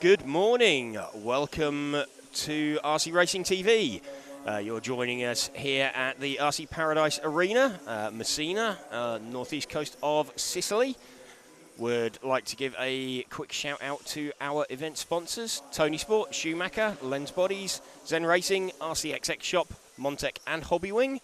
Good morning. Welcome to RC Racing TV. You're joining us here at the RC Paradise Arena, Messina, northeast coast of Sicily. Would like to give a quick shout out to our event sponsors: ToniSport, Schumacher, Lens Bodies, Zen Racing, RCXX Shop, Montec and Hobbywing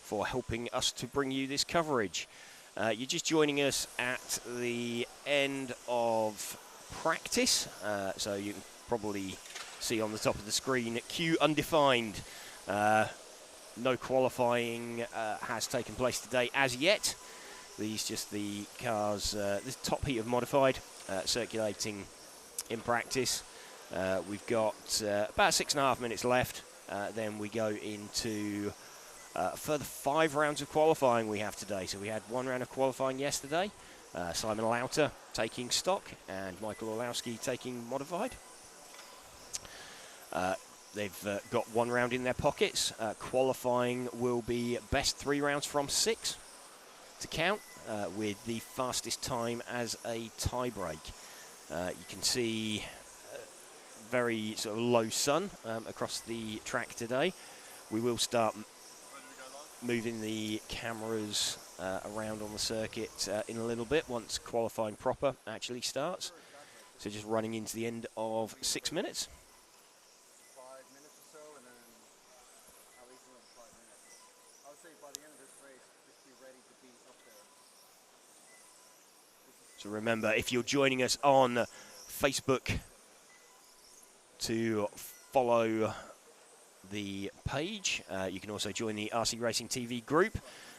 for helping us to bring you this coverage. You're just joining us at the end of practice, so you can probably see on the top of the screen Q undefined. No qualifying has taken place today as yet. These just the cars, this top heat of modified, circulating in practice. We've got about 6.5 minutes left. Then we go into further 5 rounds of qualifying we have today. So we had 1 round of qualifying yesterday. Simon Lauter taking stock and Michael Orlowski taking modified. They've got 1 round in their pockets. Qualifying will be best 3 rounds from 6 to count, with the fastest time as a tie break. You can see very sort of low sun across the track today. We will start moving the cameras around on the circuit in a little bit once qualifying proper actually starts. So just running into the end of 6 minutes. 5 minutes or so, and then at least another 5 minutes. I would say by the end of this race, just be ready to be up there. So remember, if you're joining us on Facebook, to follow the page. You can also join the RC Racing TV group.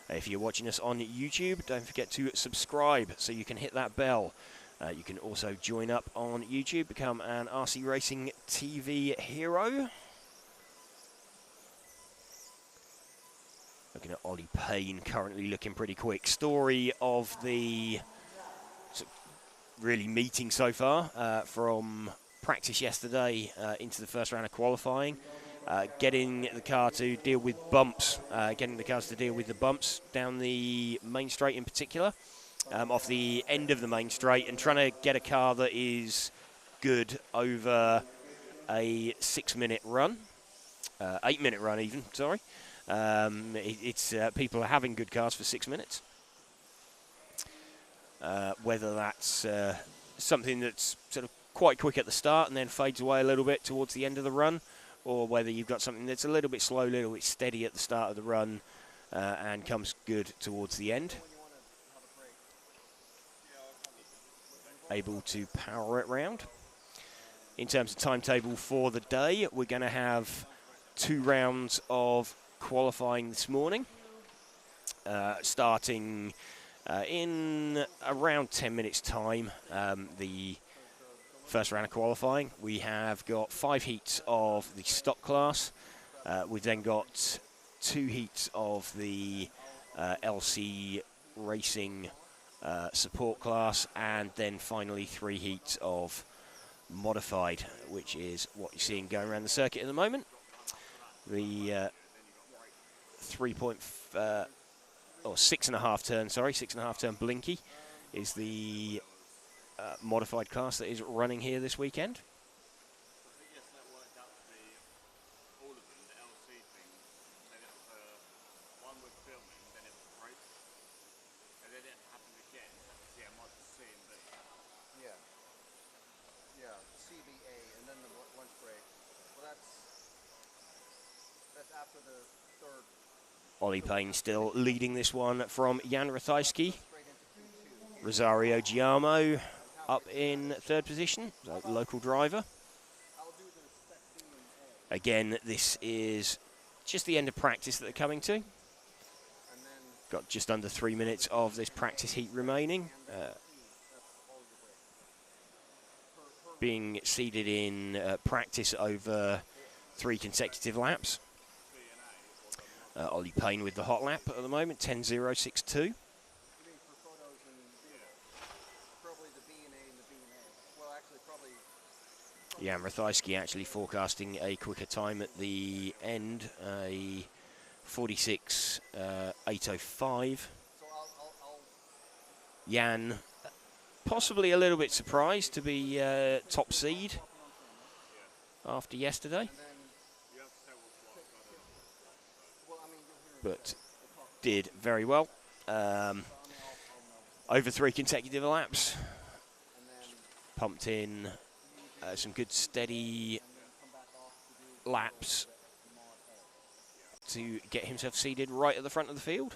If you're watching us on YouTube, don't forget to subscribe so you can hit that bell. You can also join up on YouTube, become an RC Racing TV hero. Looking at Ollie Payne, currently looking pretty quick. Story of the really meeting so far from practice yesterday into the first round of qualifying. Getting the car to deal with bumps, getting the cars to deal with the bumps down the main straight in particular, off the end of the main straight, and trying to get a car that is good over a 6-minute run, 8-minute run even, sorry. People are having good cars for 6 minutes. Whether that's something that's sort of quite quick at the start and then fades away a little bit towards the end of the run, or whether you've got something that's a little bit slow, a little bit steady at the start of the run and comes good towards the end. Able to power it round. In terms of timetable for the day, we're going to have 2 rounds of qualifying this morning, starting in around 10 minutes time. The first round of qualifying, we have got 5 heats of the stock class. We've then got 2 heats of the LC racing support class, and then finally 3 heats of modified, which is what you're seeing going around the circuit at the moment. The 6.5 turn, sorry, 6.5 turn Blinky is the modified class that is running here this weekend. Yeah, CBA and then the lunch break. Well, that's after the 3rd. Ollie Payne still leading this one from Jan Ratajski. Rosario Giamo up in 3rd position, so local driver. Again, this is just the end of practice that they're coming to. Got just under 3 minutes of this practice heat remaining. Being seeded in practice over 3 consecutive laps. Ollie Payne with the hot lap at the moment, 10.062. Jan Ratajski actually forecasting a quicker time at the end, a 46.805. Jan possibly a little bit surprised to be top seed after yesterday, but did very well. Over 3 consecutive laps, pumped in some good steady laps to get himself seated right at the front of the field.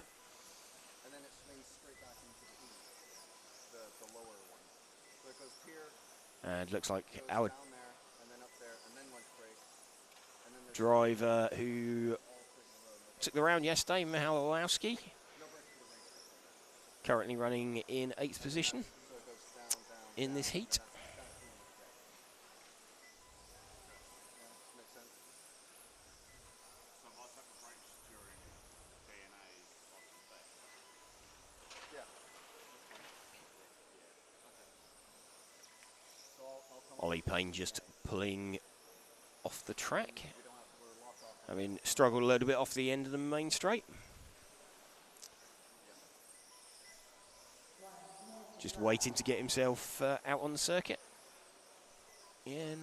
And then it swings straight back into the E, the lower one. So it goes here, And looks like goes our down there, and then up there, and then one straight. And then there's driver who took the round yesterday, Mihalowski, currently running in 8th position so it goes down, down, in down, this heat. That's the one. Yeah, makes sense. So what type of brakes during DNA on Spec? Yeah. So I'll come Ollie Payne just pulling off the track. we don't have to we're locked off. I mean, struggled a little bit off the end of the main straight. Just waiting to get himself out on the circuit. In.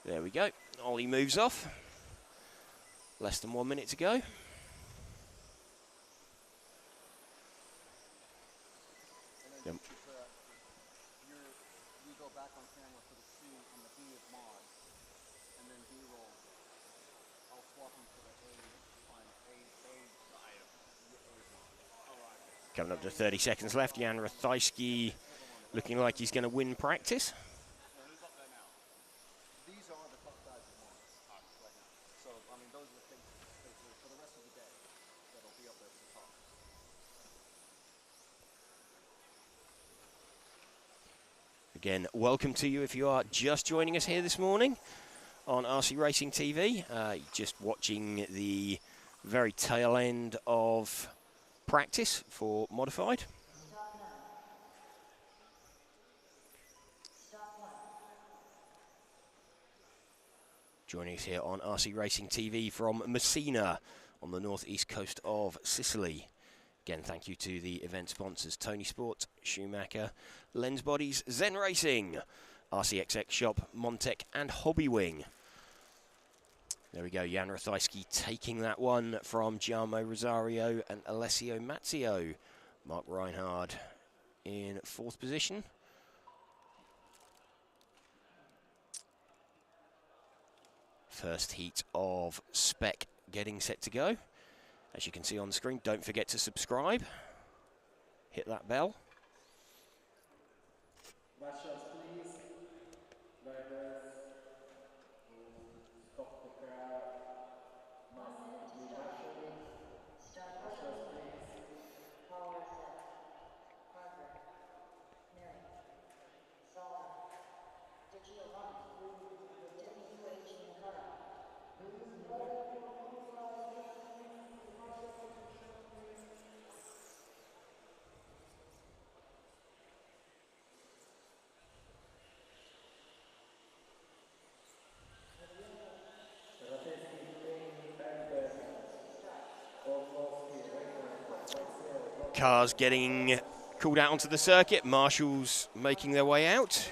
There we go. Ollie moves off. Less than 1 minute to go. And then Yep. you go back on camera for the C and the B of mod, and then B roll. I'll swap them for the A, fine, Coming up to 30 seconds left. Jan Rathajski looking like he's going to win practice. These are the top guys of mod right now. So, I mean, those are the things for the rest of the day that'll be up there at the top. Again, welcome to you if you are just joining us here this morning on RC Racing TV. Just watching the very tail end of practice for modified. Joining us here on RC Racing TV from Messina on the northeast coast of Sicily. Again, thank you to the event sponsors ToniSport, Schumacher, Lens Bodies, Zen Racing, RCXX Shop, Montec and Hobbywing. There we go, Jan Rathajski taking that one from Giamo Rosario and Alessio Mazzio. Mark Reinhard in 4th position. First heat of Spec getting set to go. As you can see on the screen, don't forget to subscribe. Hit that bell. Last shots, please. Drivers, stop the car. Must be naturally. Last shots, please. Power set. Parker. Mary. Salva. De Giovanni. WH in the car. Cars getting called out onto the circuit. Marshals making their way out.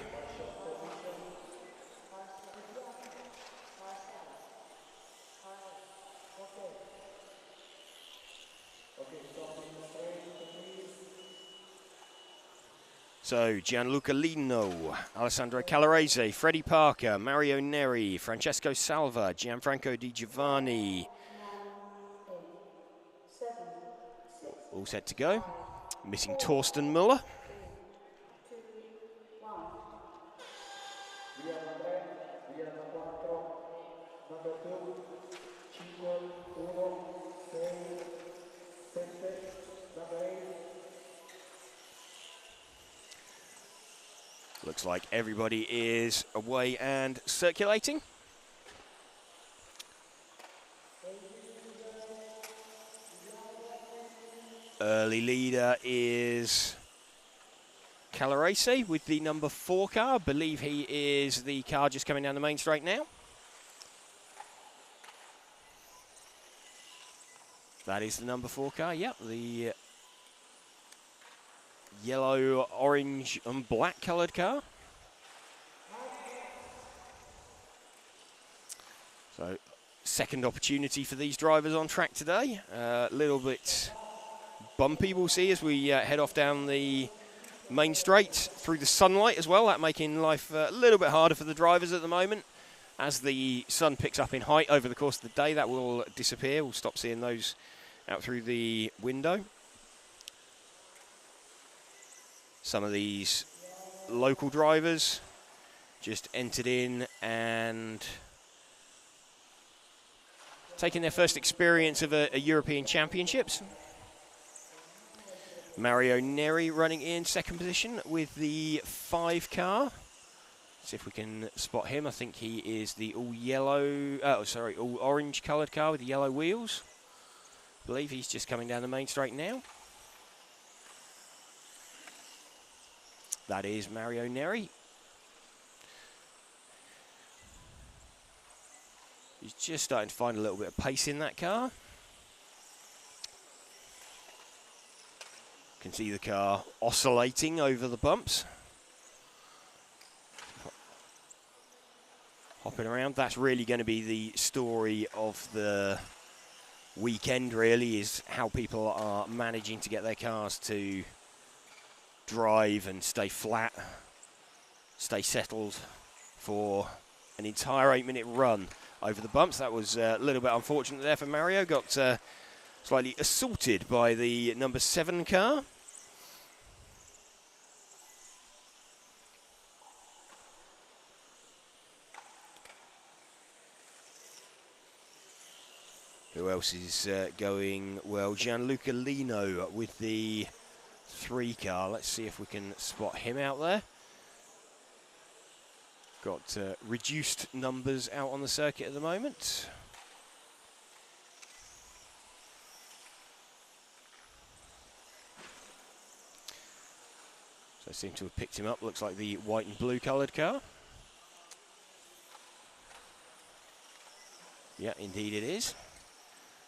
So Gianluca Lino, Alessandro Calarese, Freddie Parker, Mario Neri, Francesco Salva, Gianfranco Di Giovanni. All set to go. Missing Torsten Muller. Via da 3, via da 4, number 2, 5, 1, 6, 7, number 8. Looks like everybody is away and circulating. Early leader is Calarese with the number 4 car. I believe he is the car just coming down the main straight now. That is the number 4 car, yep. The yellow, orange and black coloured car. So, second opportunity for these drivers on track today. A little bit bumpy, we'll see, as we head off down the main straight through the sunlight as well. That making life a little bit harder for the drivers at the moment. As the sun picks up in height over the course of the day, that will disappear. We'll stop seeing those out through the window. Some of these local drivers just entered in and taking their first experience of a European Championships. Mario Neri running in second position with the 5 car. See if we can spot him. I think he is the all orange coloured car with the yellow wheels. I believe he's just coming down the main straight now. That is Mario Neri. He's just starting to find a little bit of pace in that car. Can see the car oscillating over the bumps. Hopping around. That's really going to be the story of the weekend, really, is how people are managing to get their cars to drive and stay flat, stay settled for an entire 8-minute run over the bumps. That was a little bit unfortunate there for Mario. Got slightly assaulted by the number 7 car. Who else is going well? Gianluca Lino with the 3 car. Let's see if we can spot him out there. Got reduced numbers out on the circuit at the moment. So I seem to have picked him up. Looks like the white and blue coloured car. Yeah, indeed it is.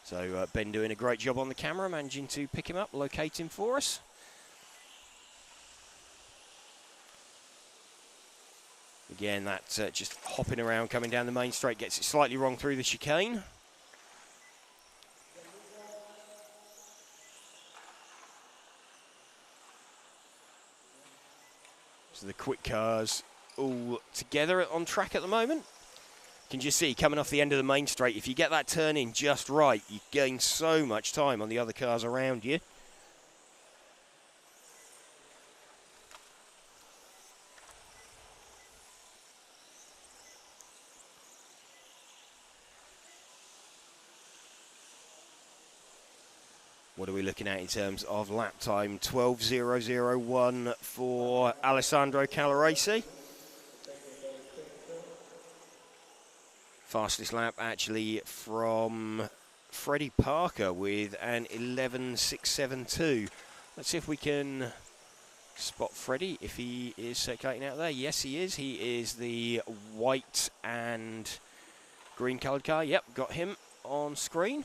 So Ben doing a great job on the camera, managing to pick him up, locate him for us. Again, that just hopping around, coming down the main straight, gets it slightly wrong through the chicane. So the quick cars all together on track at the moment. You can just see coming off the end of the main straight, if you get that turn in just right, you gain so much time on the other cars around you. What are we looking at in terms of lap time? 12.001 for Alessandro Calaresi. Fastest lap actually from Freddie Parker with an 11.672. Let's see if we can spot Freddie, if he is circulating out there. Yes, he is. He is the white and green coloured car. Yep, got him on screen.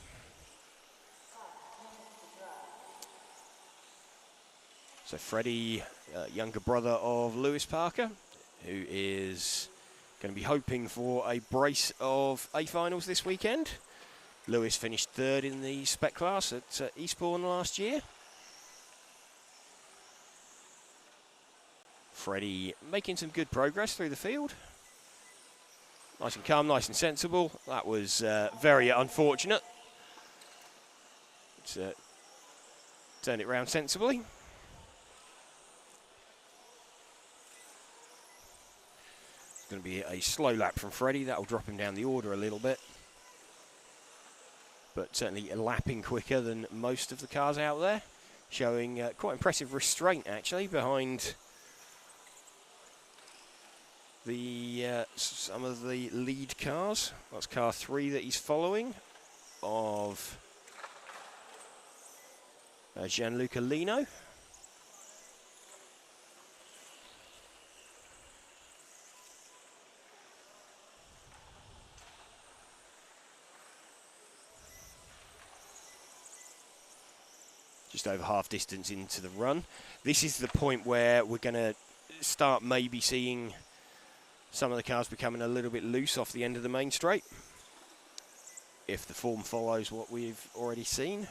So Freddie, younger brother of Lewis Parker, who is going to be hoping for a brace of A-finals this weekend. Lewis finished 3rd in the Spec class at Eastbourne last year. Freddie making some good progress through the field. Nice and calm, nice and sensible. That was very unfortunate. Let's turn it round sensibly. Going to be a slow lap from Freddie. That'll drop him down the order a little bit. But certainly lapping quicker than most of the cars out there. Showing quite impressive restraint, actually, behind the some of the lead cars. That's car 3 that he's following of Gianluca Lino. Just over half distance into the run. This is the point where we're going to start maybe seeing some of the cars becoming a little bit loose off the end of the main straight. if the form follows what we've already seen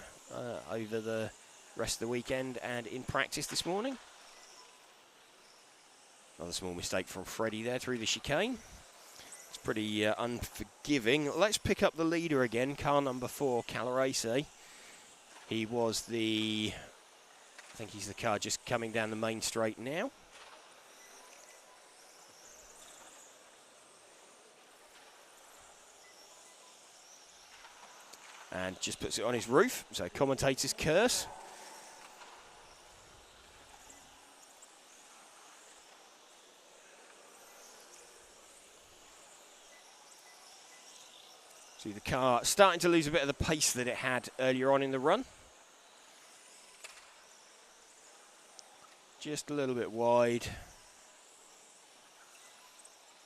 over the rest of the weekend and in practice this morning. Another small mistake from Freddie there through the chicane. It's pretty unforgiving. Let's pick up the leader again, car number 4, Calarese. He was I think he's the car just coming down the main straight now. And just puts it on his roof, so commentator's curse. See the car starting to lose a bit of the pace that it had earlier on in the run. Just a little bit wide.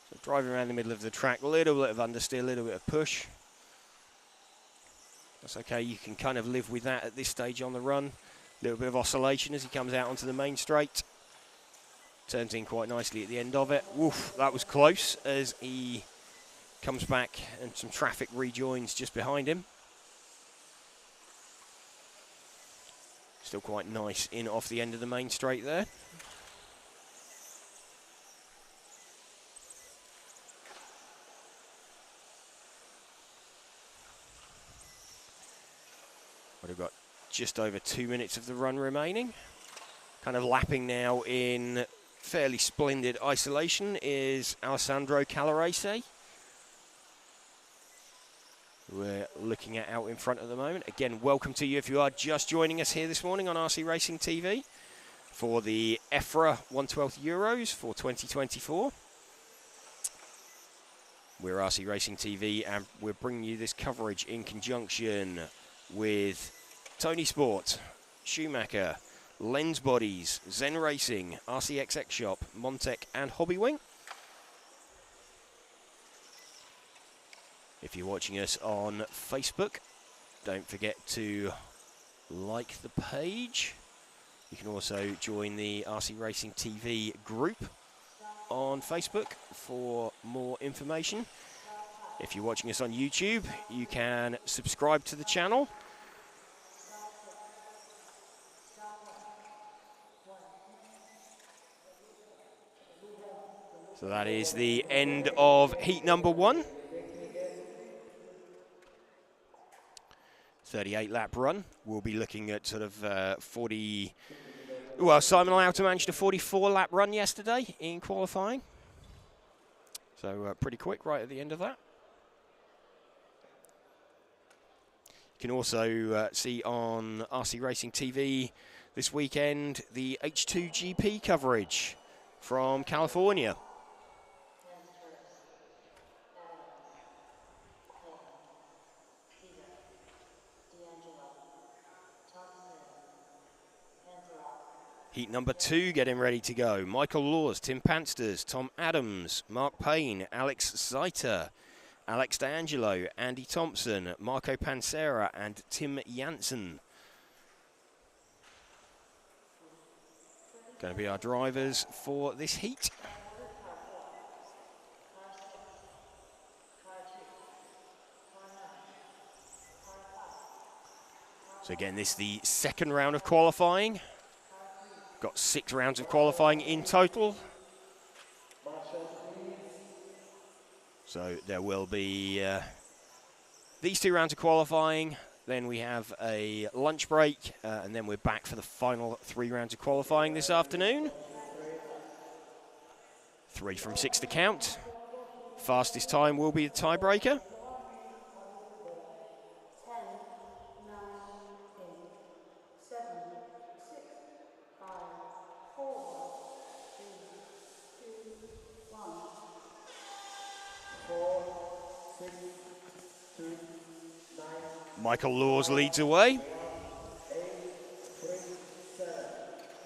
So driving around the middle of the track, a little bit of understeer, a little bit of push. That's okay, you can kind of live with that at this stage on the run. A little bit of oscillation as he comes out onto the main straight. Turns in quite nicely at the end of it. Woof, that was close as he comes back and some traffic rejoins just behind him. Still quite nice in off the end of the main straight there. We've got just over 2 minutes of the run remaining. Kind of lapping now in fairly splendid isolation is Alessandro Calarese. We're looking at out in front at the moment. Again, welcome to you if you are just joining us here this morning on RC Racing TV for the EFRA 1/12 Euros for 2024. We're RC Racing TV and we're bringing you this coverage in conjunction with ToniSport, Schumacher, Lens Bodies, Zen Racing, RCXX Shop, Montec and Hobbywing. If you're watching us on Facebook, don't forget to like the page. You can also join the RC Racing TV group on Facebook for more information. If you're watching us on YouTube, you can subscribe to the channel. So that is the end of heat number 1. 38 lap run. We'll be looking at sort of 40. Well, Simon Loughton managed a 44 lap run yesterday in qualifying. So pretty quick right at the end of that. You can also see on RC Racing TV this weekend the H2GP coverage from California. Heat number 2 getting ready to go. Michael Laws, Tim Pansters, Tom Adams, Mark Payne, Alex Zeiter, Alex D'Angelo, Andy Thompson, Marco Pansera and Tim Janssen. Going to be our drivers for this heat. So again, this is the second round of qualifying. Got 6 rounds of qualifying in total. So there will be these 2 rounds of qualifying. Then we have a lunch break, and then we're back for the final 3 rounds of qualifying this afternoon. 3 from 6 to count. Fastest time will be the tiebreaker. 10, 9, 8, 7, 6, 5, 4, 3, 2, 1. 4, 6, 2, 9, Michael Laws leads away. 8, 3, 7.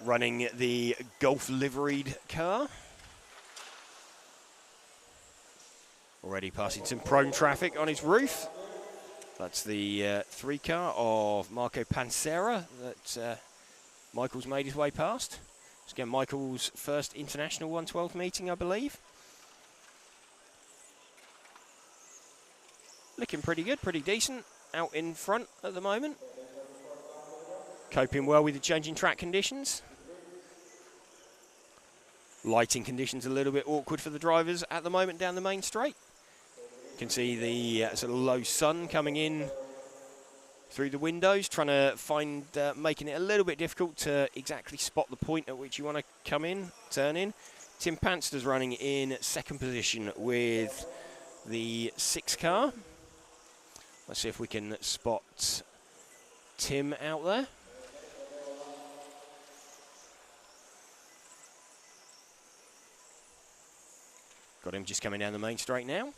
Running the Golf liveried car. Already passing some prone traffic on his roof. That's the 3 car of Marco Pansera that Michael's made his way past. It's again Michael's first international 112 meeting, I believe. looking pretty good, pretty decent out in front at the moment. Coping well with the changing track conditions. Lighting conditions a little bit awkward for the drivers at the moment down the main straight. You can see the sort of low sun coming in through the windows, trying to find, making it a little bit difficult to exactly spot the point at which you want to come in, turn in. Tim Panster's running in second position with the 6 car. Let's see if we can spot Tim out there. Got him just coming down the main straight now.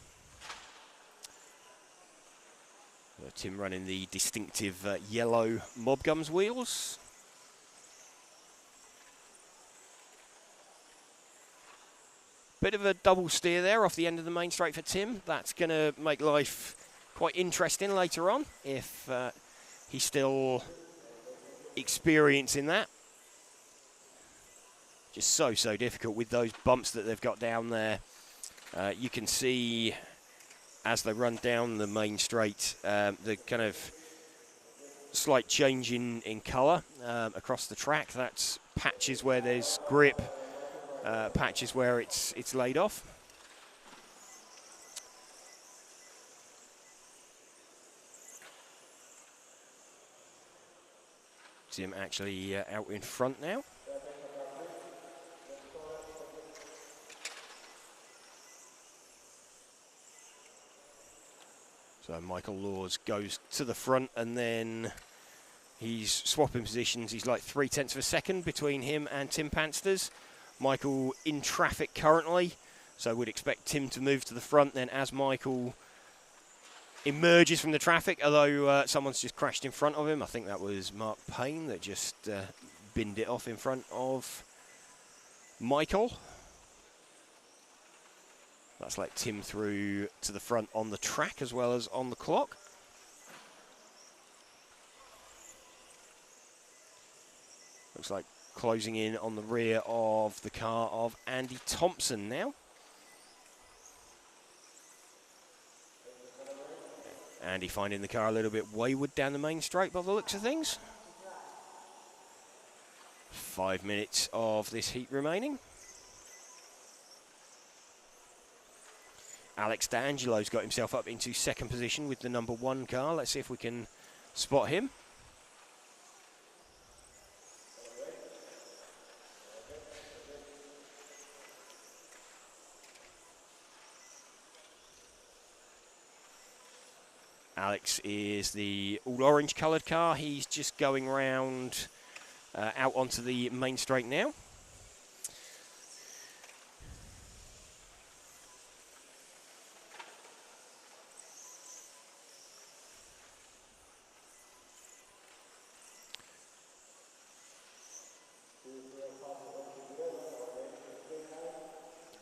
Tim running the distinctive yellow Mob Gums wheels. Bit of a double steer there off the end of the main straight for Tim. That's going to make life quite interesting later on if he's still experiencing that. Just so difficult with those bumps that they've got down there. You can see as they run down the main straight, the kind of slight change in colour across the track. That's patches where there's grip, patches where it's laid off. Tim actually out in front now. So Michael Laws goes to the front and then he's swapping positions. He's like 0.3 of a second between him and Tim Pansters. Michael in traffic currently, so we'd expect Tim to move to the front then as Michael emerges from the traffic, although someone's just crashed in front of him. I think that was Mark Payne that just binned it off in front of Michael. That's let Tim through to the front on the track as well as on the clock. Looks like closing in on the rear of the car of Andy Thompson now. Andy finding the car a little bit wayward down the main straight by the looks of things. 5 minutes of this heat remaining. Alex D'Angelo's got himself up into second position with the number 1 car. Let's see if we can spot him. Alex is the all-orange coloured car. He's just going round out onto the main straight now.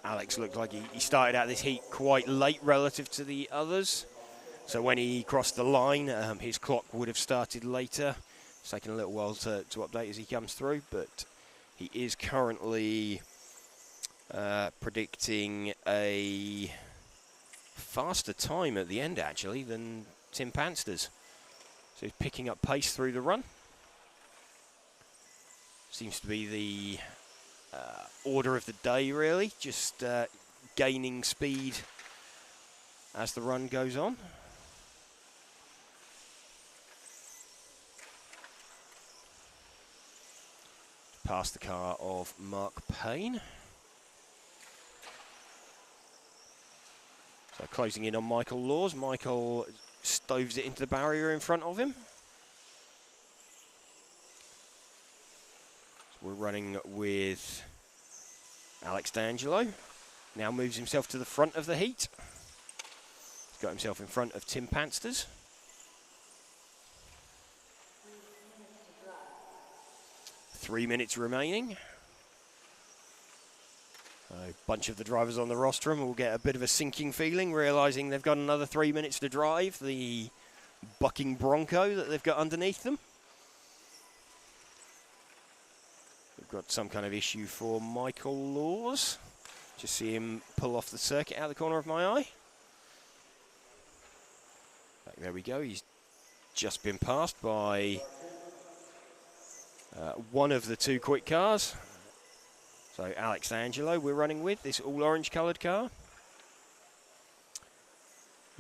Alex looked like he started out this heat quite late relative to the others. So when he crossed the line, his clock would have started later. It's taken a little while to update as he comes through, but he is currently predicting a faster time at the end, actually, than Tim Pansters. So he's picking up pace through the run. Seems to be the order of the day, really, just gaining speed as the run goes on. Past the car of Mark Payne. So closing in on Michael Laws. Michael stoves it into the barrier in front of him. We're running with Alex D'Angelo. Now moves himself to the front of the heat. He's got himself in front of Tim Pansters. 3 minutes remaining. A bunch of the drivers on the rostrum will get a bit of a sinking feeling, realising they've got another 3 minutes to drive the bucking Bronco that they've got underneath them. We've got some kind of issue for Michael Laws. Just see him pull off the circuit out of the corner of my eye. There we go. He's just been passed by one of the two quick cars. So Alex Angelo we're running with, this all orange coloured car.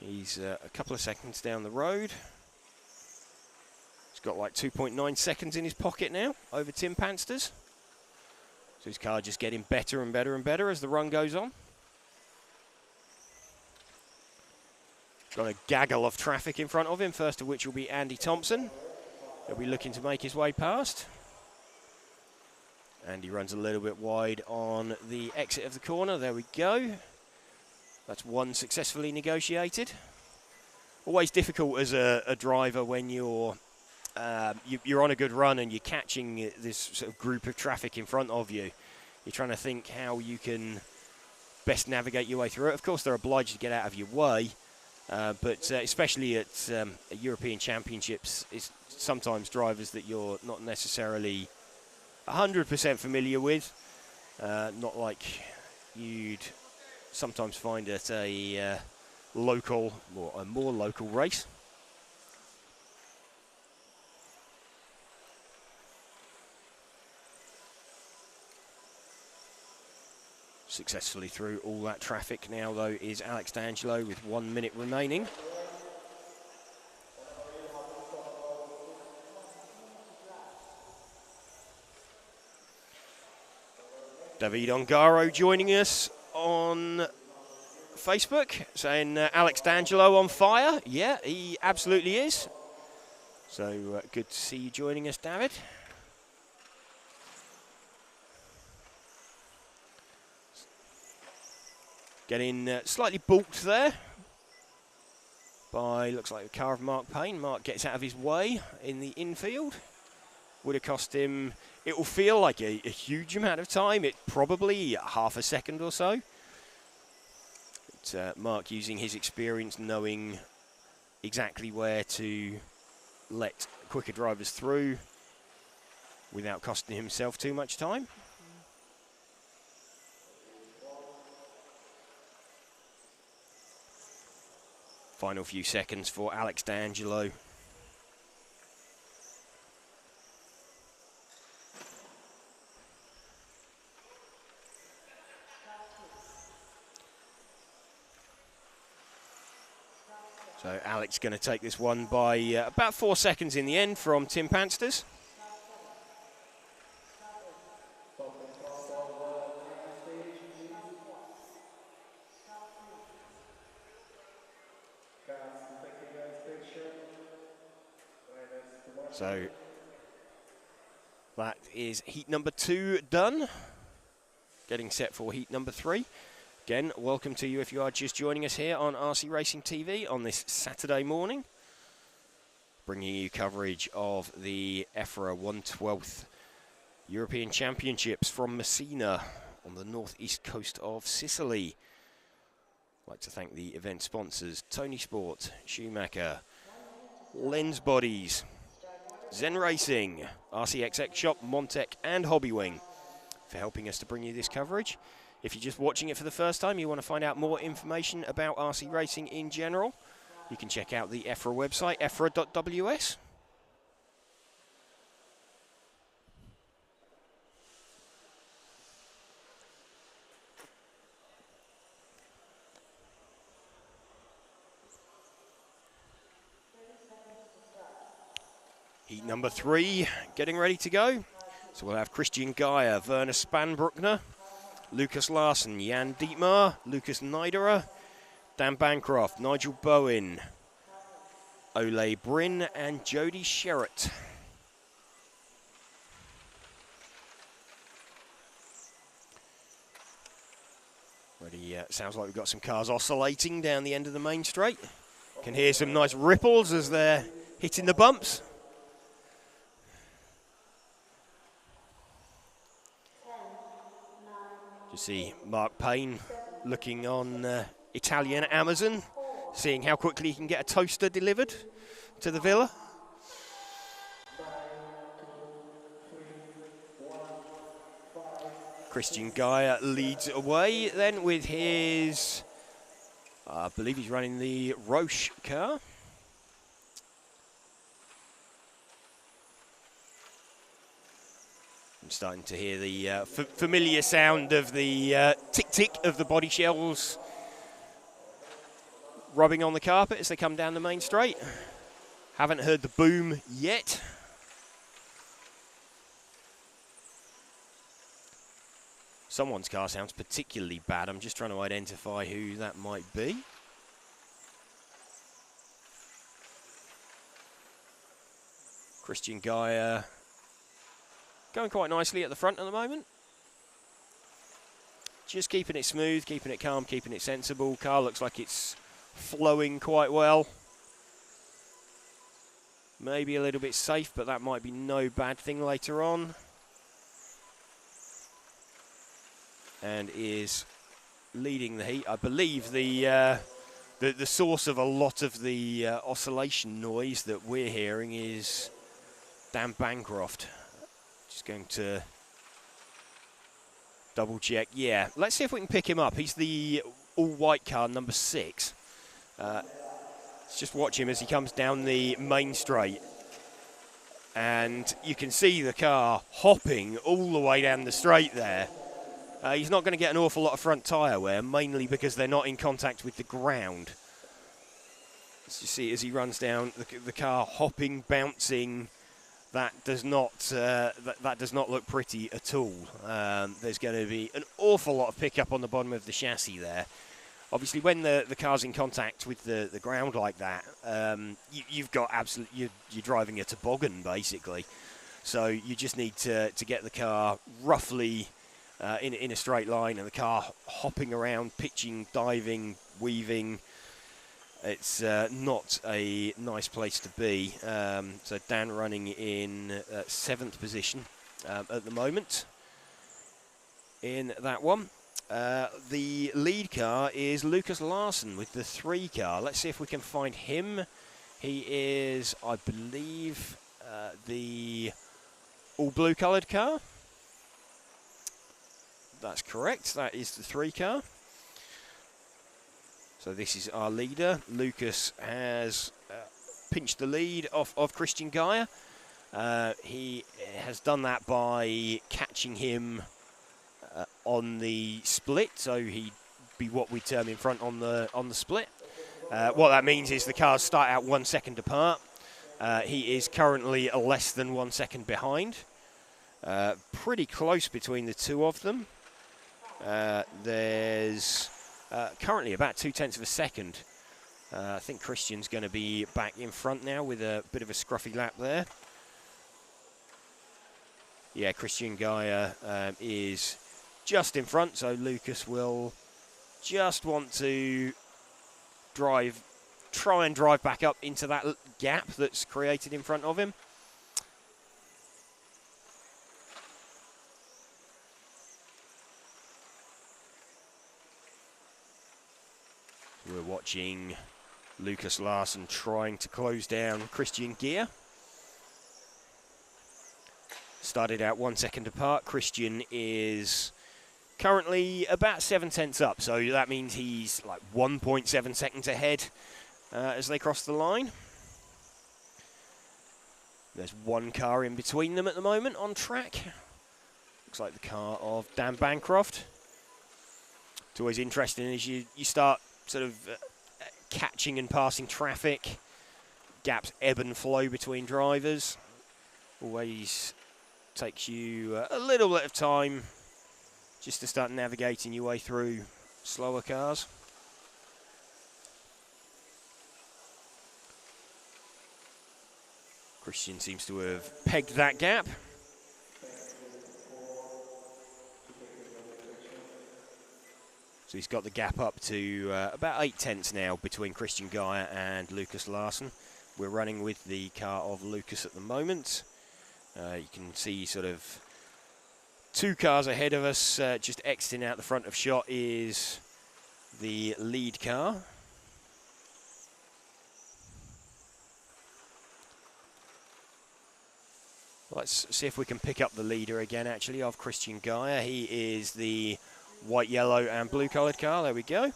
He's a couple of seconds down the road. He's got like 2.9 seconds in his pocket now over Tim Panster's. So his car just getting better and better and better as the run goes on. Got a gaggle of traffic in front of him, first of which will be Andy Thompson. He'll be looking to make his way past. Andy runs a little bit wide on the exit of the corner. There we go. That's one successfully negotiated. Always difficult as a driver when you're on a good run and you're catching this sort of group of traffic in front of you. You're trying to think how you can best navigate your way through it. Of course, they're obliged to get out of your way, but especially at European Championships, it's sometimes drivers that you're not necessarily 100% familiar with, not like you'd sometimes find at a local or a more local race. Successfully through all that traffic now, though, is Alex D'Angelo with 1 minute remaining. David Ongaro joining us on Facebook, saying Alex D'Angelo on fire. Yeah, he absolutely is. So good to see you joining us, David. Getting slightly balked there by, looks like the car of Mark Payne. Mark gets out of his way in the infield. Would have cost him, it will feel like a huge amount of time. It probably half a second or so. But, Mark using his experience, knowing exactly where to let quicker drivers through without costing himself too much time. Final few seconds for Alex D'Angelo. So Alex going to take this one by about 4 seconds in the end from Tim Pansters. So that is heat number 2 done. Getting set for heat number 3. Again, welcome to you if you are just joining us here on RC Racing TV on this Saturday morning. Bringing you coverage of the EFRA 1/12 European Championships from Messina on the northeast coast of Sicily. I'd like to thank the event sponsors, ToniSport, Schumacher, Lens Bodies, Zen Racing, RCXX Shop, Montec and Hobbywing for helping us to bring you this coverage. If you're just watching it for the first time, you want to find out more information about RC racing in general, you can check out the EFRA website, efra.ws. Heat number 3 getting ready to go. So we'll have Christian Geyer, Werner Spanbruckner, Lucas Larson, Jan Dietmar, Lucas Neiderer, Dan Bancroft, Nigel Bowen, Ole Bryn and Jody Sherritt. Already sounds like we've got some cars oscillating down the end of the main straight. Can hear some nice ripples as they're hitting the bumps. You see Mark Payne looking on Italian Amazon, seeing how quickly he can get a toaster delivered to the villa. Christian Geyer leads away then with his, I believe he's running the Roche car. I'm starting to hear the familiar sound of the tick-tick of the body shells rubbing on the carpet as they come down the main straight. Haven't heard the boom yet. Someone's car sounds particularly bad. I'm just trying to identify who that might be. Christian Guy going quite nicely at the front at the moment. Just keeping it smooth, keeping it calm, keeping it sensible. Car looks like it's flowing quite well. Maybe a little bit safe, but that might be no bad thing later on. And is leading the heat. I believe the source of a lot of the oscillation noise that we're hearing is Dan Bancroft. Just going to double check. Yeah, let's see if we can pick him up. He's the all-white car, number 6. Let's just watch him as he comes down the main straight. And you can see the car hopping all the way down the straight there. He's not going to get an awful lot of front tyre wear, mainly because they're not in contact with the ground. As you see, as he runs down, the car hopping, bouncing, that does not look pretty at all. There's going to be an awful lot of pickup on the bottom of the chassis there. Obviously, when the car's in contact with the ground like that, you've got you're driving a toboggan basically. So you just need to get the car roughly in a straight line, and the car hopping around, pitching, diving, weaving. It's not a nice place to be. So Dan running in 7th position at the moment in that one. The lead car is Lucas Larson with the 3 car. Let's see if we can find him. He is, I believe, the all blue coloured car. That's correct. That is the 3 car. So this is our leader. Lucas has pinched the lead of Christian Guyer. He has done that by catching him on the split, so he'd be what we term in front on the split. What that means is the cars start out 1 second apart. He is currently less than 1 second behind. Pretty close between the two of them. There's currently about 0.2 of a second. I think Christian's going to be back in front now with a bit of a scruffy lap there. Yeah, Christian Guyer is just in front, so Lucas will just want to try and drive back up into that gap that's created in front of him. We're watching Lucas Larson trying to close down Christian Guyer. Started out 1 second apart. Christian is currently about 0.7 up, so that means he's like 1.7 seconds ahead as they cross the line. There's 1 car in between them at the moment on track. Looks like the car of Dan Bancroft. It's always interesting as you start sort of catching and passing traffic. Gaps ebb and flow between drivers. Always takes you a little bit of time just to start navigating your way through slower cars. Christian seems to have pegged that gap. So he's got the gap up to about 0.8 now between Christian Guyer and Lucas Larson. We're running with the car of Lucas at the moment. You can see sort of 2 cars ahead of us. Just exiting out the front of shot is the lead car. Let's see if we can pick up the leader again, actually, of Christian Guyer. He is the white, yellow and blue coloured car. There we go.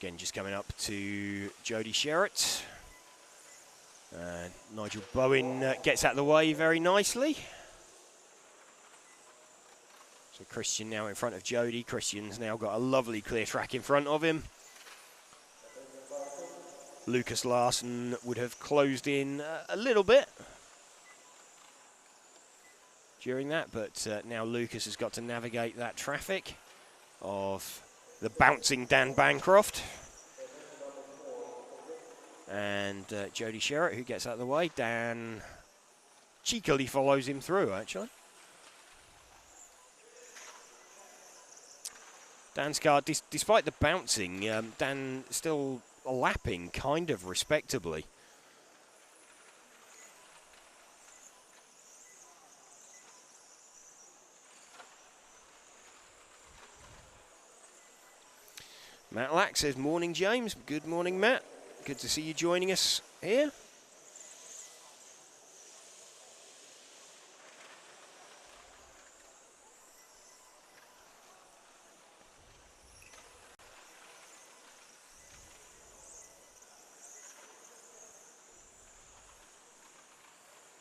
Again, just coming up to Jody Sherritt. Nigel Bowen gets out of the way very nicely. So Christian now in front of Jody. Christian's now got a lovely clear track in front of him. Lucas Larsson would have closed in a little bit during that, but now Lucas has got to navigate that traffic of the bouncing Dan Bancroft. And Jody Sherritt, who gets out of the way. Dan cheekily follows him through, actually. Dan's car, despite the bouncing, Dan still lapping kind of respectably. Matt Lack says, morning, James. Good morning, Matt. Good to see you joining us here.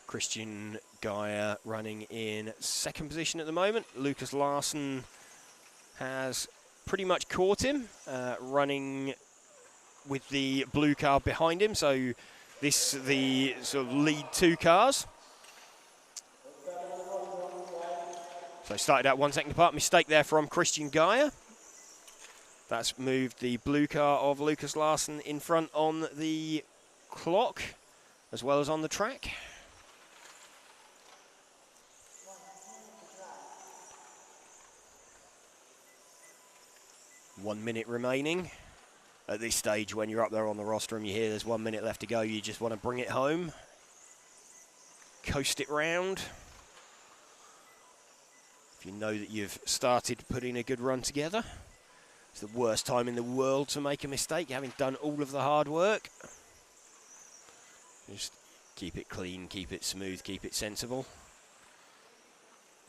Christian Gaia running in second position at the moment. Lucas Larsson has pretty much caught him, running with the blue car behind him. So this the sort of lead two cars. So started out 1 second apart. Mistake there from Christian Gaia. That's moved the blue car of Lucas Larsson in front on the clock as well as on the track. One minute remaining. At this stage, when you're up there on the rostrum, you hear there's 1 minute left to go. You just want to bring it home. Coast it round. If you know that you've started putting a good run together. It's the worst time in the world to make a mistake, having done all of the hard work. Just keep it clean, keep it smooth, keep it sensible.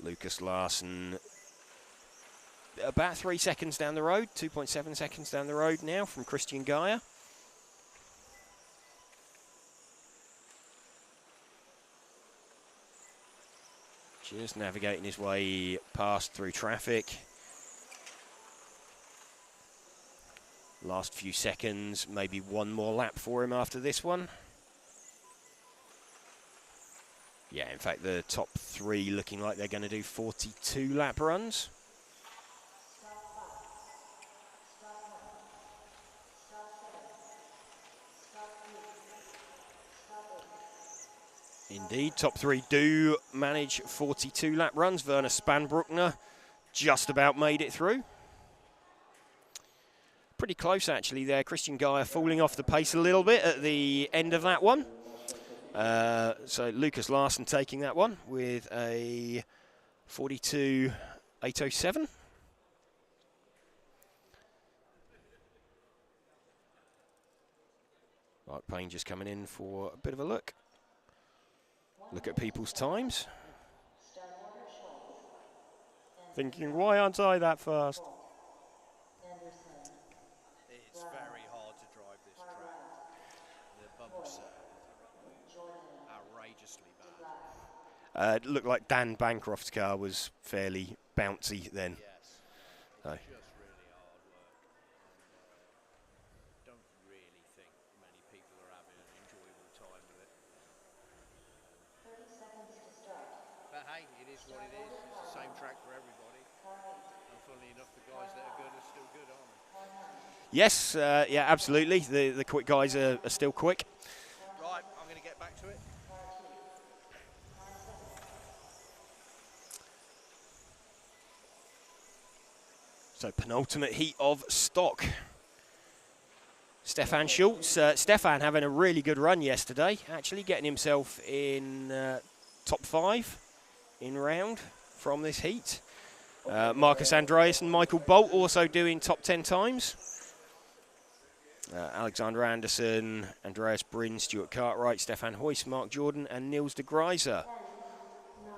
Lucas Larsson about 3 seconds down the road, 2.7 seconds down the road now from Christian Gaia. Just navigating his way past through traffic. Last few seconds, maybe one more lap for him after this one. Yeah, in fact, the top three looking like they're going to do 42 lap runs. Indeed, top three do manage 42 lap runs. Werner Spanbruckner just about made it through. Pretty close actually there. Christian Gaia falling off the pace a little bit at the end of that one. So Lucas Larsson taking that one with a 42.807. Mark Payne just coming in for a bit of a look. Look at people's times. Thinking, why aren't I that fast? It's very hard to drive this track. The bumps are outrageously bad. It looked like Dan Bancroft's car was fairly bouncy then. Yes, So. it's just really hard work. And don't really think many people are having an enjoyable time with it. 30 seconds to start. But hey, it is what it is. It's the same track for everybody. And funnily enough, the guys that are good are still good, aren't they? Yes, yeah, absolutely. The quick guys are still quick. Right, I'm going to get back to it. So penultimate heat of stock. Stefan Schultz. Stefan having a really good run yesterday, actually getting himself in top 5 in round from this heat. Marcus Andreas and Michael Bolt also doing top 10 times. Alexander Anderson, Andreas Bryn, Stuart Cartwright, Stefan Hoyce, Mark Jordan and Niels de Greiser. 10, 9,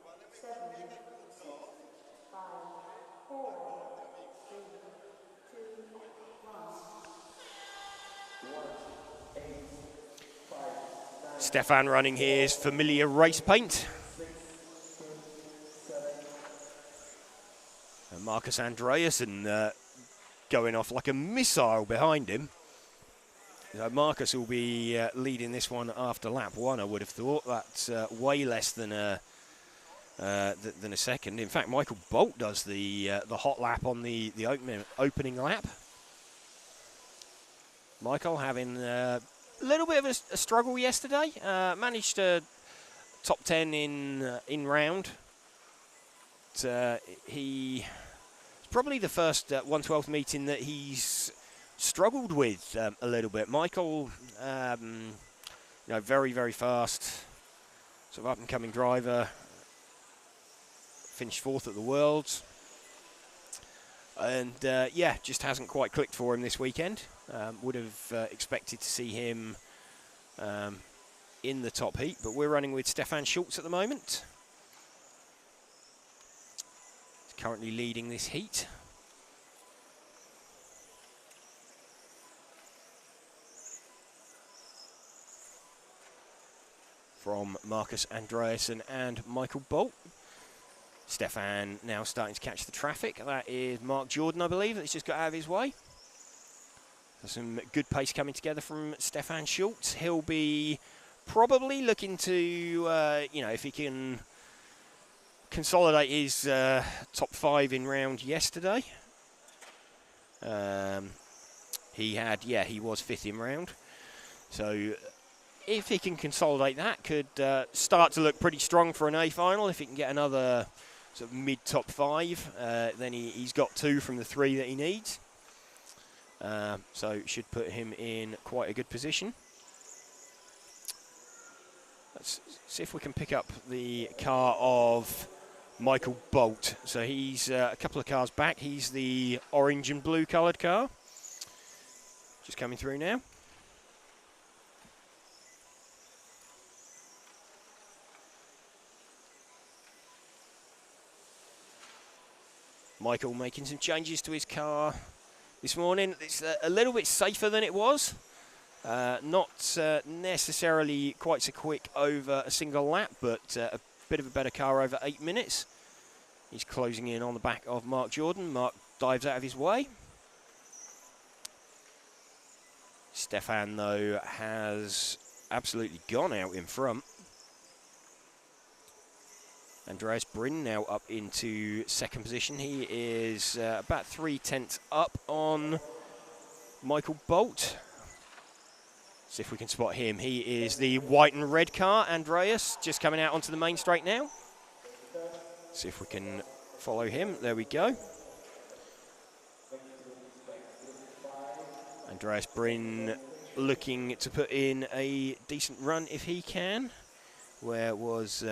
8, 7, 6, 5, 4, 3, 2, 1. Stefan running his familiar race paint. And Marcus Andreasen going off like a missile behind him. So Marcus will be leading this one after lap 1, I would have thought. That's way less than a second. In fact, Michael Bolt does the hot lap on the opening lap. Michael having a little bit of a struggle yesterday. Managed to top 10 in round. He it's probably the first 1/12 meeting that he's struggled with a little bit. Michael, very, very fast, sort of up-and-coming driver. Finished 4th at the Worlds. And, just hasn't quite clicked for him this weekend. Would have expected to see him in the top heat, but we're running with Stefan Schultz at the moment. He's currently leading this heat. From Marcus Andreasen and Michael Bolt. Stefan now starting to catch the traffic. That is Mark Jordan, I believe, that's just got out of his way. There's some good pace coming together from Stefan Schultz. He'll be probably looking to, if he can consolidate his top 5 in round yesterday. He was 5th in round. So if he can consolidate that, could start to look pretty strong for an A final. If he can get another sort of mid-top 5, then he's got 2 from the 3 that he needs. So should put him in quite a good position. Let's see if we can pick up the car of Michael Bolt. So he's a couple of cars back. He's the orange and blue coloured car. Just coming through now. Michael making some changes to his car this morning. It's a little bit safer than it was. Not necessarily quite so quick over a single lap, but a bit of a better car over 8 minutes. He's closing in on the back of Mark Jordan. Mark dives out of his way. Stefan, though, has absolutely gone out in front. Andreas Bryn now up into 2nd position. He is about 3/10 up on Michael Bolt. See if we can spot him. He is the white and red car. Andreas just coming out onto the main straight now. See if we can follow him. There we go. Andreas Bryn looking to put in a decent run if he can. Where was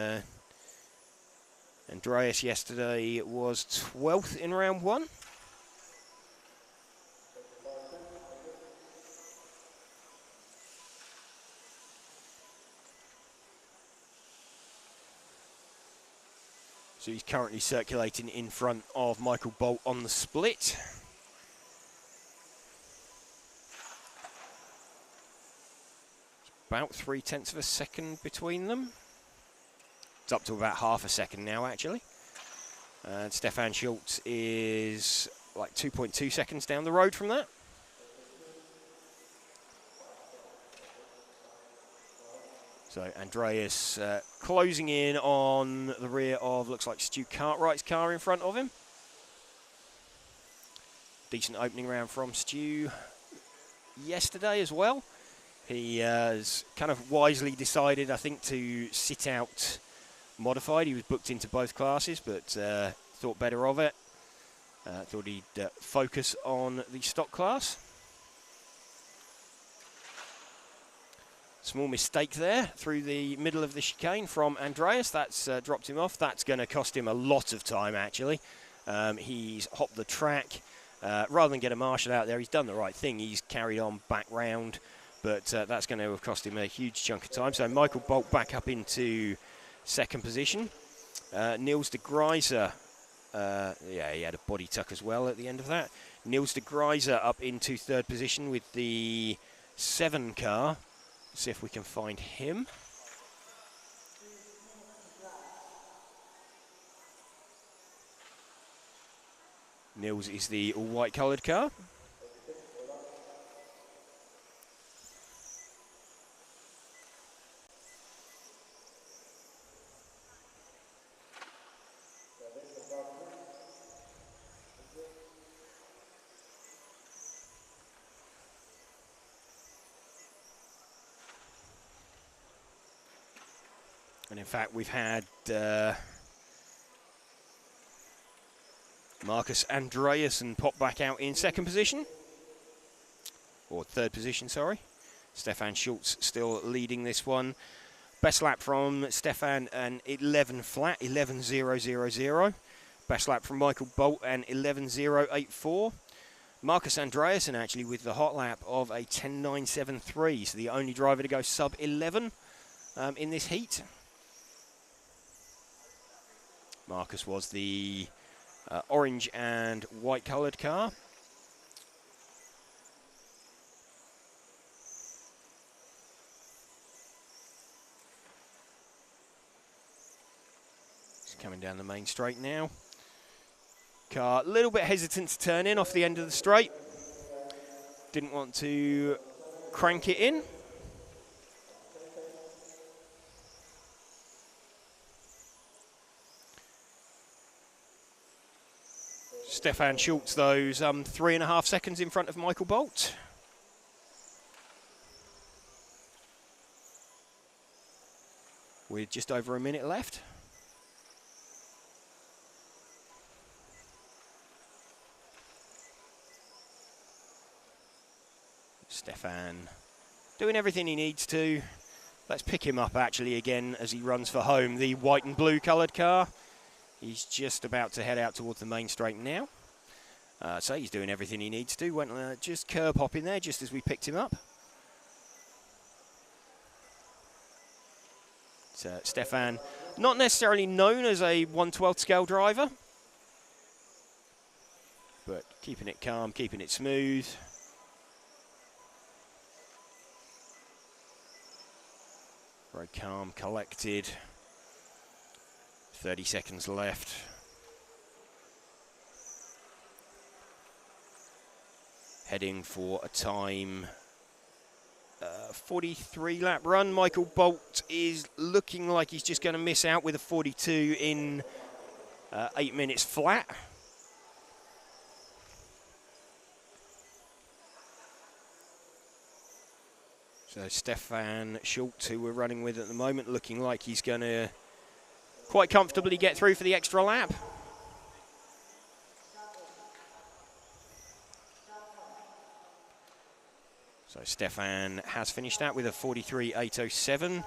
Andreas yesterday? Was 12th in round 1. So he's currently circulating in front of Michael Bolt on the split. About 3/10 of a second between them. It's up to about half a second now, actually. And Stefan Schultz is like 2.2 seconds down the road from that. So Andreas closing in on the rear of, looks like Stu Cartwright's car in front of him. Decent opening round from Stu yesterday as well. He has kind of wisely decided, I think, to sit out modified. He was booked into both classes, but thought better of it. Thought he'd focus on the stock class. Small mistake there through the middle of the chicane from Andreas. That's dropped him off. That's going to cost him a lot of time, actually. He's hopped the track. Rather than get a marshal out there, he's done the right thing. He's carried on back round, but that's going to have cost him a huge chunk of time. So Michael Bolt back up into 2nd position. Niels de Greiser, he had a body tuck as well at the end of that. Niels de Greiser up into 3rd position with the 7 car. See if we can find him. Nils is the all-white coloured car. And in fact, we've had Marcus Andreasen pop back out in second position. Or third position, sorry. Stefan Schultz still leading this one. Best lap from Stefan, an 11 flat, 11.000. Best lap from Michael Bolt, an 11.084. Marcus Andreasen actually with the hot lap of a 10.973. So the only driver to go sub 11 in this heat. Marcus was the orange and white coloured car. He's coming down the main straight now. Car a little bit hesitant to turn in off the end of the straight. Didn't want to crank it in. Stefan Schultz, those 3.5 seconds in front of Michael Bolt. With just over a minute left. Stefan doing everything he needs to. Let's pick him up actually again as he runs for home. The white and blue coloured car. He's just about to head out towards the main straight now. So he's doing everything he needs to. Went just curb hopping there just as we picked him up. So Stefan, not necessarily known as a 1/12 scale driver, but keeping it calm, keeping it smooth. Very calm, collected. 30 seconds left. Heading for a time 43 lap run. Michael Bolt is looking like he's just going to miss out with a 42 in 8 minutes flat. So Stefan Schultz, who we're running with at the moment, looking like he's going to quite comfortably get through for the extra lap. So Stefan has finished out with a 43.807.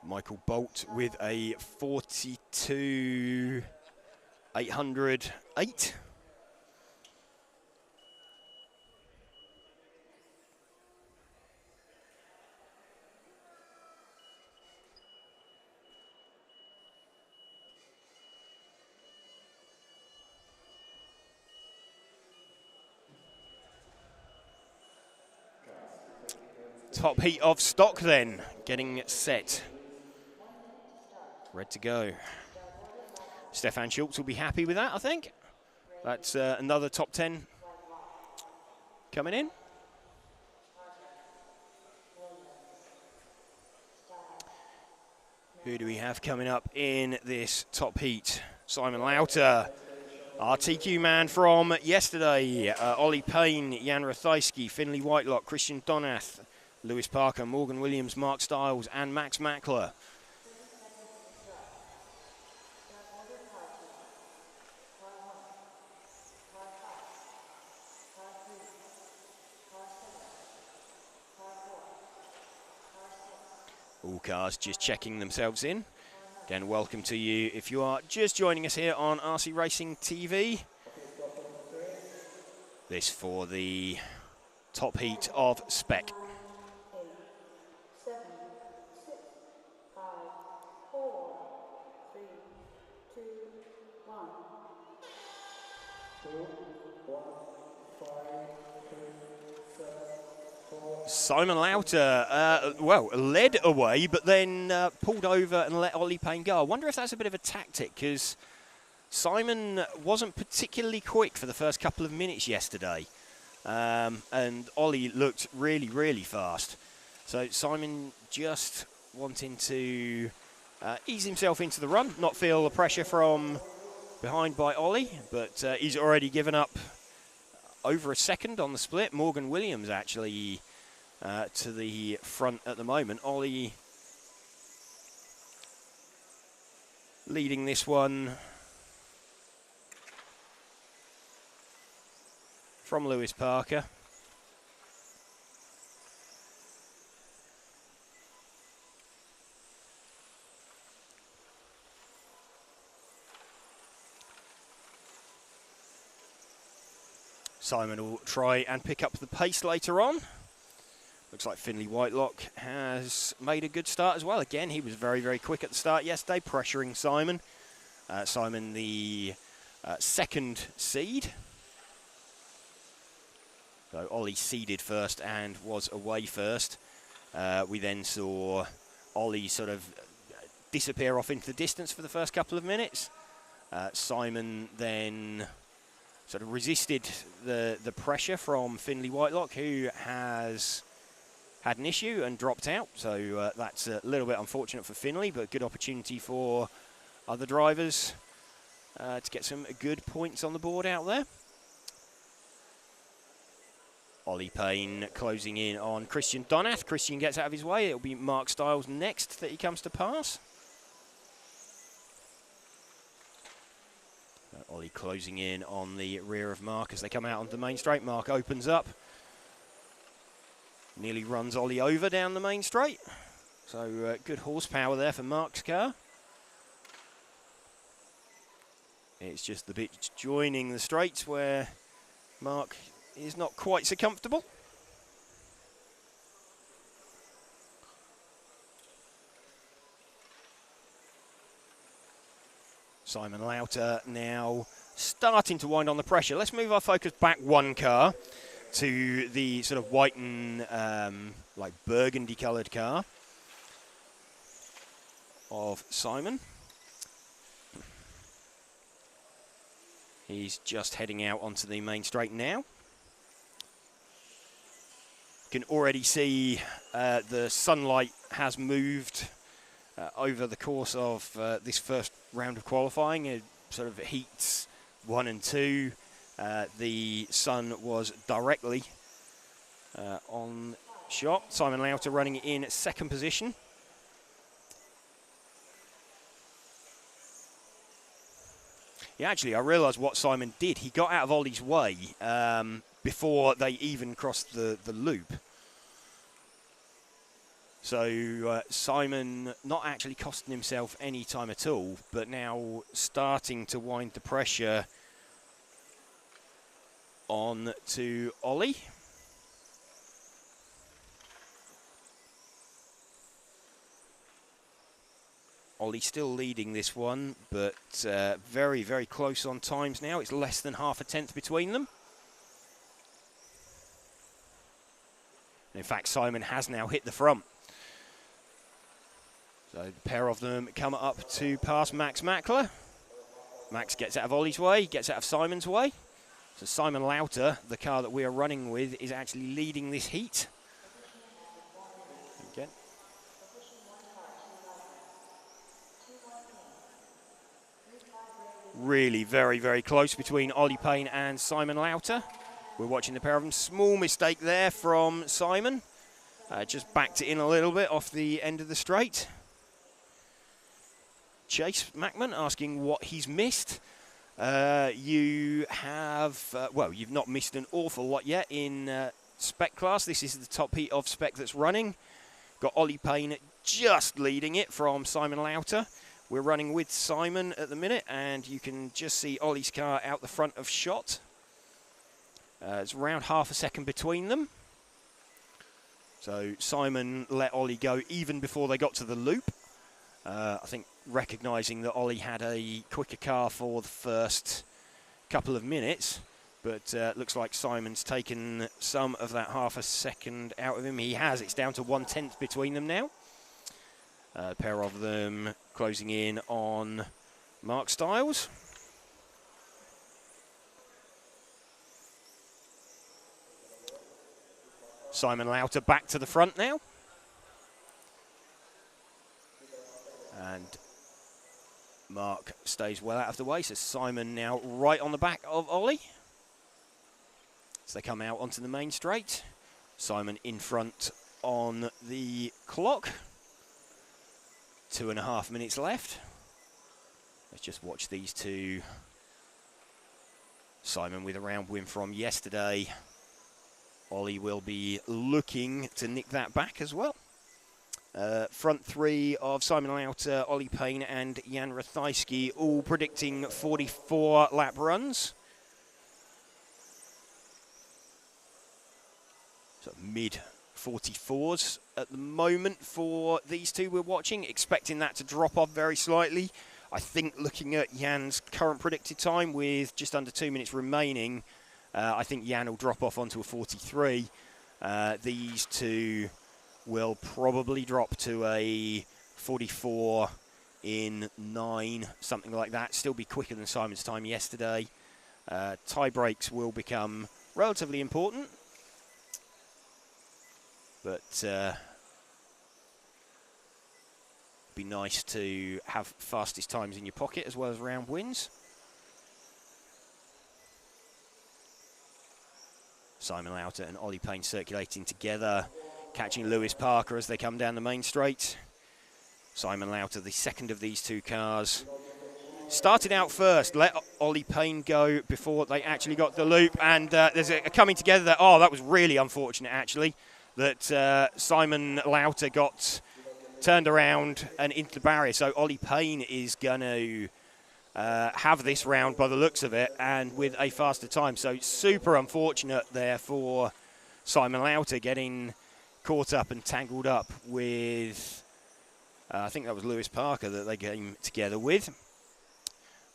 Michael Bolt with a 42.808. Top heat of stock then, getting set. Ready to go. Stefan Schultz will be happy with that, I think. That's another top 10 coming in. Who do we have coming up in this top heat? Simon Lauter, our TQ man from yesterday. Ollie Payne, Jan Rathajski, Finley Whitelock, Christian Donath, Lewis Parker, Morgan Williams, Mark Stiles, and Max Mackler. All cars just checking themselves in. Again, welcome to you if you are just joining us here on RC Racing TV. This for the top heat of Spec. 7, 6, 5, 4, 3, 2, 1. 2, 1, 5, 3, 7, 4, Simon Lauter, well, led away, but then pulled over and let Ollie Payne go. I wonder if that's a bit of a tactic, because Simon wasn't particularly quick for the first couple of minutes yesterday. And Ollie looked really, really fast. So Simon just wanting to ease himself into the run, not feel the pressure from behind by Ollie, but he's already given up over a second on the split. Morgan Williams actually to the front at the moment. Ollie leading this one from Lewis Parker. Simon will try and pick up the pace later on. Looks like Finley Whitelock has made a good start as well. Again, he was very, very quick at the start yesterday, pressuring Simon. Simon, the second seed. So Ollie seeded first and was away first. We then saw Ollie sort of disappear off into the distance for the first couple of minutes. Simon then sort of resisted the pressure from Finley Whitelock, who has had an issue and dropped out. So that's a little bit unfortunate for Finley, but good opportunity for other drivers to get some good points on the board out there. Ollie Payne closing in on Christian Donath. Christian gets out of his way. It'll be Mark Stiles next that he comes to pass. Ollie closing in on the rear of Mark as they come out onto the main straight. Mark opens up. Nearly runs Ollie over down the main straight. So good horsepower there for Mark's car. It's just the bit joining the straights where Mark is not quite so comfortable. Simon Lauter now starting to wind on the pressure. Let's move our focus back one car to the sort of white and like burgundy coloured car of Simon. He's just heading out onto the main straight now. You can already see the sunlight has moved over the course of this first round of qualifying. It sort of heats 1 and 2. The sun was directly on shot. Simon Lauter running in second position. Yeah, actually, I realised what Simon did. He got out of Ollie's way before they even crossed the loop. So Simon not actually costing himself any time at all, but now starting to wind the pressure on to Ollie. Ollie still leading this one, but very, very close on times now. It's less than half a tenth between them. In fact, Simon has now hit the front. So the pair of them come up to pass Max Mackler. Max gets out of Ollie's way, gets out of Simon's way. So Simon Lauter, the car that we are running with, is actually leading this heat. Again. Really very, very close between Ollie Payne and Simon Lauter. We're watching the pair of them. Small mistake there from Simon. Just backed it in a little bit off the end of the straight. Chase Mackman asking what he's missed. You have, well, you've not missed an awful lot yet in Spec class. This is the top heat of Spec that's running. Got Ollie Payne just leading it from Simon Lauter. We're running with Simon at the minute, and you can just see Ollie's car out the front of shot. It's around half a second between them. So Simon let Ollie go even before they got to the loop. I think recognising that Ollie had a quicker car for the first couple of minutes, But looks like Simon's taken some of that half a second out of him. He has. It's down to 1/10 between them now. A pair of them closing in on Mark Stiles. Simon Lauter back to the front now. And Mark stays well out of the way. So Simon now right on the back of Ollie. As they come out onto the main straight. Simon in front on the clock. 2.5 minutes left. Let's just watch these two. Simon with a round win from yesterday. Ollie will be looking to nick that back as well. Front three of Simon Lauter, Ollie Payne and Jan Rathajski all predicting 44 lap runs. So mid 44s at the moment for these two we're watching, expecting that to drop off very slightly. I think looking at Jan's current predicted time with just under 2 minutes remaining, I think Jan will drop off onto a 43. These two will probably drop to a 44 in 9, something like that. Still be quicker than Simon's time yesterday. Tie breaks will become relatively important. But be nice to have fastest times in your pocket as well as round wins. Simon Lauter and Ollie Payne circulating together, catching Lewis Parker as they come down the main straight. Simon Lauter, the second of these two cars, started out first, let Ollie Payne go before they actually got the loop, and there's a coming together there. Oh, that was really unfortunate, actually, that Simon Lauter got turned around and into the barrier. So Ollie Payne is going to have this round by the looks of it, and with a faster time. So super unfortunate there for Simon Lauter, getting caught up and tangled up with, I think that was Lewis Parker that they came together with.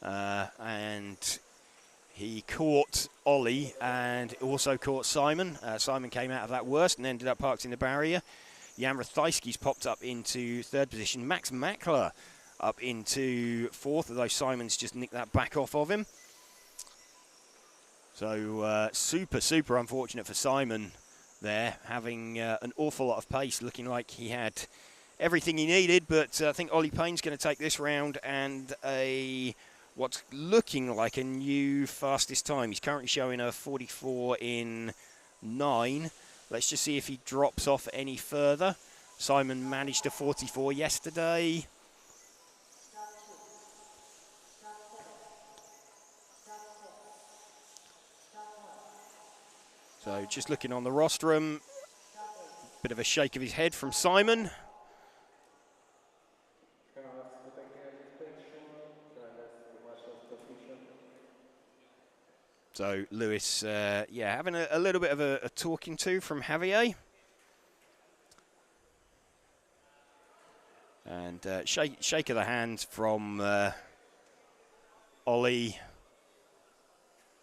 And he caught Ollie and also caught Simon. Simon came out of that worst and ended up parked in the barrier. Jan Rathajski's popped up into third position. Max Mackler up into fourth, although Simon's just nicked that back off of him. So super unfortunate for Simon there, having an awful lot of pace, looking like he had everything he needed. But I think Ollie Payne's going to take this round and what's looking like a new fastest time. He's currently showing a 44 in 9. Let's just see if he drops off any further. Simon managed a 44 yesterday. So just looking on the rostrum, bit of a shake of his head from Simon. So Lewis, having a little bit of a talking to from Javier. And shake of the hand from Ollie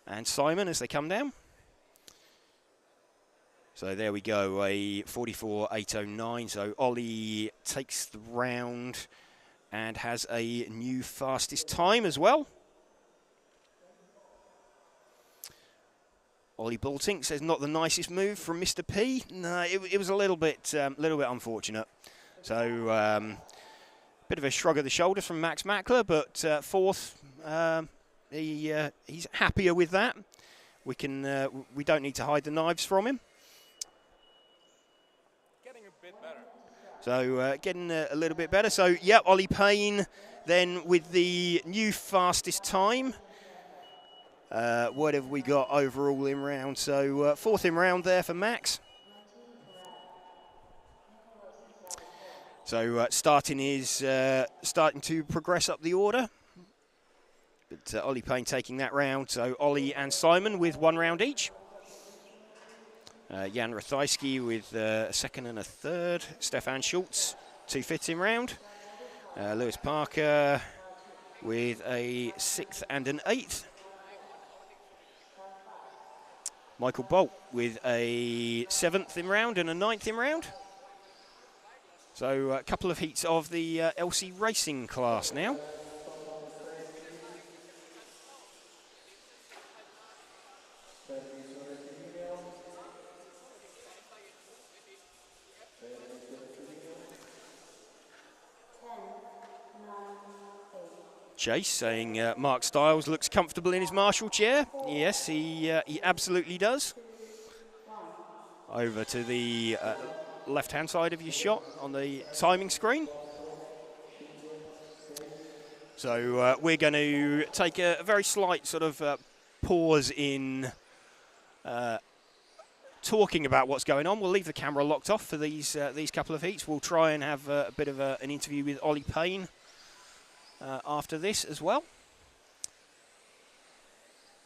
and Simon as they come down. So there we go, a 44.809. So Ollie takes the round and has a new fastest time as well. Ollie Baltink says not the nicest move from Mr. P. No, it was a little bit unfortunate. So bit of a shrug of the shoulders from Max Mackler, but fourth, he's happier with that. We don't need to hide the knives from him. Getting a bit better. So getting a little bit better. So yeah, Ollie Payne then with the new fastest time. What have we got overall in round? So fourth in round there for Max. So starting to progress up the order. But Ollie Payne taking that round. So Ollie and Simon with 1 round each. Jan Rathajski with a second and a third. Stefan Schultz, 2 fifths in round. Lewis Parker with a 6th and an 8th. Michael Bolt with a 7th in round and a 9th in round. So a couple of heats of the LC Racing class now. Chase saying Mark Stiles looks comfortable in his Marshall chair. Yes, he absolutely does. Over to the left-hand side of your shot on the timing screen. So we're going to take a very slight sort of pause in talking about what's going on. We'll leave the camera locked off for these couple of heats. We'll try and have a bit of an interview with Ollie Payne after this as well.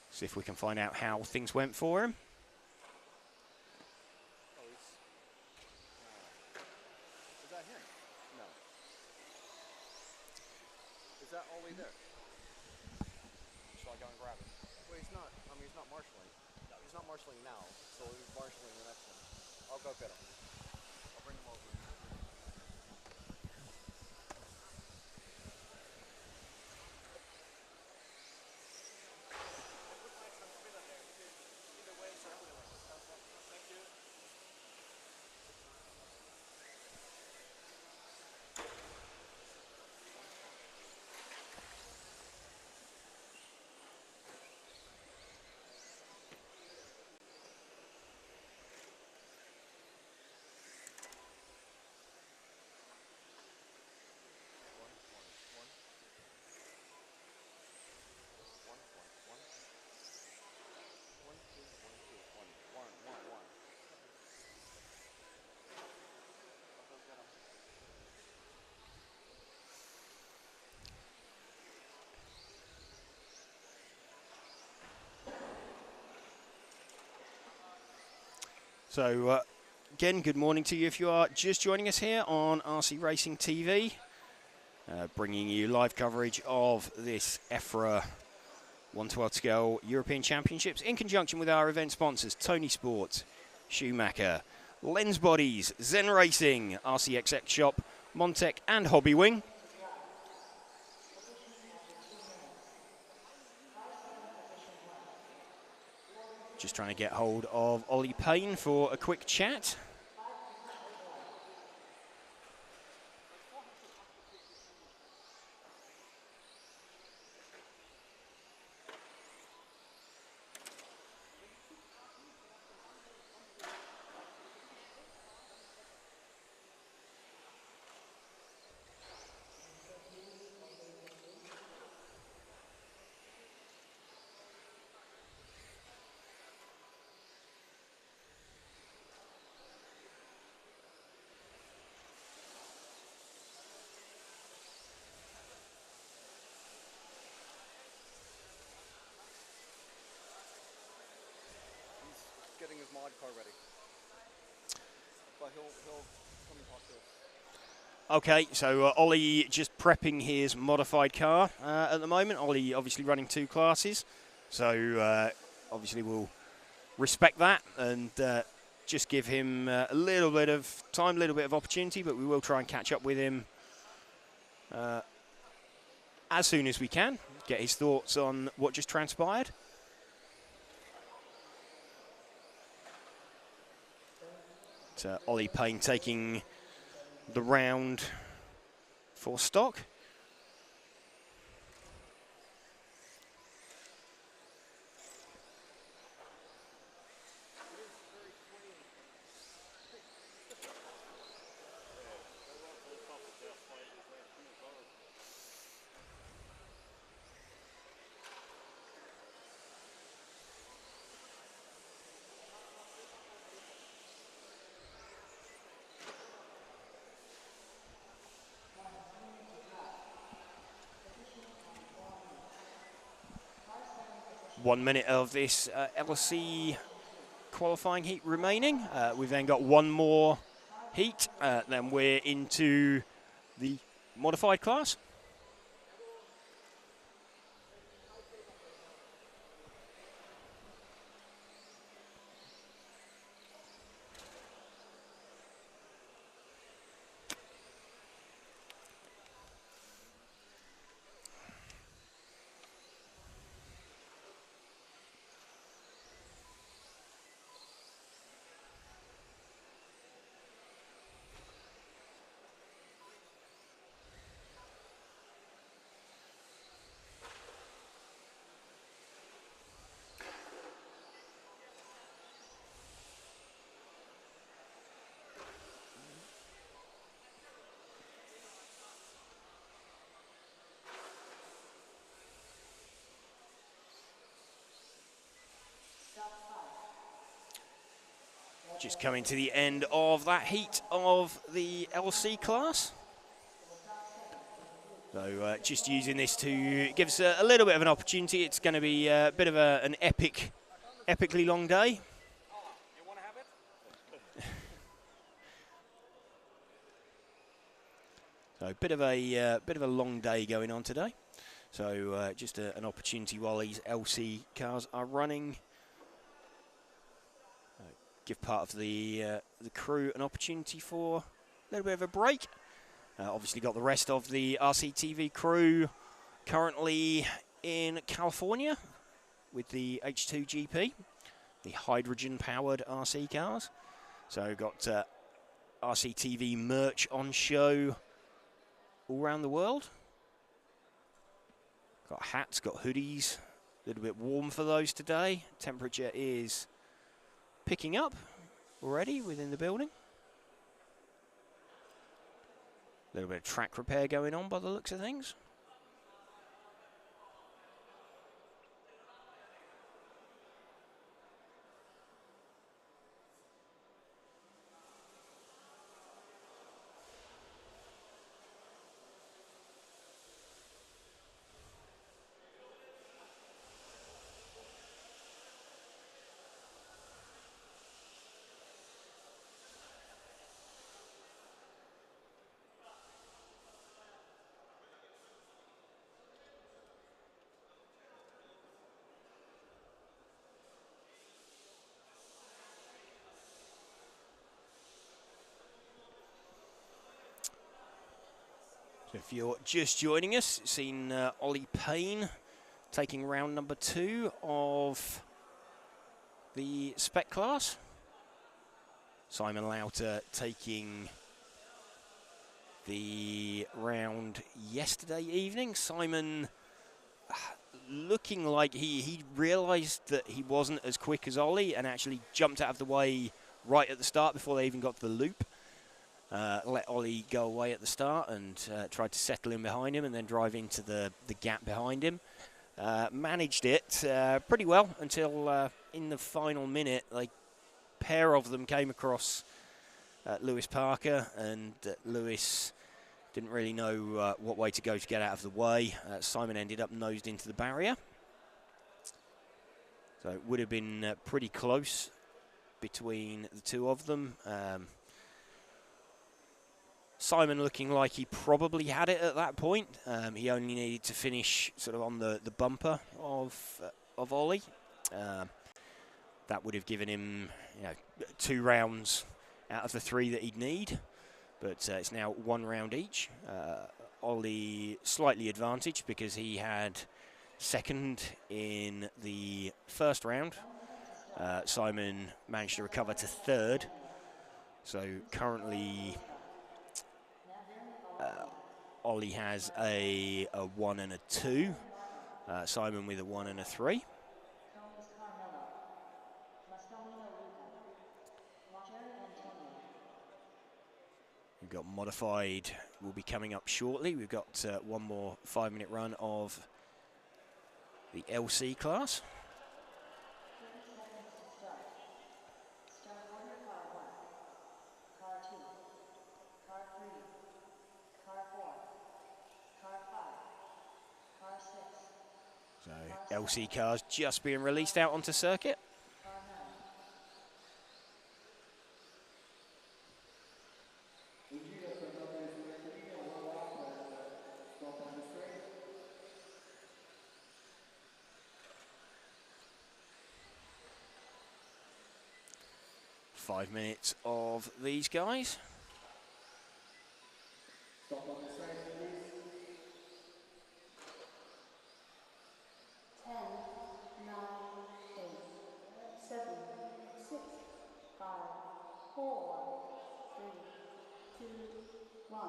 See if we can find out how things went for him. Is that him? No. Is that Ollie there? Shall I go and grab him? Well, he's not. I mean, he's not marshalling. No, he's not marshalling now, so he's marshalling the next one. I'll go get him. I'll bring him over. So again, good morning to you if you are just joining us here on RC Racing TV, bringing you live coverage of this EFRA 1/12 scale European Championships in conjunction with our event sponsors ToniSport, Schumacher, Lens Bodies, Zen Racing, RCXX Shop, Montec and Hobbywing. Just trying to get hold of Ollie Payne for a quick chat. Getting his mod car ready. But he'll come and talk to us. Okay, so Ollie just prepping his modified car at the moment. Ollie obviously running 2 classes, so obviously we'll respect that and just give him a little bit of time, a little bit of opportunity, but we will try and catch up with him as soon as we can, get his thoughts on what just transpired. Ollie Payne taking the round for stock. One minute of this LC qualifying heat remaining. We've then got one more heat, then we're into the modified class. Just coming to the end of that heat of the LC class. So just using this to give us a little bit of an opportunity. It's going to be a bit of an epically long day. You want to have it? So bit of a long day going on today. So just an opportunity while these LC cars are running. Give part of the crew an opportunity for a little bit of a break. Obviously got the rest of the RCTV crew currently in California with the H2GP, the hydrogen-powered RC cars. So got RCTV merch on show all around the world. Got hats, got hoodies, a little bit warm for those today. Temperature is picking up already within the building. A little bit of track repair going on by the looks of things. So if you're just joining us, seen Ollie Payne taking round number 2 of the Spec class. Simon Lauter taking the round yesterday evening. Simon looking like he realised that he wasn't as quick as Ollie and actually jumped out of the way right at the start before they even got to the loop. Let Ollie go away at the start and tried to settle in behind him and then drive into the gap behind him. Managed it pretty well until in the final minute, like, pair of them came across Lewis Parker, and Lewis didn't really know what way to go to get out of the way. Simon ended up nosed into the barrier. So it would have been pretty close between the two of them. Simon looking like he probably had it at that point. He only needed to finish sort of on the bumper of Ollie. That would have given him 2 rounds out of the 3 that he'd need. But it's now 1 round each. Ollie slightly advantaged because he had second in the first round. Simon managed to recover to 3rd. So currently Ollie has a 1 and a 2. Simon with a 1 and a 3. We've got modified will be coming up shortly. We've got one more 5-minute run of the LC class. So LC cars just being released out onto circuit. Five minutes of these guys. Stop on the side, please. 10, 9, 8, 7, 6, 5, 4, 3, 2, 1.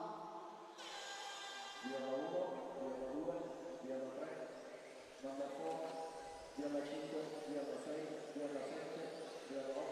Via la 1, via la 2, via la 3, number 4, via la 5, via la 6, via la 7, via la 8, via la 9.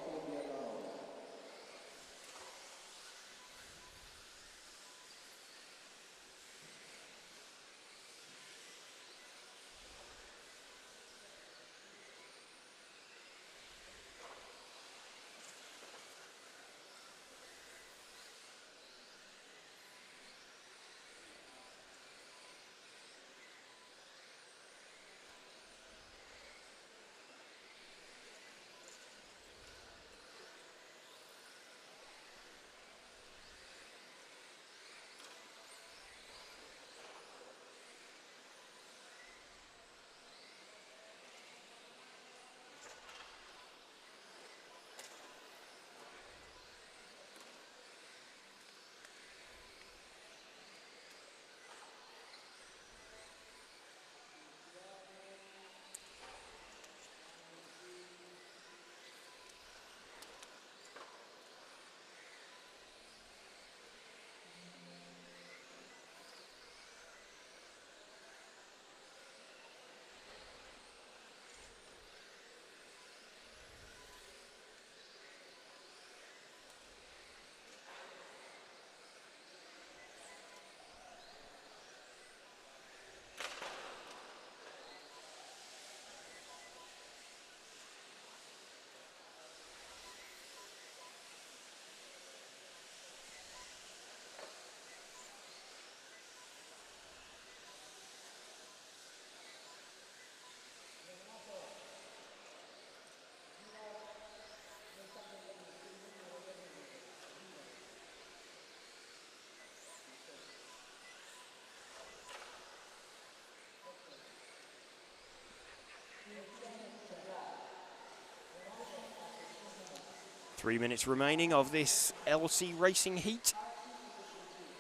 3 minutes remaining of this LC racing heat.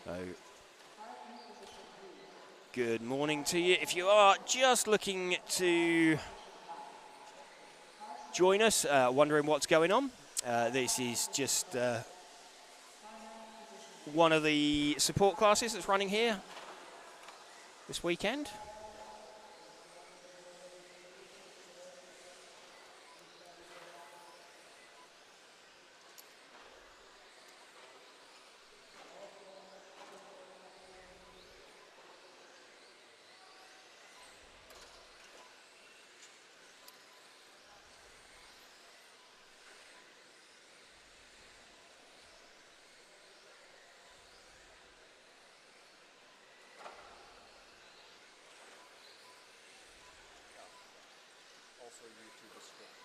So, good morning to you. If you are just looking to join us, wondering what's going on, this is just one of the support classes that's running here this weekend. Also YouTube description.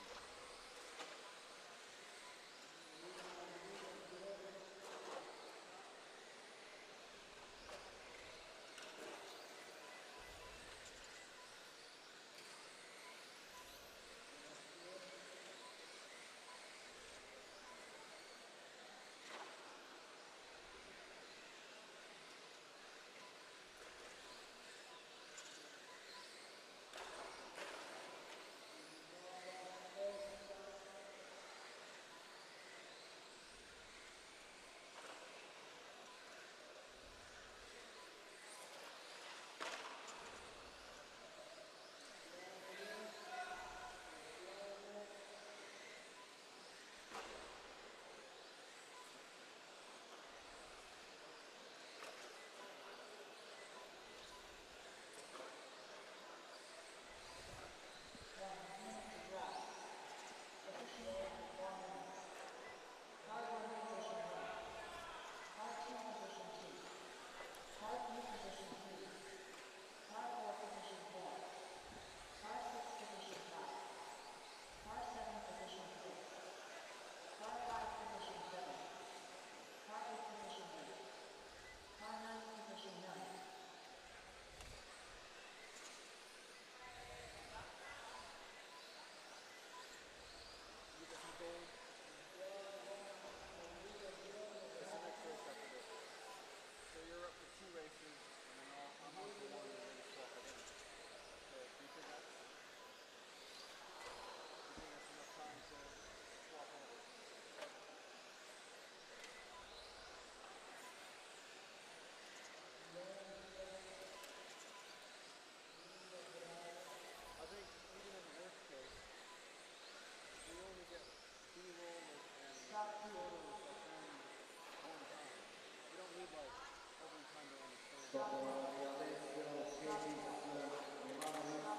Dopo la adesso Chesis Nemanovic,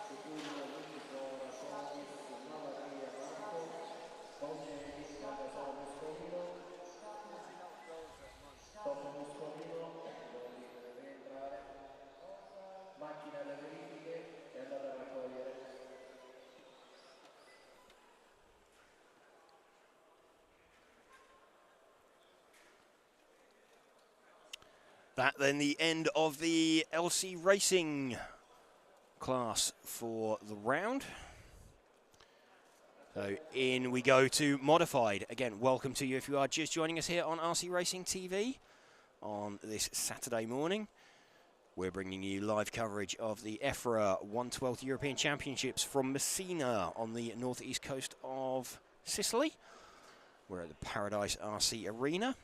Tuturio, Nikifor, Tonis, Malatria, Marco, Boceni, Nagasao Moscovino, dopo Moscovino, quindi deve entrare, macchina da verifiche e andate a raccogliere. That then the end of the LC racing class for the round. So in we go to modified. Again, welcome to you if you are just joining us here on RC Racing TV on this Saturday morning. We're bringing you live coverage of the EFRA 112th European Championships from Messina on the northeast coast of Sicily. We're at the Paradise RC Arena.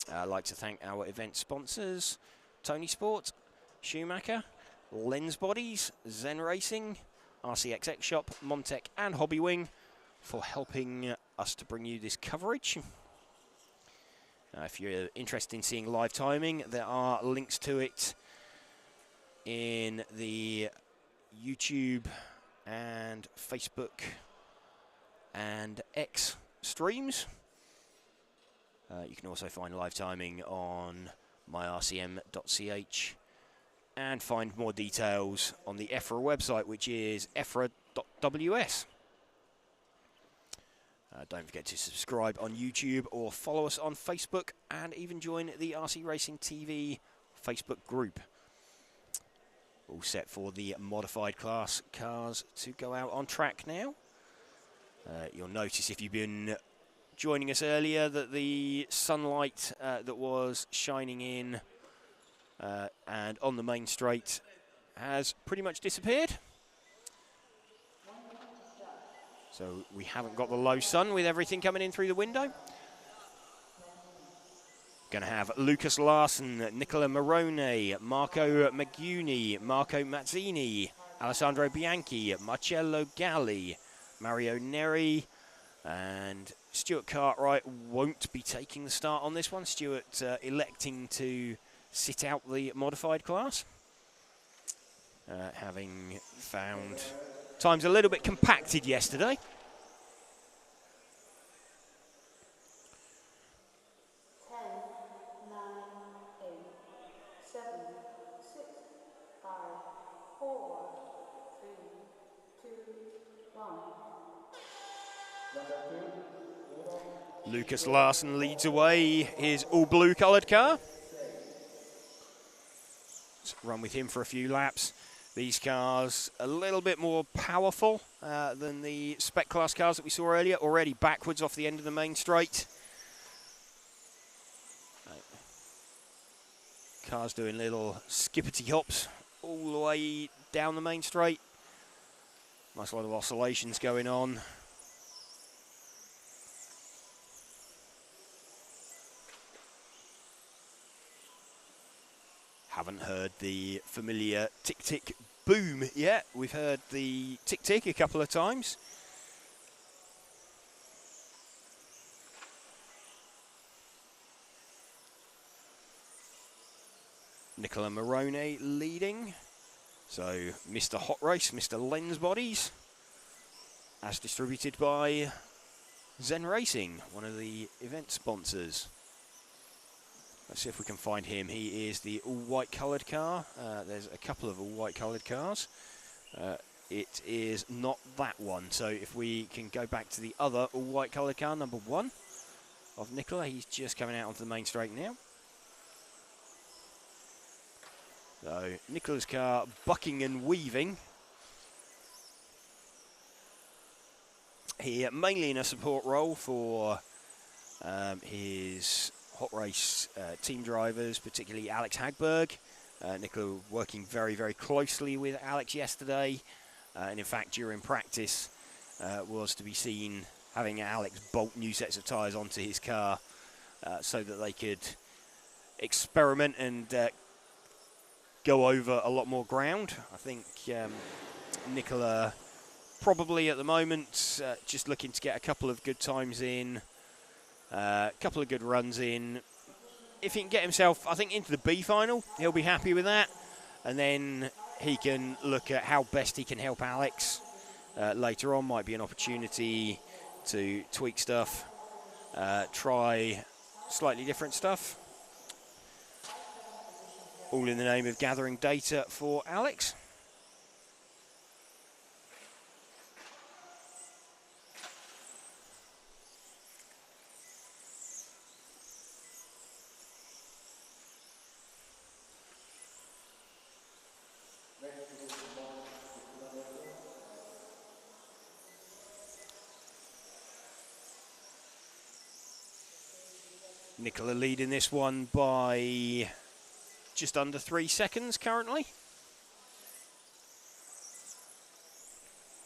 I'd like to thank our event sponsors, ToniSport, Schumacher, Lens Bodies, Zen Racing, RCXX Shop, Montec and Hobbywing for helping us to bring you this coverage. If you're interested in seeing live timing, there are links to it in the YouTube and Facebook and X streams. You can also find live timing on myrcm.ch and find more details on the EFRA website, which is efra.ws. Don't forget to subscribe on YouTube or follow us on Facebook and even join the RC Racing TV Facebook group. All set for the modified class cars to go out on track now. You'll notice if you've been joining us earlier that the sunlight that was shining in and on the main straight has pretty much disappeared. So we haven't got the low sun with everything coming in through the window. Going to have Lucas Larson, Nicola Morone, Marco Maguni, Marco Mazzini, Alessandro Bianchi, Marcello Galli, Mario Neri, and Stuart Cartwright won't be taking the start on this one. Stuart electing to sit out the modified class, having found times a little bit compacted yesterday. Lucas Larson leads away his all-blue coloured car. Let's run with him for a few laps. These cars a little bit more powerful than the Spec class cars that we saw earlier. Already backwards off the end of the main straight. Cars doing little skippity hops all the way down the main straight. Nice lot of oscillations going on. Haven't heard the familiar tick-tick boom yet. We've heard the tick-tick a couple of times. Nicola Morone leading. So Mr. Hot Race, Mr. Lens Bodies, as distributed by Zen Racing, one of the event sponsors. Let's see if we can find him. He is the all-white coloured car. There's a couple of all-white coloured cars. It is not that one. So if we can go back to the other all-white coloured car, number 1 of Nicola. He's just coming out onto the main straight now. So Nicola's car bucking and weaving. Here mainly in a support role for his Hot Race team drivers, particularly Alex Hagberg. Nicola working very, very closely with Alex yesterday. And in fact, during practice, was to be seen having Alex bolt new sets of tyres onto his car so that they could experiment and go over a lot more ground. I think Nicola probably at the moment just looking to get a couple of good times in. A couple of good runs in. If he can get himself, I think, into the B final, he'll be happy with that. And then he can look at how best he can help Alex later on. Might be an opportunity to tweak stuff, try slightly different stuff. All in the name of gathering data for Alex. Nicola leading this one by just under 3 seconds currently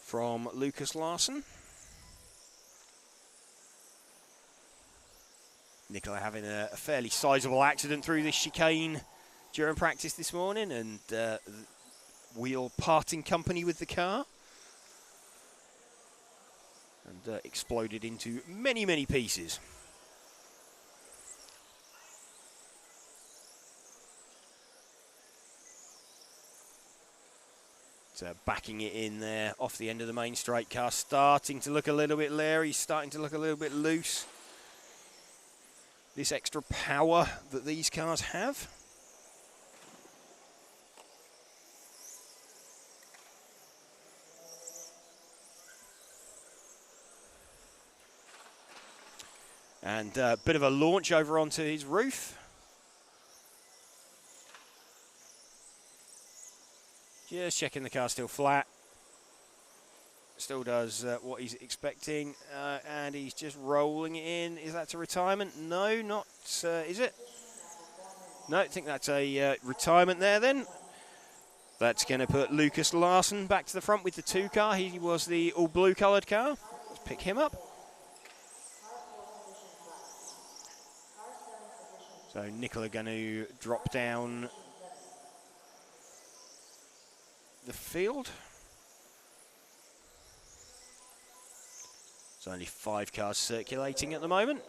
from Lucas Larson. Nicola having a fairly sizable accident through this chicane during practice this morning, and wheel parting company with the car, and exploded into many, many pieces. Backing it in there off the end of the main straight, car starting to look a little bit leery, starting to look a little bit loose. This extra power that these cars have. And a bit of a launch over onto his roof. Just checking the car still flat. Still does what he's expecting, and he's just rolling it in. Is that to retirement? No, not, is it? No, I think that's a retirement there then. That's going to put Lucas Larson back to the front with the 2 car. He was the all blue coloured car. Let's pick him up. So Nicola going to drop down the field. There's only 5 cars circulating at the moment.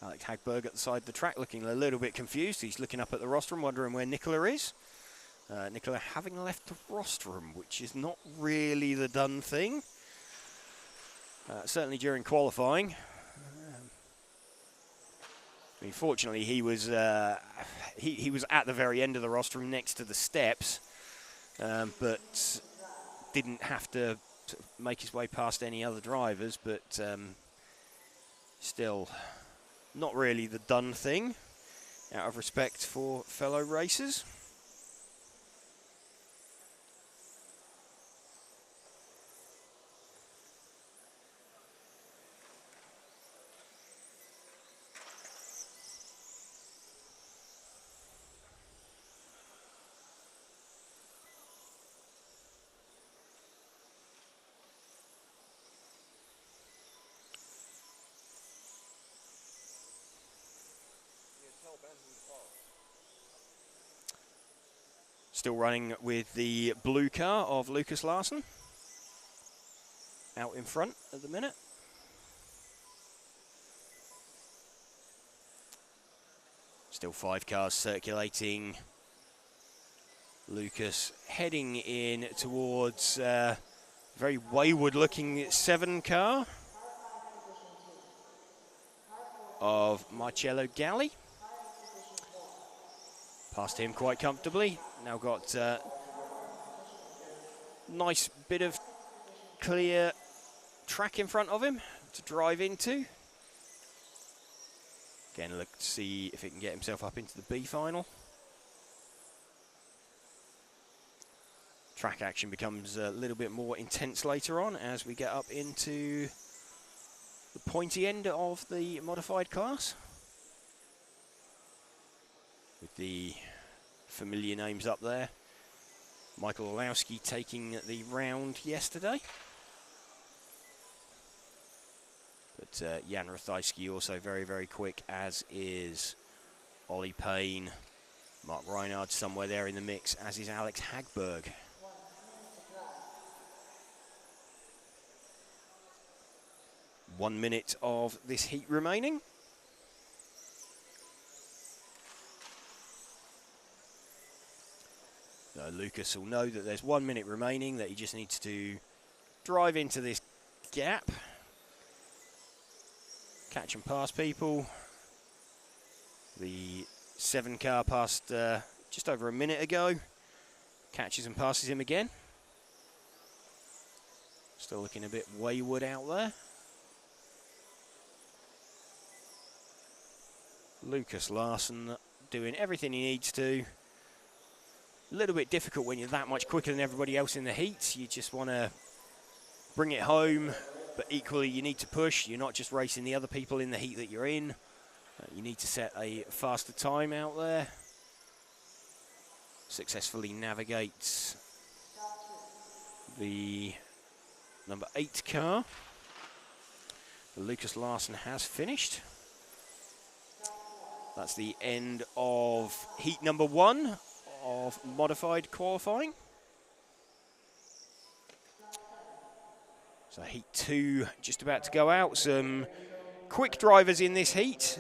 Alex Hagberg at the side of the track looking a little bit confused. He's looking up at the rostrum, wondering where Nicola is. Nicola having left the rostrum, which is not really the done thing. Certainly during qualifying. I mean, fortunately, he was he was at the very end of the rostrum next to the steps, but didn't have to sort of make his way past any other drivers. But still, not really the done thing, out of respect for fellow racers. Still running with the blue car of Lucas Larson. Out in front at the minute. Still 5 cars circulating. Lucas heading in towards very wayward looking 7 car of Marcello Galli. Past him quite comfortably. Now got nice bit of clear track in front of him to drive into. Again, look to see if he can get himself up into the B final. Track action becomes a little bit more intense later on as we get up into the pointy end of the modified class. With the familiar names up there. Michael Olowski taking the round yesterday. But Jan Rathajski also very, very quick, as is Ollie Payne. Mark Reinhard somewhere there in the mix, as is Alex Hagberg. One minute of this heat remaining. So Lucas will know that there's 1 minute remaining, that he just needs to drive into this gap. Catch and pass people. The 7 car passed just over a minute ago. Catches and passes him again. Still looking a bit wayward out there. Lucas Larson doing everything he needs to. A little bit difficult when you're that much quicker than everybody else in the heat. You just want to bring it home, but equally you need to push. You're not just racing the other people in the heat that you're in. You need to set a faster time out there. Successfully navigates the number 8 car. Lucas Larson has finished. That's the end of heat number 1 of modified qualifying. So heat 2 just about to go out. Some quick drivers in this heat,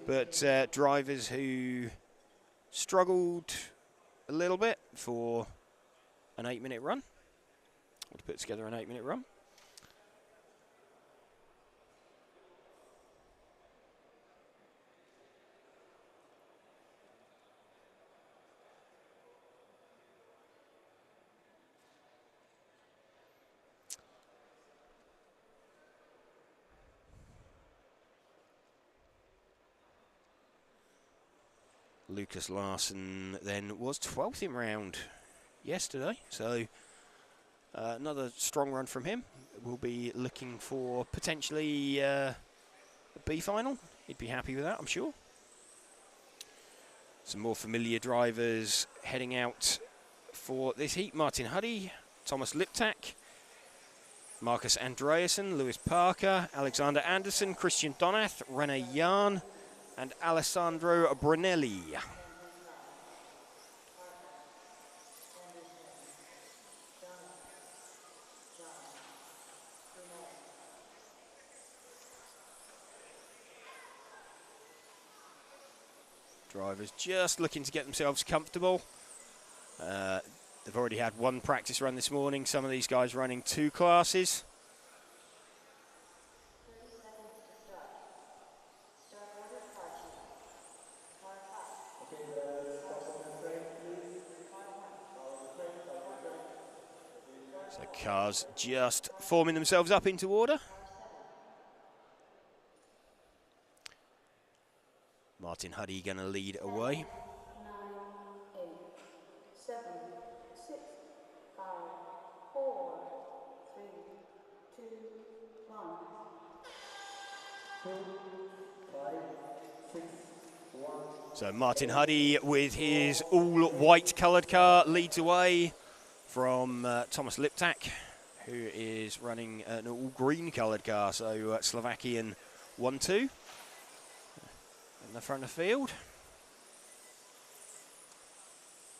but drivers who struggled a little bit for an 8-minute run, or to put together an 8-minute run. Lucas Larsson then was 12th in round yesterday, so another strong run from him. We'll be looking for potentially a B final. He'd be happy with that, I'm sure. Some more familiar drivers heading out for this heat. Martin Huddy, Thomas Liptak, Marcus Andreasen, Lewis Parker, Alexander Anderson, Christian Donath, Rene Jan, and Alessandro Brunelli. Drivers just looking to get themselves comfortable. They've already had one practice run this morning. Some of these guys running 2 classes. So cars just forming themselves up into order. Martin Huddy going to lead away. 9, 8, 7, 6, 5, 4, 3, 2, 1. 2, 5, 6, 1. So Martin Huddy with his all-white coloured car leads away from Thomas Liptak, who is running an all-green coloured car, so Slovakian 1-2. In the front of the field.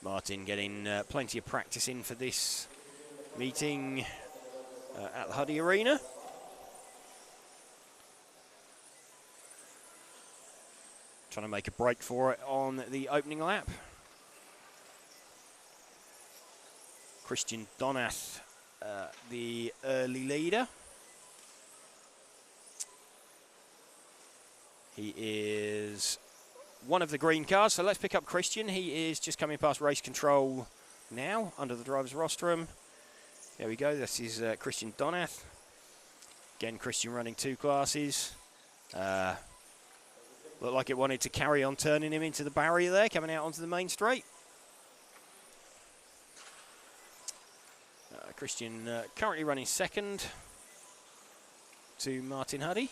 Martin getting plenty of practice in for this meeting at the Huddy Arena. Trying to make a break for it on the opening lap. Christian Donath, the early leader. He is one of the green cars, so let's pick up Christian. He is just coming past race control now, under the driver's rostrum. There we go, this is Christian Donath. Again, Christian running 2 classes. Looked like it wanted to carry on turning him into the barrier there, coming out onto the main straight. Christian currently running 2nd to Martin Huddy.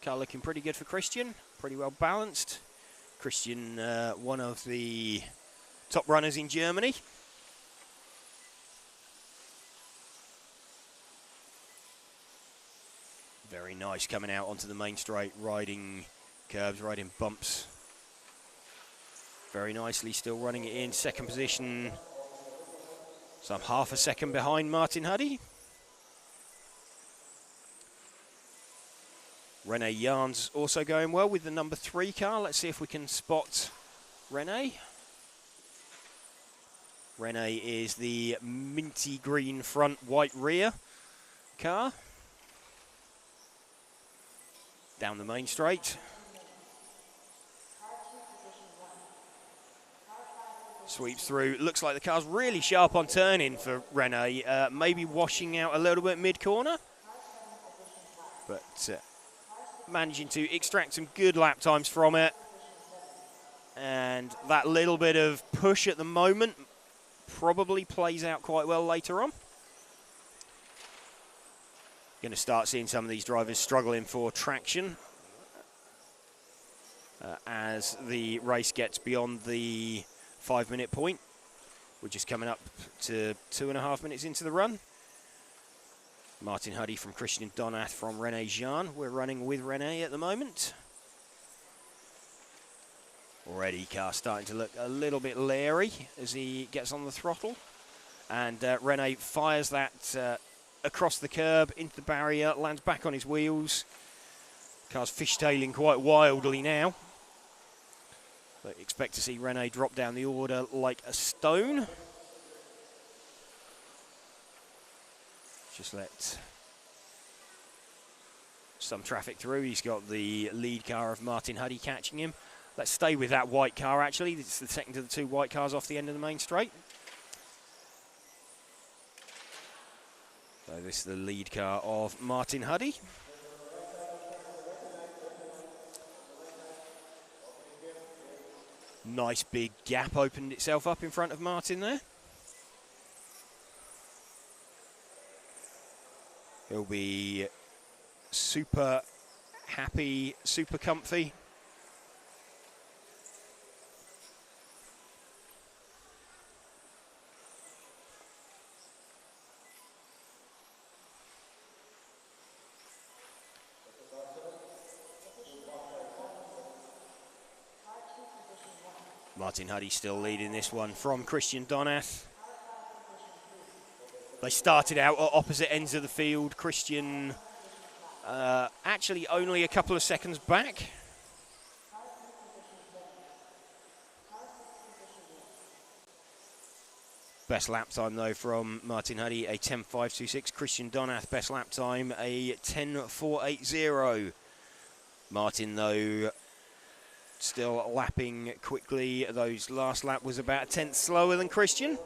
Car looking pretty good for Christian, pretty well balanced. Christian, one of the top runners in Germany. Very nice coming out onto the main straight, riding curbs, riding bumps. Very nicely, still running it in 2nd position. So I'm half a second behind Martin Huddy. Rene Jan's also going well with the number 3 car. Let's see if we can spot Rene. Rene is the minty green front, white rear car. Down the main straight. Sweeps through. Looks like the car's really sharp on turning for Rene. Maybe washing out a little bit mid-corner. But managing to extract some good lap times from it. And that little bit of push at the moment probably plays out quite well later on. Going to start seeing some of these drivers struggling for traction as the race gets beyond the 5-minute point. We're just coming up to 2.5 minutes into the run. Martin Huddy from Christian Donath from Rene Jean. We're running with Rene at the moment. Already car starting to look a little bit leery as he gets on the throttle. And Rene fires that across the curb into the barrier, lands back on his wheels. Car's fishtailing quite wildly now. But expect to see Rene drop down the order like a stone. Just let some traffic through. He's got the lead car of Martin Huddy catching him. Let's stay with that white car, actually. It's the second of the 2 white cars off the end of the main straight. So this is the lead car of Martin Huddy. Nice big gap opened itself up in front of Martin there. He'll be super happy, super comfy. Martin Huddy still leading this one from Christian Donath. They started out at opposite ends of the field. Christian actually only a couple of seconds back. Best lap time though from Martin Huddy, a 10.526. Christian Donath, best lap time, a 10.480. Martin though still lapping quickly. Those last lap was about a tenth slower than Christian.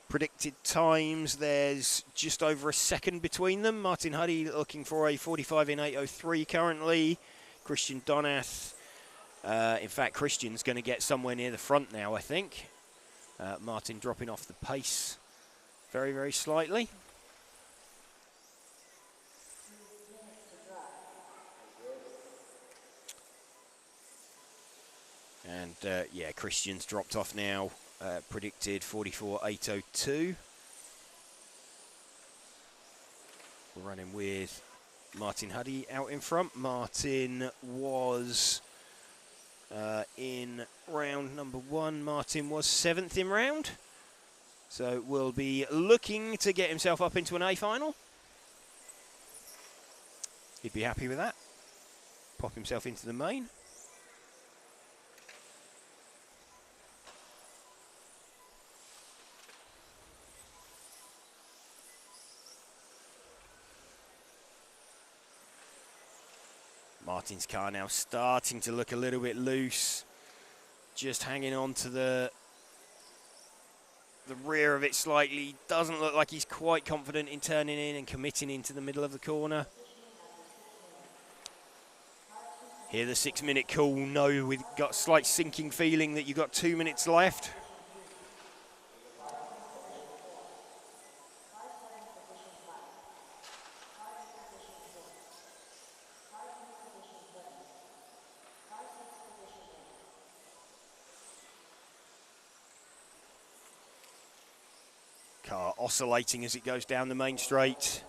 Predicted times, there's just over a second between them. Martin Huddy looking for a 45 in 8.03 currently. Christian Donath, in fact, Christian's going to get somewhere near the front now, I think. Martin dropping off the pace very, very slightly. And yeah, Christian's dropped off now. Predicted 44.802. We're running with Martin Huddy out in front. Martin was in round number 1. Martin was 7th in round. So will be looking to get himself up into an A final. He'd be happy with that. Pop himself into the main. Martin's car now starting to look a little bit loose. Just hanging on to the rear of it slightly. Doesn't look like he's quite confident in turning in and committing into the middle of the corner. Hear the 6-minute call. No, we've got a slight sinking feeling that you've got 2 minutes left. Car oscillating as it goes down the main straight.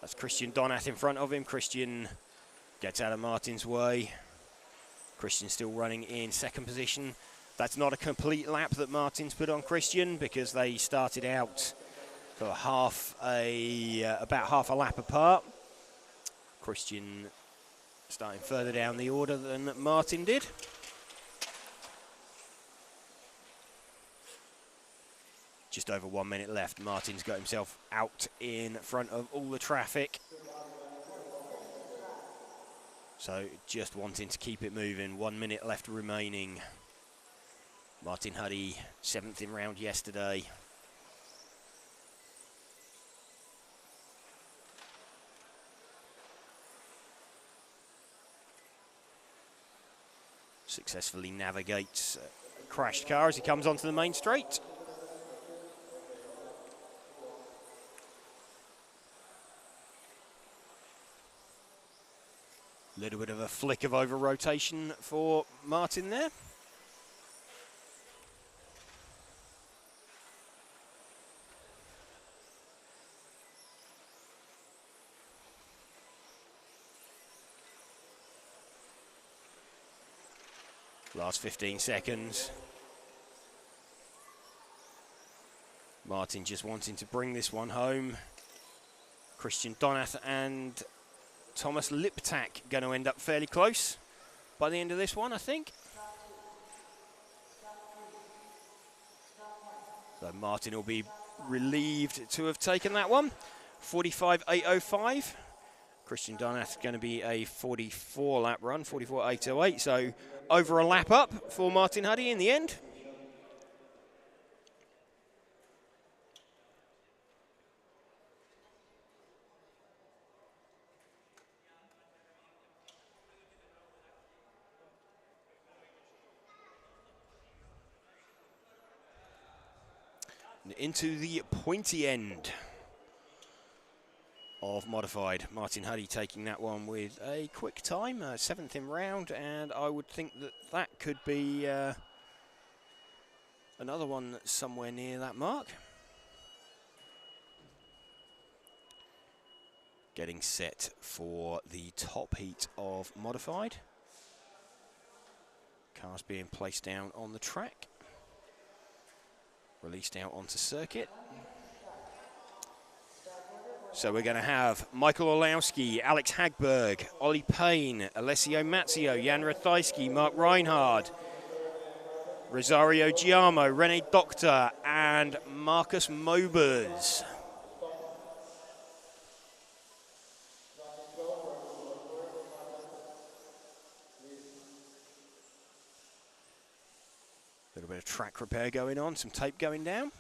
That's Christian Donath in front of him. Christian gets out of Martin's way. Christian still running in second position. That's not a complete lap that Martin's put on Christian because they started out for about half a lap apart. Christian starting further down the order than Martin did. Just over 1 minute left. Martin's got himself out in front of all the traffic. So just wanting to keep it moving. 1 minute left remaining. Martin Huddy, 7th in round yesterday. Successfully navigates a crashed car as he comes onto the main straight. Little bit of a flick of over rotation for Martin there. Last 15 seconds. Martin just wanting to bring this one home. Christian Donath and Thomas Liptak going to end up fairly close by the end of this one, I think. So Martin will be relieved to have taken that one. 45.805. Christian Donath going to be a 44 lap run, 44.808. So over a lap up for Martin Huddy in the end. Into the pointy end of modified. Martin Huddy taking that one with a quick time, 7th in round, and I would think that that could be another one somewhere near that mark. Getting set for the top heat of modified. Cars being placed down on the track. Released out onto circuit. So we're going to have Michael Orlowski, Alex Hagberg, Ollie Payne, Alessio Mazzio, Jan Rathajski, Mark Reinhard, Rosario Giamo, Rene Doctor, and Marcus Mobers. A little bit of track repair going on, some tape going down.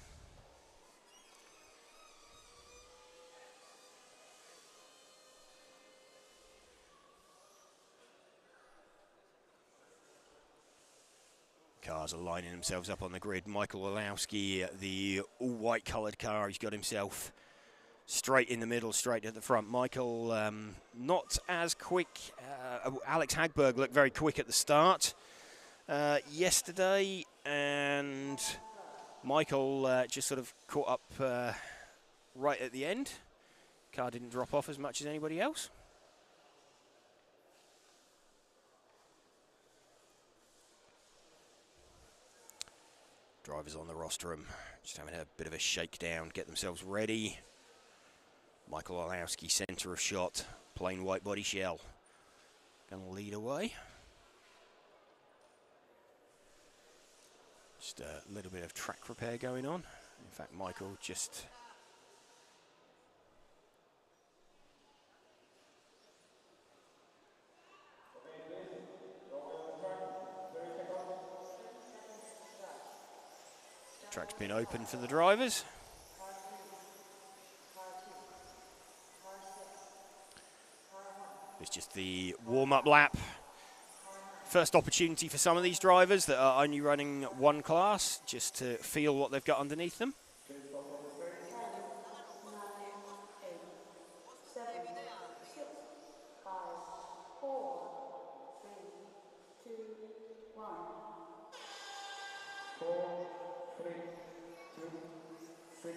Cars are lining themselves up on the grid. Michael Orlowski, the all-white coloured car, he's got himself straight in the middle, straight at the front. Michael, not as quick. Alex Hagberg looked very quick at the start yesterday, and Michael just sort of caught up right at the end. Car didn't drop off as much as anybody else. Drivers on the rostrum, just having a bit of a shakedown, get themselves ready. Michael Orlowski, centre of shot, plain white body shell. Going to lead away. Just a little bit of track repair going on. In fact, Michael just... Track's been open for the drivers. It's just the warm-up lap. First opportunity for some of these drivers that are only running one class, just to feel what they've got underneath them. 10, 9, 8, 7, 6, 5, 4, 3, 2, 1. 4, 3, 2, 6,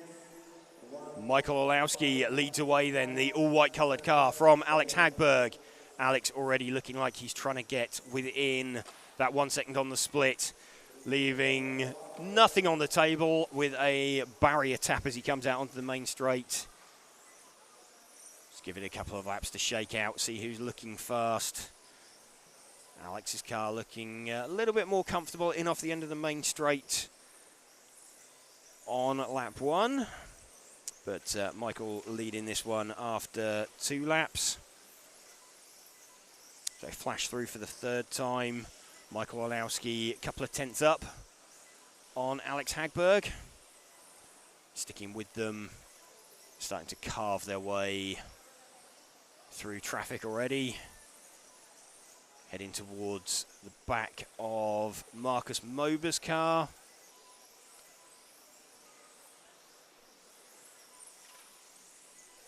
1. Michael Orlowski leads away then, the all-white coloured car from Alex Hagberg. Alex already looking like he's trying to get within that 1 second on the split, leaving nothing on the table with a barrier tap as he comes out onto the main straight. Just give it a couple of laps to shake out, see who's looking fast. Alex's car looking a little bit more comfortable in off the end of the main straight on lap 1. But Michael leading this one after 2 laps. So flash through for the 3rd time. Michael Orlowski a couple of tenths up on Alex Hagberg. Sticking with them, starting to carve their way through traffic already. Heading towards the back of Marcus Mober's car.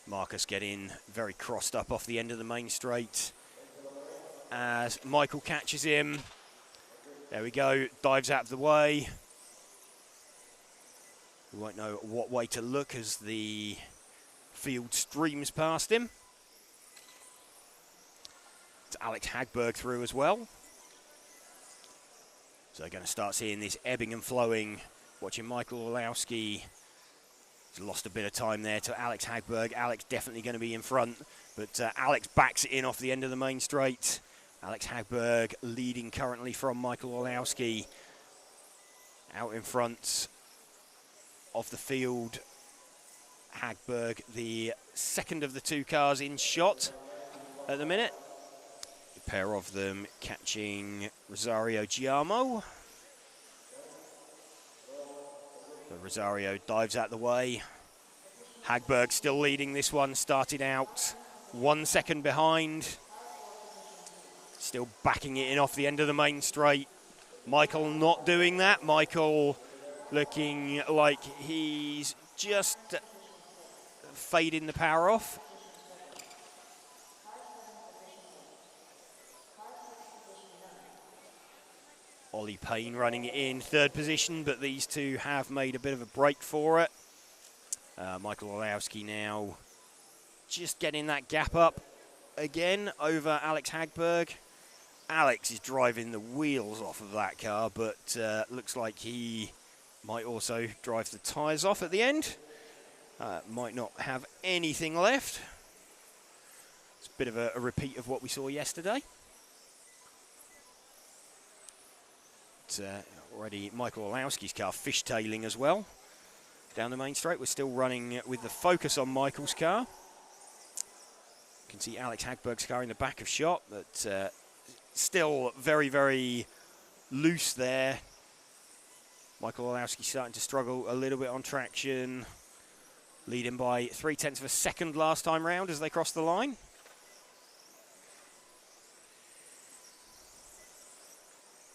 Marcus getting very crossed up off the end of the main straight as Michael catches him. There we go, dives out of the way. We won't know what way to look as the field streams past him. It's Alex Hagberg through as well. So they're going to start seeing this ebbing and flowing. Watching Michael Orlowski. He's lost a bit of time there to Alex Hagberg. Alex definitely going to be in front, but Alex backs it in off the end of the main straight. Alex Hagberg leading currently from Michael Orlowski. Out in front of the field. Hagberg, the second of the 2 cars in shot at the minute. A pair of them catching Rosario Giamo. But Rosario dives out the way. Hagberg still leading this one, started out 1 second behind. Still backing it in off the end of the main straight. Michael not doing that. Michael looking like he's just fading the power off. Ollie Payne running in third position, but these two have made a bit of a break for it. Michael Olowski now just getting that gap up again over Alex Hagberg. Alex is driving the wheels off of that car, but looks like he might also drive the tyres off at the end. Might not have anything left. It's a bit of a repeat of what we saw yesterday. Already Michael Olowski's car fishtailing as well down the main straight. We're still running with the focus on Michael's car. You can see Alex Hagberg's car in the back of shot, but still very, very loose there. Michael Olowski starting to struggle a little bit on traction, leading by 0.3 of a second last time round as they cross the line.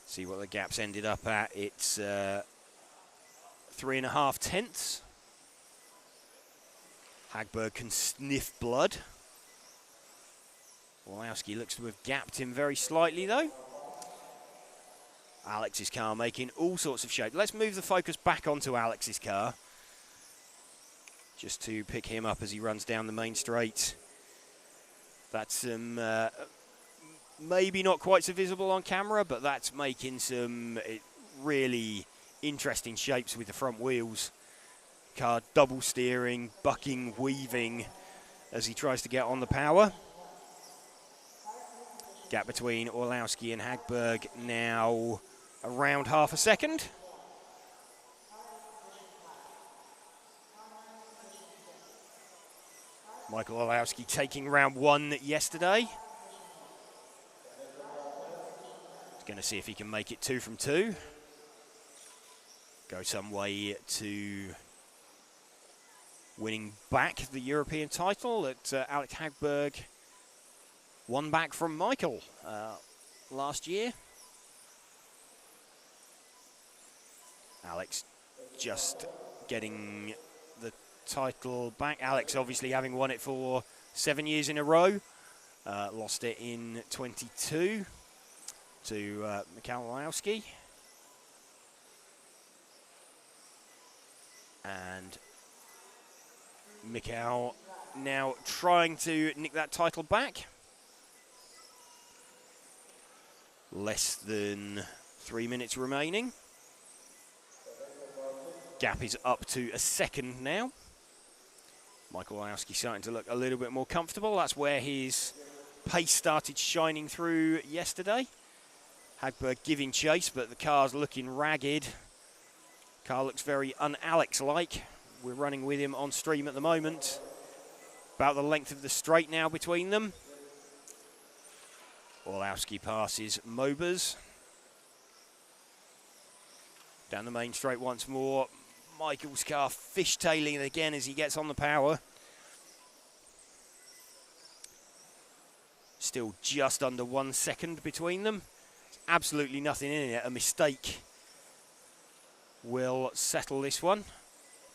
See what the gaps ended up at. It's 3.5 tenths. Hagberg can sniff blood. Olowski looks to have gapped him very slightly though. Alex's car making all sorts of shape. Let's move the focus back onto Alex's car, just to pick him up as he runs down the main straight. That's some maybe not quite so visible on camera, but that's making some really interesting shapes with the front wheels. Car double steering, bucking, weaving as he tries to get on the power. Gap between Olowski and Hagberg now around half a second. Michael Olowski taking round one yesterday. He's going to see if he can make it 2 from 2. Go some way to winning back the European title that Alex Hagberg won back from Michael last year. Alex just getting the title back. Alex obviously having won it for 7 years in a row. Lost it in 22 to Michael Olowski. And Michael now trying to nick that title back. Less than 3 minutes remaining. Gap is up to a second now. Michael Olowski starting to look a little bit more comfortable. That's where his pace started shining through yesterday. Hagberg giving chase, but the car's looking ragged. Car looks very un-Alex-like. We're running with him on stream at the moment. About the length of the straight now between them. Olowski passes Mobers. Down the main straight once more. Michael's car fishtailing again as he gets on the power. Still just under 1 second between them. Absolutely nothing in it. A mistake will settle this one.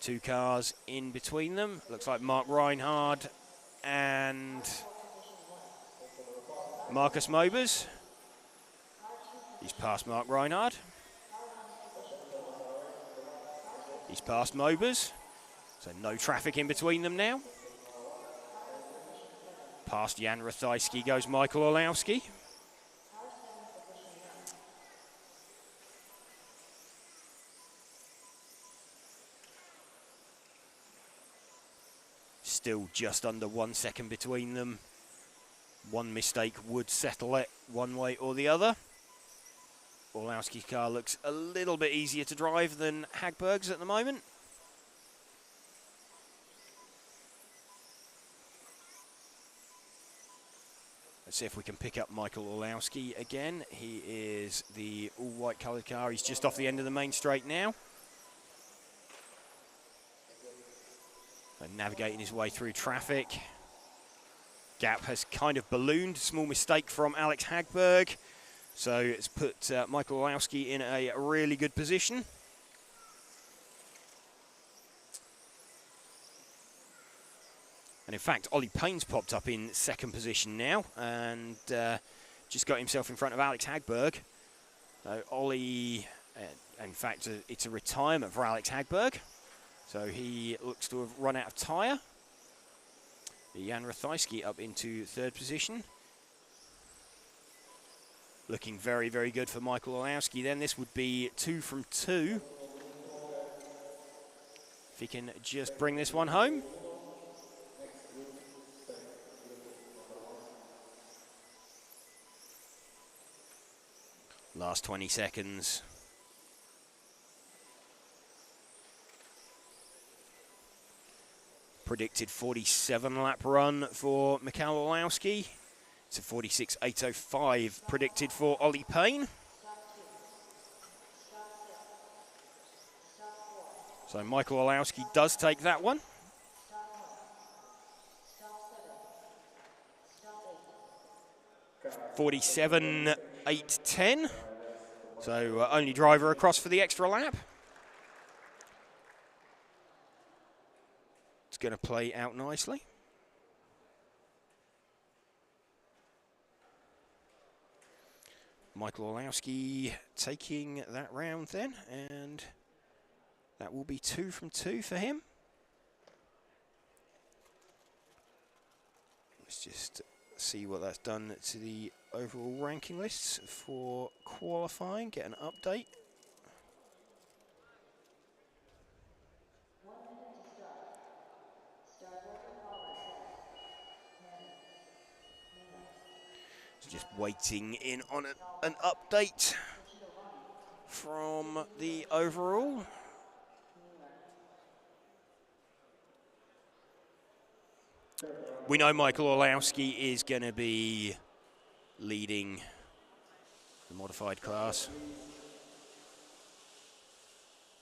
2 cars in between them. Looks like Mark Reinhard and Marcus Mobers. He's past Mark Reinhard. He's past Mobers. So no traffic in between them now. Past Jan Rathajski goes Michael Olowski. Still just under 1 second between them. One mistake would settle it one way or the other. Olowski's car looks a little bit easier to drive than Hagberg's at the moment. Let's see if we can pick up Michael Olowski again. He is the all-white coloured car. He's just off the end of the main straight now. And navigating his way through traffic. Gap has kind of ballooned. Small mistake from Alex Hagberg. So it's put Michael Olowski in a really good position. in fact, Ollie Payne's popped up in second position now and just got himself in front of Alex Hagberg. So Ollie, in fact, it's a retirement for Alex Hagberg. So he looks to have run out of tyre. Jan Rathajski up into third position. Looking very, very good for Michael Olowski then. This would be 2 from 2. If he can just bring this one home. Last 20 seconds. Predicted 47 lap run for Michael Olowski. It's a 46.805 predicted for Ollie Payne. So Michael Olowski does take that one. $47.810. So only driver across for the extra lap. It's going to play out nicely. Michael Olowski taking that round then, and that will be 2 from 2 for him. Let's just see what that's done to the overall ranking lists for qualifying, get an update. Just waiting in on an update from the overall. We know Michael Olowski is going to be leading the modified class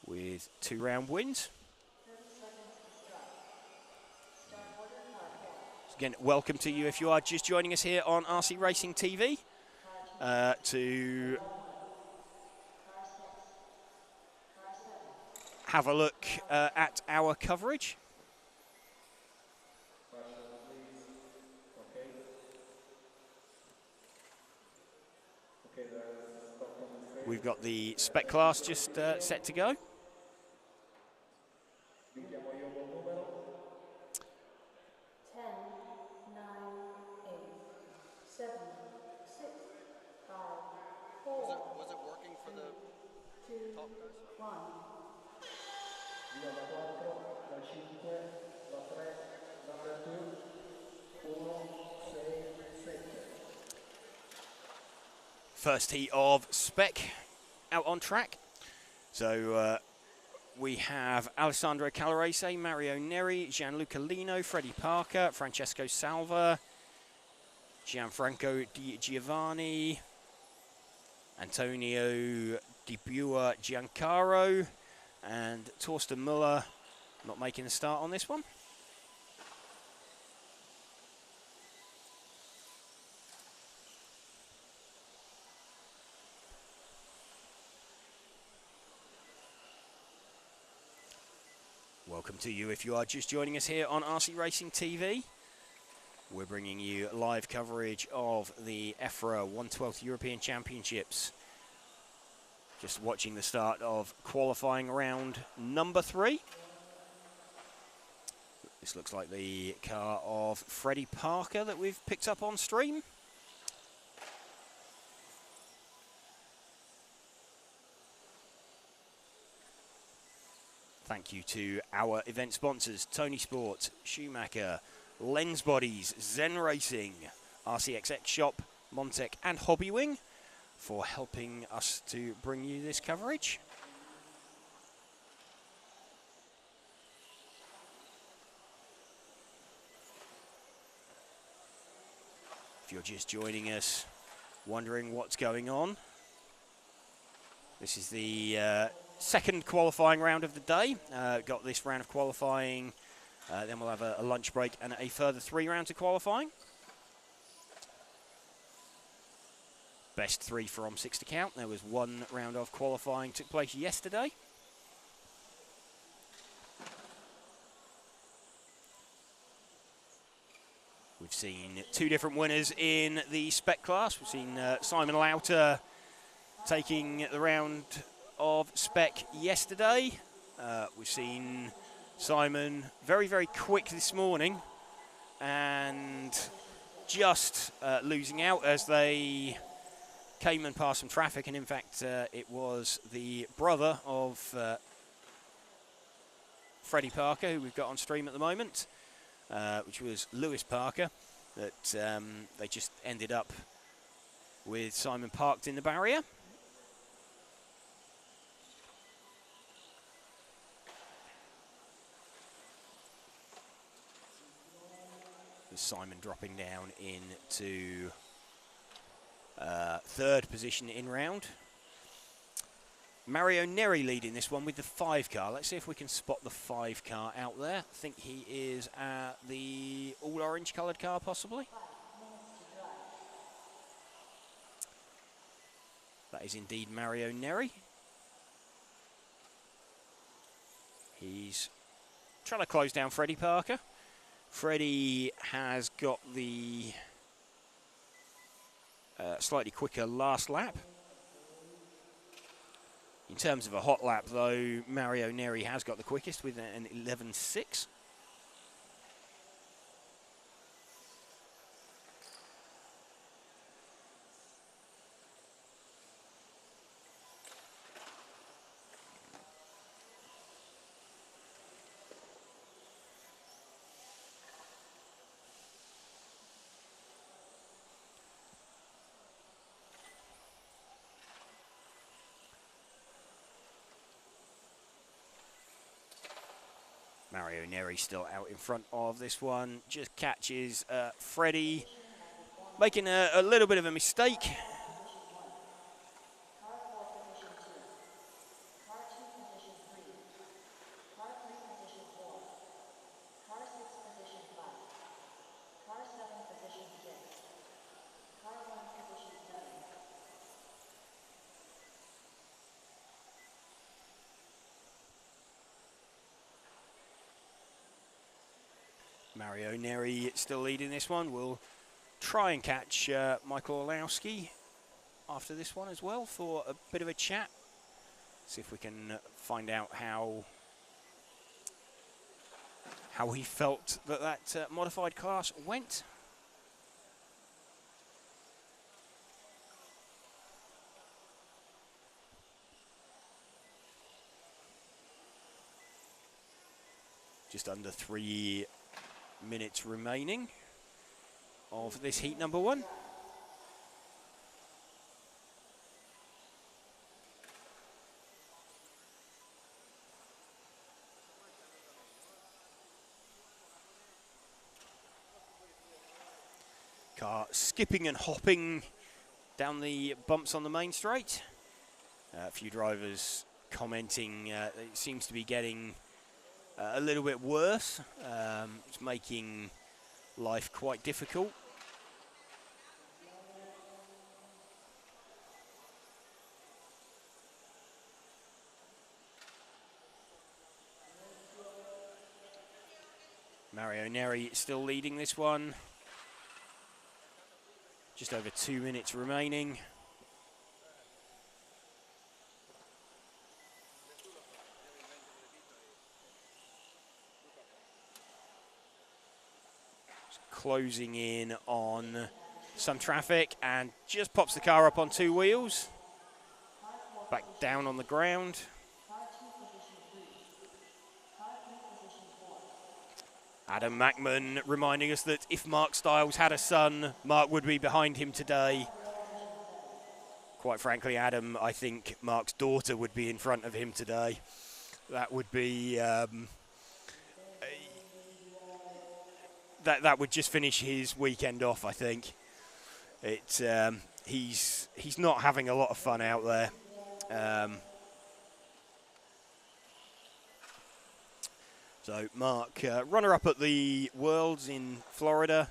with 2 round wins. Again, welcome to you if you are just joining us here on RC Racing TV to have a look at our coverage. We've got the Spec class just set to go. 7, 6, 5, 4. Was it working for the 2, top guys? 1. Via la 4, la 5, la 3, la 2, 1, 6, 7. First heat of Spec out on track. So we have Alessandro Calarese, Mario Neri, Gianluca Lino, Freddie Parker, Francesco Salva, Gianfranco Di Giovanni, Antonio Di Bua Giancaro, and Torsten Muller not making a start on this one. Welcome to you if you are just joining us here on RC Racing TV. We're bringing you live coverage of the EFRA 112th European Championships. Just watching the start of qualifying round number 3. This looks like the car of Freddie Parker that we've picked up on stream. Thank you to our event sponsors, ToniSport, Schumacher, Lens Bodies, Zen Racing, RCXX Shop, Montec and Hobbywing for helping us to bring you this coverage. If you're just joining us, wondering what's going on, this is the second qualifying round of the day. Got this round of qualifying, then we'll have a lunch break and a further 3 rounds of qualifying. Best 3 from 6 to count. There was 1 round of qualifying took place yesterday. We've seen two different winners in the Spec class. We've seen Simon Lauter taking the round of Spec yesterday. We've seen Simon very, very quick this morning and just losing out as they came and passed some traffic. And in fact, it was the brother of Freddie Parker, who we've got on stream at the moment, which was Lewis Parker, that they just ended up with Simon parked in the barrier. With Simon dropping down into third position in round. Mario Neri leading this one with the 5 car. Let's see if we can spot the 5 car out there. I think he is at the all orange coloured car possibly. That is indeed Mario Neri. He's trying to close down Freddie Parker. Freddie has got the slightly quicker last lap. In terms of a hot lap, though, Mario Neri has got the quickest with an 11.6. Mario Neri still out in front of this one. Just catches Freddie making a little bit of a mistake. Mario Neri still leading this one. We'll try and catch Michael Olowski after this one as well for a bit of a chat. See if we can find out how he felt that modified class went. Just under 3 minutes remaining of this heat number 1. Car skipping and hopping down the bumps on the main straight. A few drivers commenting it seems to be getting a little bit worse. It's making life quite difficult. Mario Neri still leading this one. Just over 2 minutes remaining. Closing in on some traffic and just pops the car up on 2 wheels. Back down on the ground. Adam Mackman reminding us that if Mark Stiles had a son, Mark would be behind him today. Quite frankly, Adam, I think Mark's daughter would be in front of him today. That would be... That would just finish his weekend off, I think. He's not having a lot of fun out there. So Mark, runner-up at the Worlds in Florida,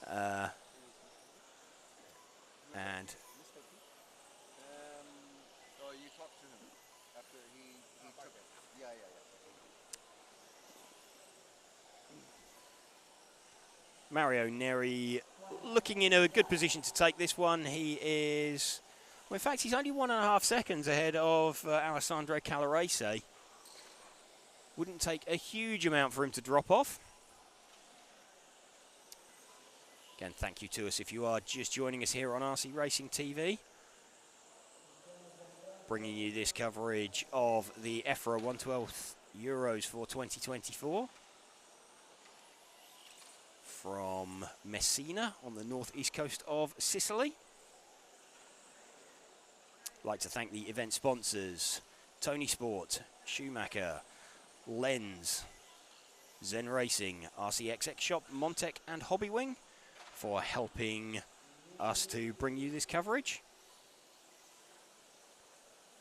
and Oh, you talked to him after he took it. Yeah. Mario Neri looking in a good position to take this one. He is, well, in fact, he's only 1.5 seconds ahead of Alessandro Calarese. Wouldn't take a huge amount for him to drop off. Again, thank you to us if you are just joining us here on RC Racing TV. Bringing you this coverage of the EFRA 112th Euros for 2024. From Messina on the northeast coast of Sicily. I'd like to thank the event sponsors, ToniSport, Schumacher, Lens, Zen Racing, RCXX Shop, Montec and Hobbywing for helping us to bring you this coverage.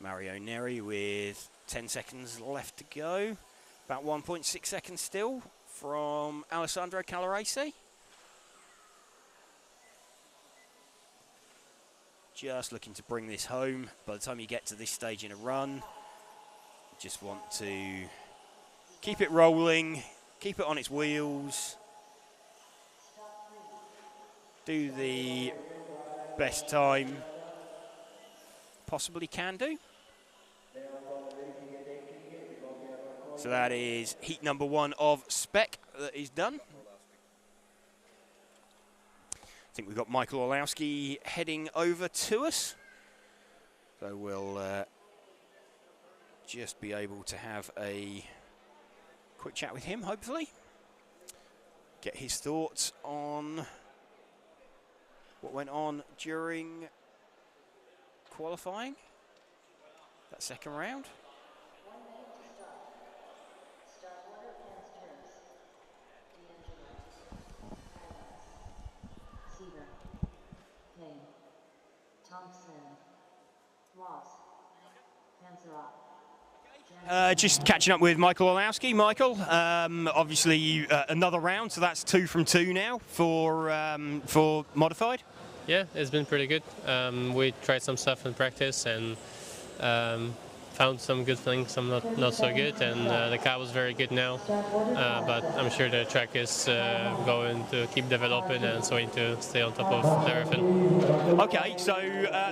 Mario Neri with 10 seconds left to go. About 1.6 seconds still from Alessandro Calarese. Just looking to bring this home. By the time you get to this stage in a run, just want to keep it rolling, keep it on its wheels, do the best time possibly can do. So that is heat number 1 of Spec that is done. I think we've got Michael Orlowski heading over to us. So we'll just be able to have a quick chat with him, hopefully. Get his thoughts on what went on during qualifying, that second round. Just catching up with Michael Orlowski. Michael, obviously another round, so that's 2 from 2 now for modified. Yeah, it's been pretty good. We tried some stuff in practice and found some good things, some not so good, and the car was very good now. But I'm sure the track is going to keep developing, and so we need to stay on top of everything. Okay, so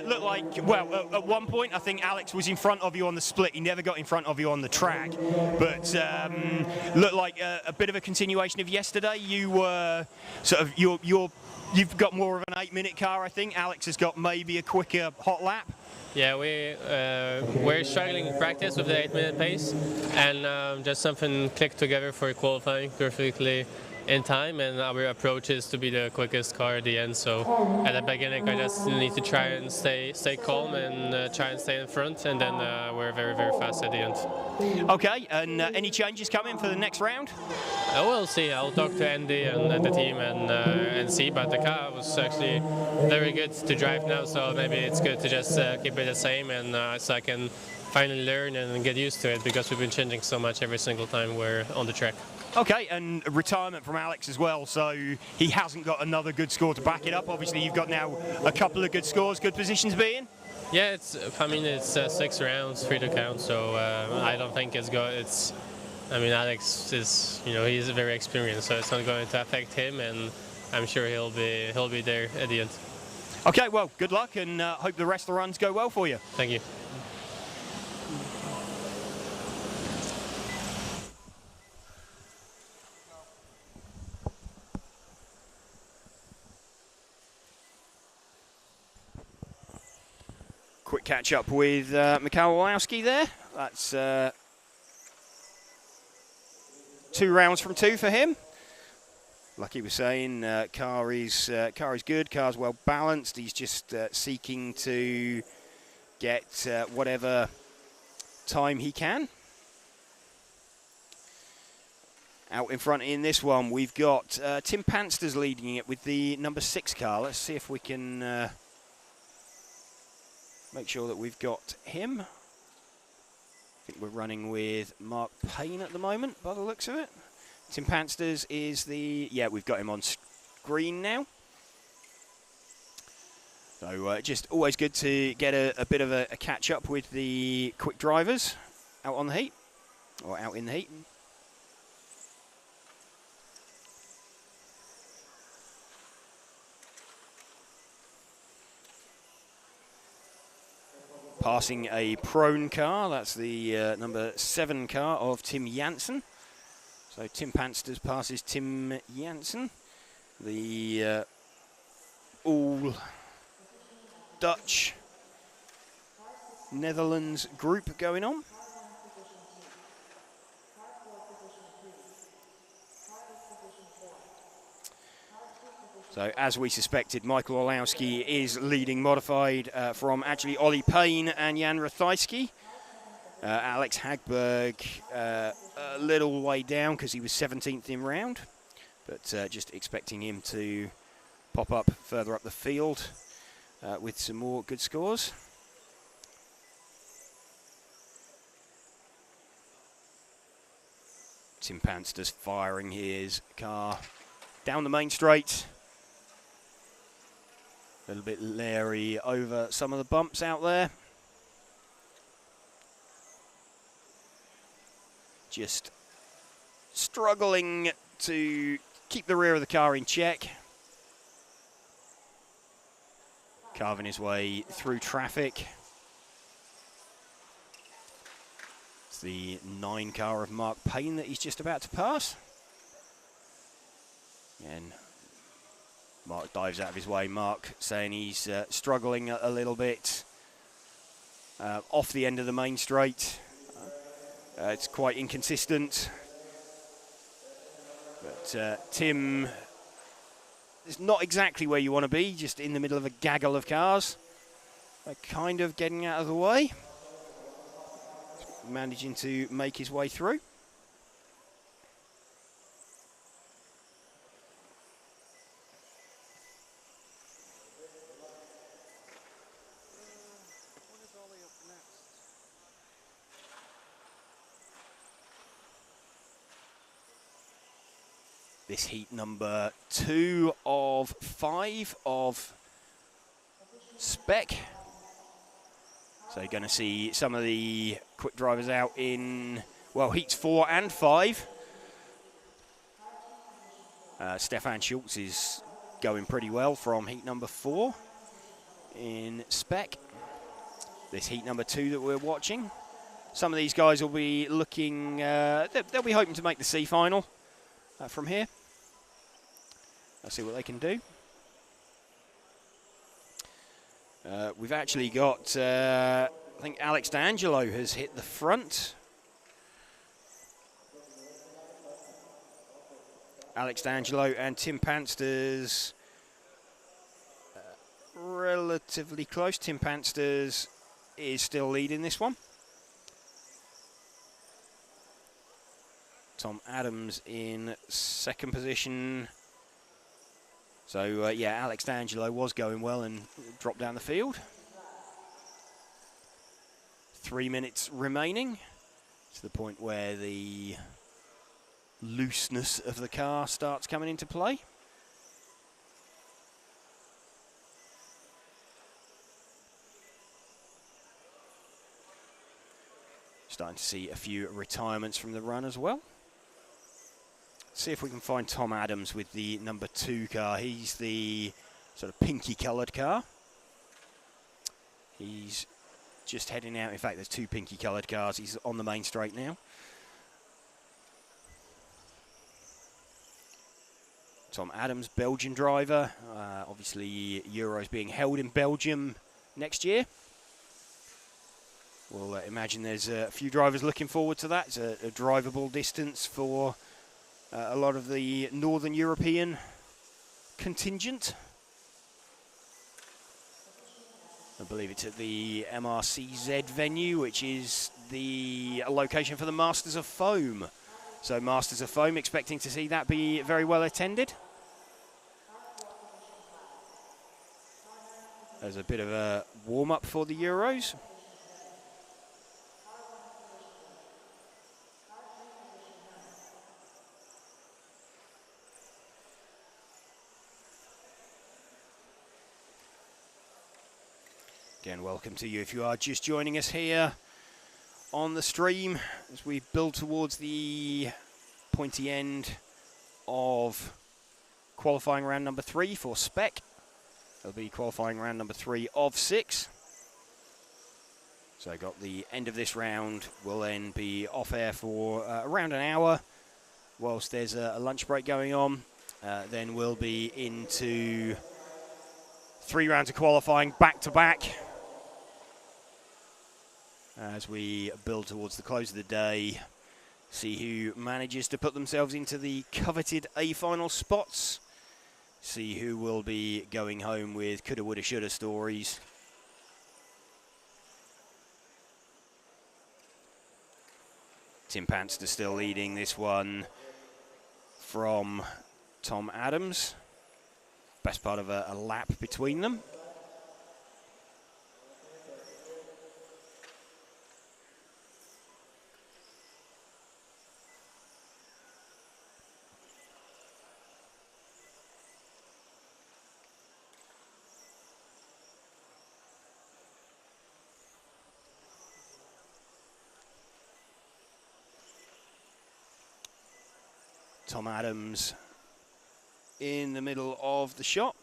looked like, well, at one point I think Alex was in front of you on the split. He never got in front of you on the track, but looked like a bit of a continuation of yesterday. You were sort of you've got more of an 8-minute car, I think. Alex has got maybe a quicker hot lap. Yeah, we're struggling in practice with the 8-minute pace, and just something clicked together for qualifying perfectly in time, and our approach is to be the quickest car at the end. So at the beginning I just need to try and stay calm and try and stay in front, and then we're very, very fast at the end. Okay, and any changes coming for the next round? We'll see. I'll talk to Andy and the team and see, but the car was actually very good to drive now, so maybe it's good to just keep it the same, and so I can finally learn and get used to it, because we've been changing so much every single time we're on the track. Okay, and retirement from Alex as well, so he hasn't got another good score to back it up. Obviously you've got now a couple of good scores, good positions being. Yeah, it's 6 rounds, 3 to count, so I don't think it's good. Alex is, he's very experienced, so it's not going to affect him, and I'm sure he'll be there at the end. Okay, well, good luck, and hope the rest of the runs go well for you. Thank you. Quick catch up with Michał Orlowski there. That's 2 rounds from 2 for him. Like he was saying, car is good, car's well balanced. He's just seeking to get whatever time he can. Out in front in this one, we've got Tim Pansters leading it with the number 6 car. Let's see if we can make sure that we've got him. I think we're running with Mark Payne at the moment, by the looks of it. Tim Pansters is yeah, we've got him on screen now. So just always good to get a bit of a catch-up with the quick drivers out on the heat, or out in the heat. passing a prone car. That's the number 7 car of Tim Janssen. So Tim Pansters passes Tim Janssen. The all Dutch Netherlands group going on. So, as we suspected, Michael Orlowski is leading modified from actually Ollie Payne and Jan Rathajski. Alex Hagberg a little way down because he was 17th in round, but just expecting him to pop up further up the field with some more good scores. Tim Pansters firing his car down the main straight. A little bit leery over some of the bumps out there. Just struggling to keep the rear of the car in check. Carving his way through traffic. It's the 9 car of Mark Payne that he's just about to pass. And Mark dives out of his way. Mark saying he's struggling a little bit off the end of the main straight. It's quite inconsistent. But Tim is not exactly where you want to be, just in the middle of a gaggle of cars. Kind of getting out of the way. Managing to make his way through. This heat number 2 of 5 of Spec. So you're going to see some of the quick drivers out in, well, heats 4 and 5. Stefan Schultz is going pretty well from heat number 4 in Spec. This heat number 2 that we're watching. Some of these guys will be looking, they'll be hoping to make the C final from here. Let's see what they can do. We've actually got, I think Alex D'Angelo has hit the front. Alex D'Angelo and Tim Pansters relatively close. Tim Pansters is still leading this one. Tom Adams in 2nd position. So, yeah, Alex D'Angelo was going well and dropped down the field. 3 minutes remaining to the point where the looseness of the car starts coming into play. Starting to see a few retirements from the run as well. See if we can find Tom Adams with the number 2 car. He's the sort of pinky coloured car. He's just heading out. In fact, there's 2 pinky coloured cars. He's on the main straight now. Tom Adams, Belgian driver. Obviously, Euros being held in Belgium next year. We'll imagine there's a few drivers looking forward to that. It's a drivable distance for a lot of the Northern European contingent. I believe it's at the MRCZ venue, which is the location for the Masters of Foam. So Masters of Foam, expecting to see that be very well attended. There's a bit of a warm-up for the Euros. Again, welcome to you if you are just joining us here on the stream as we build towards the pointy end of qualifying round number 3 for Spec. It'll be qualifying round number 3 of 6. So got the end of this round. We'll then be off air for around an hour whilst there's a lunch break going on. Then we'll be into 3 rounds of qualifying back-to-back as we build towards the close of the day. See who manages to put themselves into the coveted A-final spots. See who will be going home with coulda, woulda, shoulda stories. Tim Panster still leading this one from Tom Adams. Best part of a lap between them. Tom Adams in the middle of the shot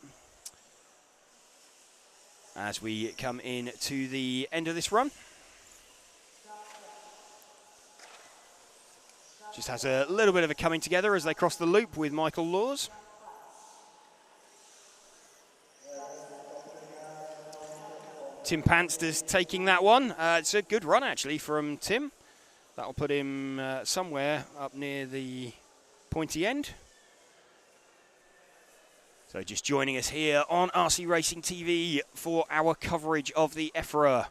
as we come in to the end of this run. Just has a little bit of a coming together as they cross the loop with Michael Laws. Tim Panster's taking that one. It's a good run actually from Tim. That'll put him somewhere up near the pointy end. So just joining us here on RC Racing TV for our coverage of the EFRA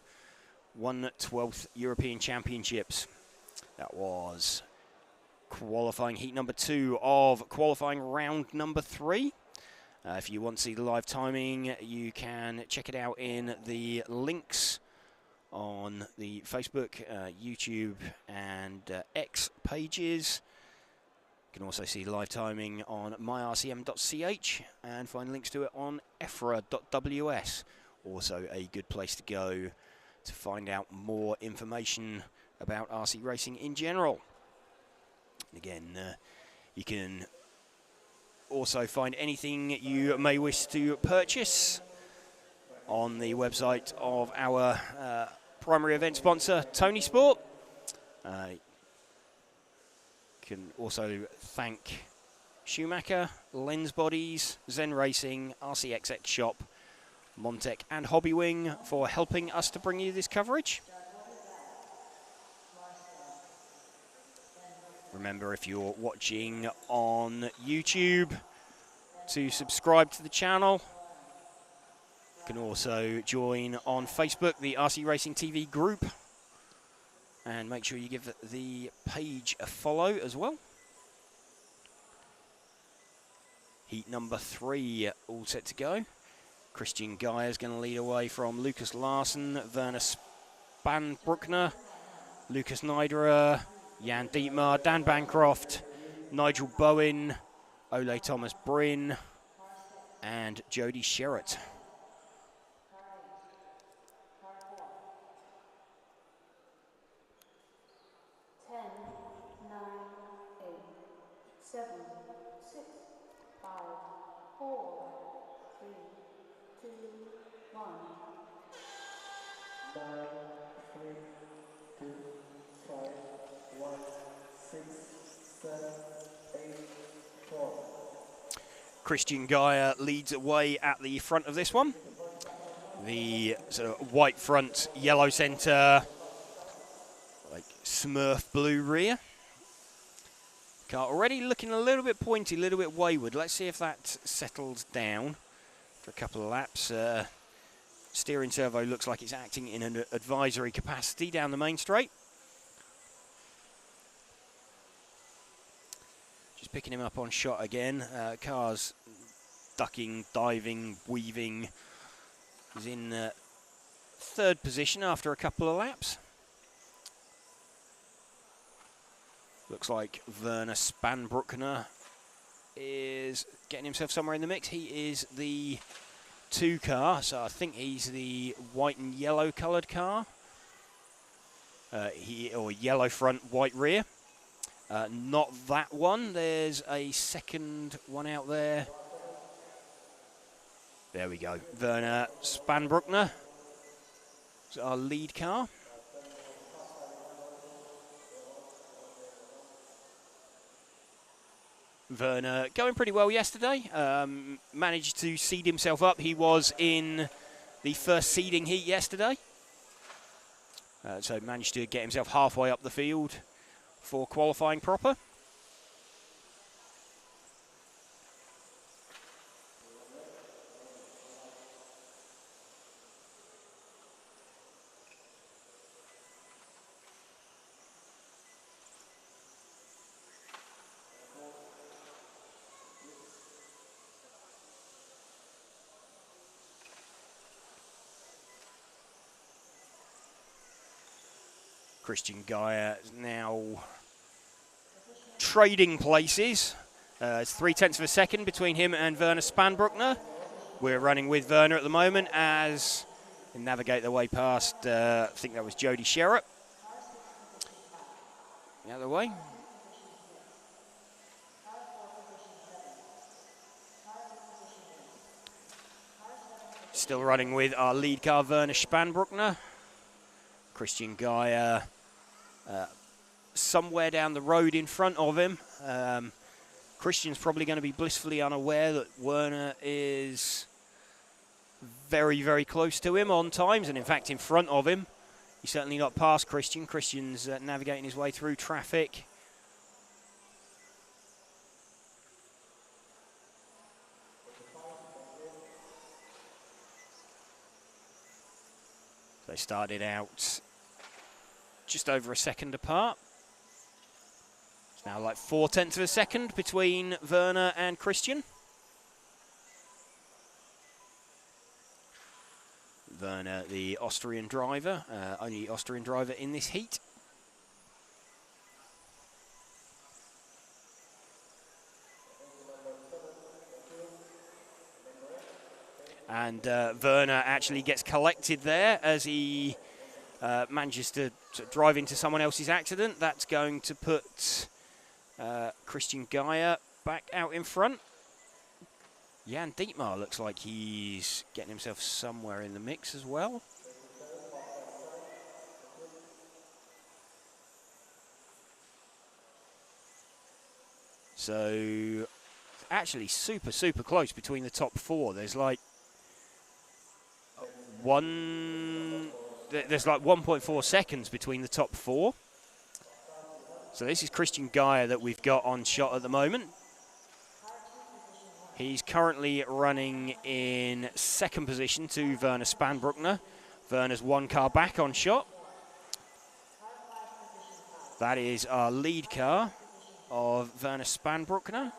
1/12 European Championships. That was qualifying heat number 2 of qualifying round number 3. If you want to see the live timing, you can check it out in the links on the Facebook, YouTube and X pages. You can also see live timing on myrcm.ch and find links to it on EFRA.ws. Also a good place to go to find out more information about RC racing in general. And again, you can also find anything you may wish to purchase on the website of our primary event sponsor, ToniSport. Can also thank Schumacher, Lens Bodies, Zen Racing, RCXX Shop, Montec and Hobbywing for helping us to bring you this coverage. Remember, if you're watching on YouTube, to subscribe to the channel. You can also join on Facebook, the RC Racing TV group. And make sure you give the page a follow as well. Heat number 3 all set to go. Christian Geyer is going to lead away from Lucas Larsen, Werner Spanbruckner, Lucas Niderer, Jan Dietmar, Dan Bancroft, Nigel Bowen, Ole Thomas Bryn, and Jody Sherritt. 7, 6, 5, 4, 3, 2, 1. 9, 3, 2, 5, 1, 6, 7, 8, 4. Christian Geyer leads away at the front of this one. The sort of white front, yellow centre, like Smurf blue rear. Car already looking a little bit pointy, a little bit wayward. Let's see if that settles down for a couple of laps. Steering servo looks like it's acting in an advisory capacity down the main straight. Just picking him up on shot again. Car's ducking, diving, weaving. He's in third position after a couple of laps. Looks like Werner Spanbruckner is getting himself somewhere in the mix. He is the 2 car, so I think he's the white and yellow coloured car. Or yellow front, white rear. Not that one. There's a second one out there. There we go. Werner Spanbruckner is our lead car. Werner going pretty well yesterday. Managed to seed himself up. He was in the first seeding heat yesterday. So managed to get himself halfway up the field for qualifying proper. Christian Gaia now trading places. It's 0.3 of a second between him and Werner Spanbruckner. We're running with Werner at the moment as they navigate their way past, I think that was Jody Sherratt. The other way. Still running with our lead car, Werner Spanbruckner. Christian Gaia somewhere down the road in front of him. Christian's probably going to be blissfully unaware that Werner is very, very close to him on times, and in fact in front of him. He's certainly not past Christian. Christian's navigating his way through traffic. They started out just over a second apart. It's now like 0.4 of a second between Werner and Christian. Werner, the Austrian driver, only Austrian driver in this heat. And Werner actually gets collected there as he manages to drive into someone else's accident. That's going to put Christian Gaia back out in front. Jan Dietmar looks like he's getting himself somewhere in the mix as well. So actually super, super close between the top four. There's like there's like 1.4 seconds between the top four. So this is Christian Gaia that we've got on shot at the moment. He's currently running in second position to Werner Spanbruckner. Werner's one car back on shot. That is our lead car of Werner Spanbruckner,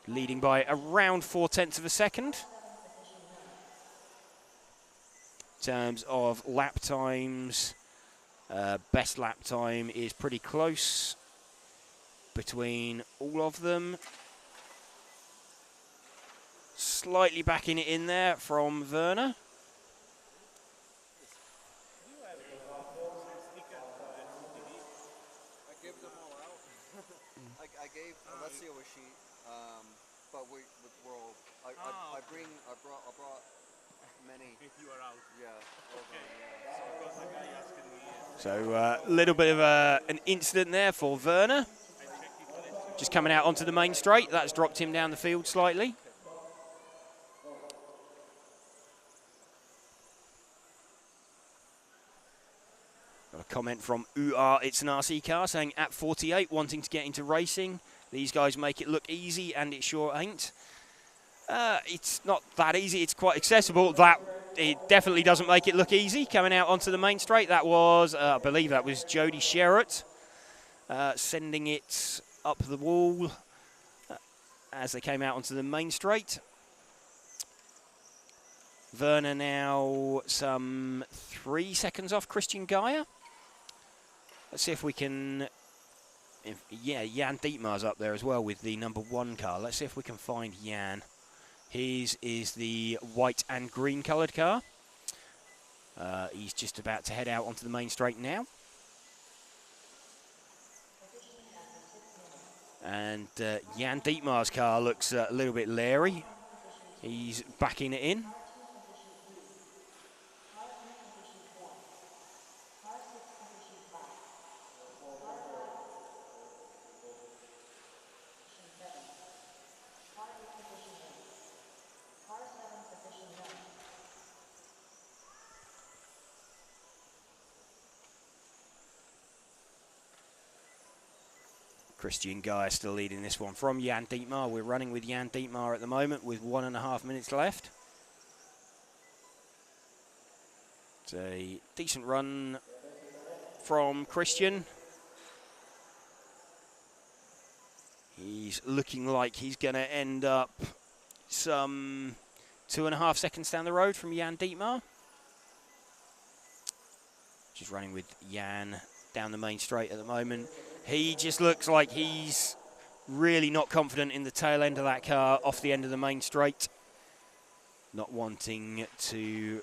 leading by around 0.4 of a second. In terms of lap times, best lap time is pretty close between all of them. Slightly backing it in there from Werner. I gave them all out. I gave let's see a sheet, but we're all. I brought many. If you are out. Yeah. So a little bit of an incident there for Werner. Just coming out onto the main straight. That's dropped him down the field slightly. Got a comment from It's an RC car saying at 48 wanting to get into racing. These guys make it look easy and it sure ain't. It's not that easy. It's quite accessible. It definitely doesn't make it look easy. Coming out onto the main straight, that was, I believe that was Jody Sherratt sending it up the wall as they came out onto the main straight. Werner now some 3 seconds off Christian Gaia. Let's see if we can... yeah, Jan Dietmar's up there as well with the number 1 car. Let's see if we can find Jan. His is the white and green coloured car. He's just about to head out onto the main straight now. And Jan Dietmar's car looks a little bit leery. He's backing it in. Christian Guy still leading this one from Jan Dietmar. We're running with Jan Dietmar at the moment with 1.5 minutes left. It's a decent run from Christian. He's looking like he's going to end up some 2.5 seconds down the road from Jan Dietmar. Just running with Jan down the main straight at the moment. He just looks like he's really not confident in the tail end of that car off the end of the main straight. Not wanting to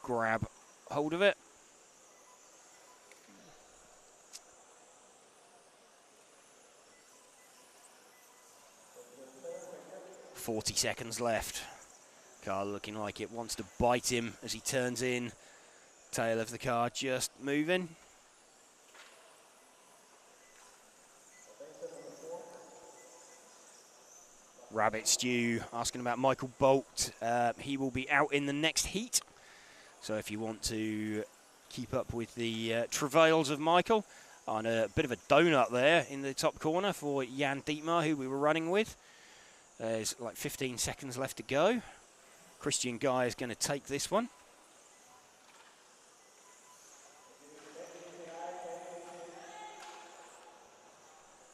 grab hold of it. .40 seconds left. Car looking like it wants to bite him as he turns in. Tail of the car just moving. Rabbit Stew asking about Michael Bolt. He will be out in the next heat. So if you want to keep up with the travails of Michael, on a bit of a donut there in the top corner for Jan Dietmar, who we were running with. There's like 15 seconds left to go. Christian Guy is going to take this one.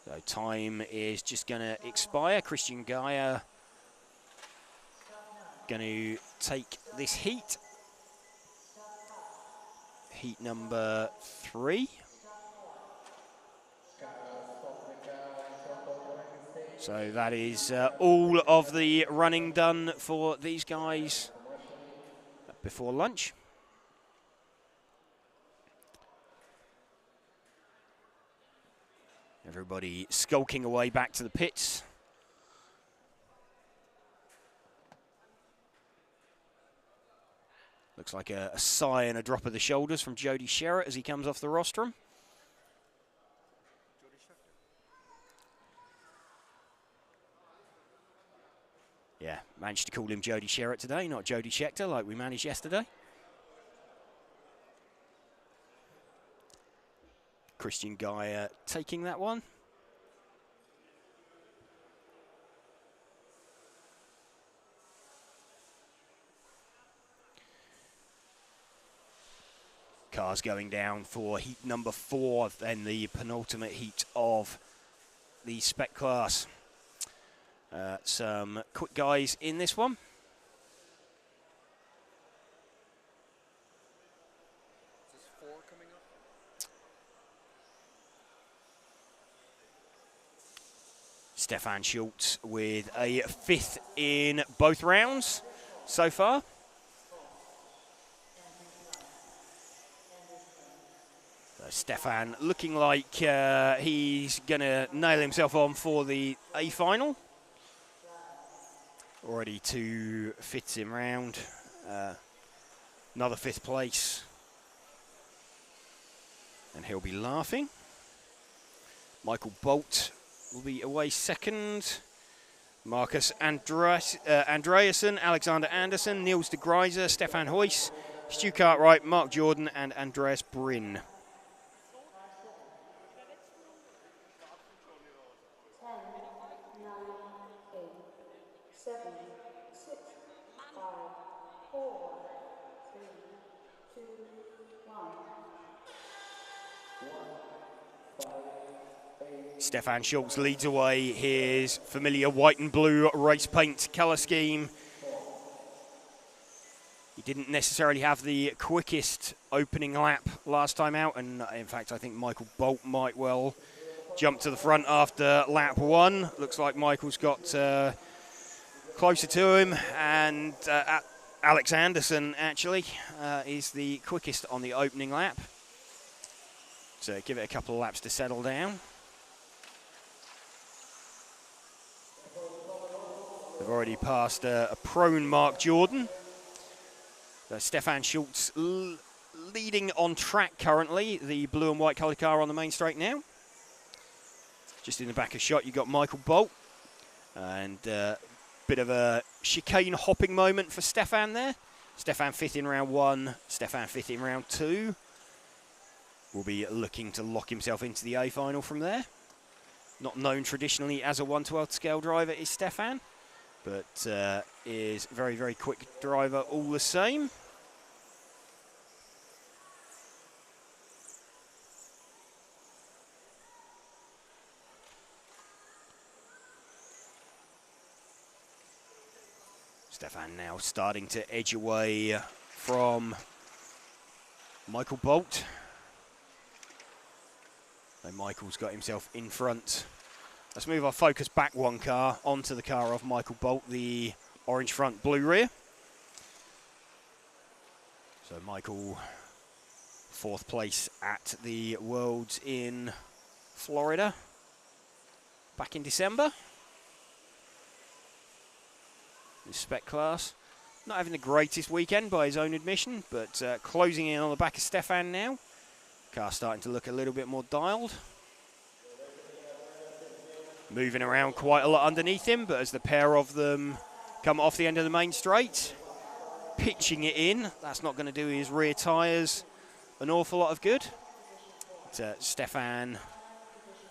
So time is just going to expire. Christian Guy going to take this heat. Heat number 3. So that is all of the running done for these guys before lunch. Everybody skulking away back to the pits. Looks like a sigh and a drop of the shoulders from Jody Sherritt as he comes off the rostrum. Yeah, managed to call him Jody Sherritt today, not Jody Scheckter like we managed yesterday. Christian Guy taking that one. Cars going down for heat number 4, then the penultimate heat of the Spec class. Some quick guys in this one. Is this 4 coming up? Stefan Schultz with a 5th in both rounds so far. Stefan looking like he's going to nail himself on for the A final. Already 2 5ths in round. Another 5th place. And he'll be laughing. Michael Bolt will be away 2nd. Marcus Andreasen, Alexander Anderson, Niels de Greiser, Stefan Huyss, Stu Cartwright, Mark Jordan and Andreas Bryn. 10, 9, 8, 7, 6, 5, 4, 3, 2, 1. Stefan Schultz leads away his familiar white and blue race paint colour scheme. He didn't necessarily have the quickest opening lap last time out, and in fact I think Michael Bolt might well jump to the front after lap 1. Looks like Michael's got closer to him, and Alex Anderson actually is the quickest on the opening lap. So give it a couple of laps to settle down. They've already passed a prone Mark Jordan. Stefan Schultz leading on track currently, the blue and white coloured car on the main straight now. Just in the back of shot, you've got Michael Bolt. And a bit of a chicane hopping moment for Stefan there. Stefan 5th in round 1, Stefan 5th in round 2. Will be looking to lock himself into the A final from there. Not known traditionally as a 1/12 scale driver is Stefan, but is very, very quick driver all the same. Stefan now starting to edge away from Michael Bolt. So Michael's got himself in front. Let's move our focus back one car onto the car of Michael Bolt, the orange front, blue rear. So Michael, 4th place at the Worlds in Florida back in December. The Spec class. Not having the greatest weekend by his own admission, but closing in on the back of Stefan now. Car starting to look a little bit more dialed. Moving around quite a lot underneath him, but as the pair of them come off the end of the main straight, pitching it in, that's not going to do his rear tyres an awful lot of good. But, Stefan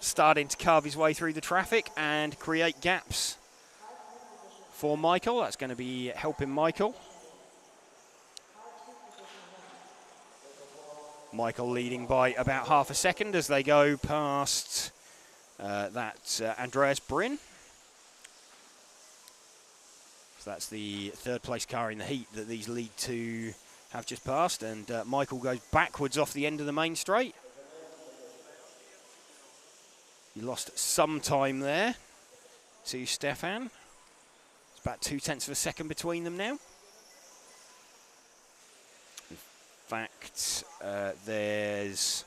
starting to carve his way through the traffic and create gaps for Michael. That's going to be helping Michael. Michael leading by about half a second as they go past Andreas Bryn. So that's the 3rd place car in the heat that these lead two have just passed, and Michael goes backwards off the end of the main straight. He lost some time there to Stefan. It's about 0.2 of a second between them now. In fact, there's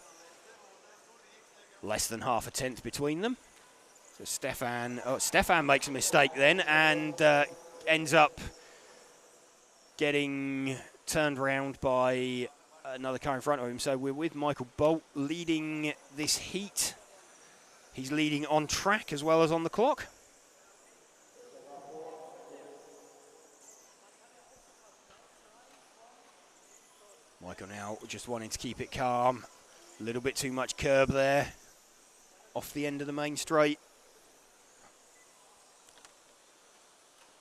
less than half a tenth between them. So Stefan makes a mistake then and ends up getting turned round by another car in front of him. So we're with Michael Bolt leading this heat. He's leading on track as well as on the clock. Michael now just wanting to keep it calm. A little bit too much curb there off the end of the main straight.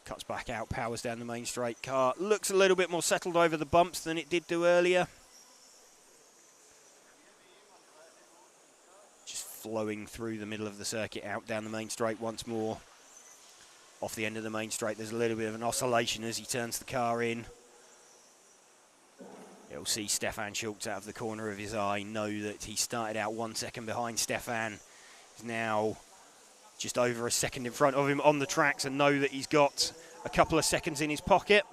Cuts back out, powers down the main straight. Car looks a little bit more settled over the bumps than it did do earlier. Just flowing through the middle of the circuit, out down the main straight once more. Off the end of the main straight, there's a little bit of an oscillation as he turns the car in. You'll see Stefan Schultz out of the corner of his eye, know that he started out 1 second behind Stefan. He's now just over a second in front of him on the tracks, and know that he's got a couple of seconds in his pocket.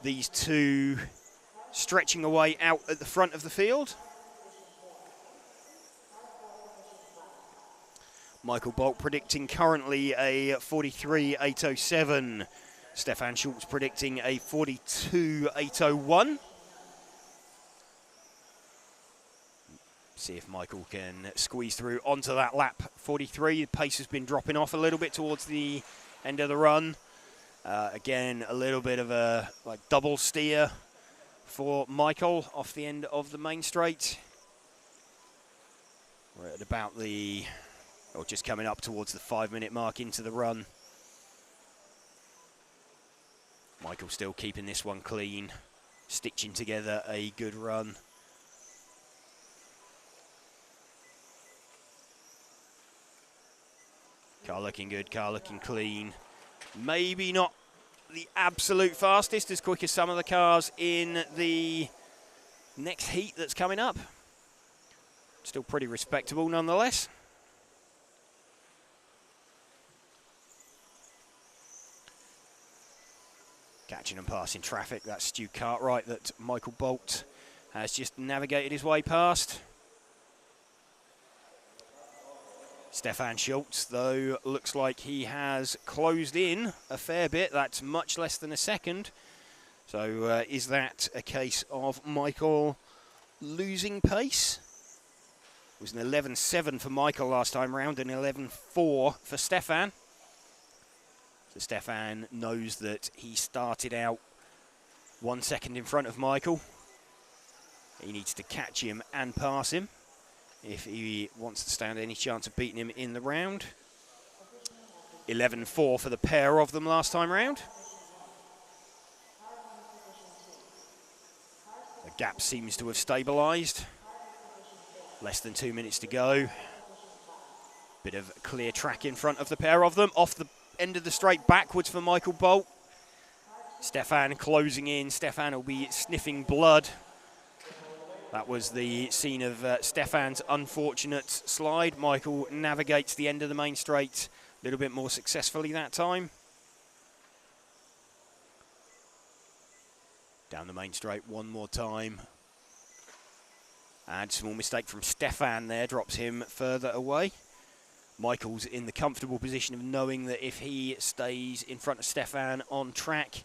These two stretching away out at the front of the field. Michael Bolt predicting currently a 43.807. Stefan Schultz predicting a 42.801. See if Michael can squeeze through onto that lap 43. The pace has been dropping off a little bit towards the end of the run. Again, a little bit of a double steer for Michael off the end of the main straight. We're at about just coming up towards the 5-minute mark into the run. Michael still keeping this one clean, stitching together a good run. Car looking good, car looking clean. Maybe not the absolute fastest, as quick as some of the cars in the next heat that's coming up. Still pretty respectable nonetheless. Catching and passing traffic, that's Stu Cartwright that Michael Bolt has just navigated his way past. Stefan Schultz, though, looks like he has closed in a fair bit. That's much less than a second. So is that a case of Michael losing pace? It was an 11.7 for Michael last time round, and 11.4 for Stefan. So Stefan knows that he started out 1 second in front of Michael. He needs to catch him and pass him. if he wants to stand any chance of beating him in the round. 11-4 for the pair of them last time round. The gap seems to have stabilised. Less than 2 minutes to go. Bit of clear track in front of the pair of them. Off the end of the straight backwards for Michael Bolt. Stefan closing in. Stefan will be sniffing blood. That was the scene of Stefan's unfortunate slide. Michael navigates the end of the main straight a little bit more successfully that time. Down the main straight one more time. And small mistake from Stefan there, drops him further away. Michael's in the comfortable position of knowing that if he stays in front of Stefan on track,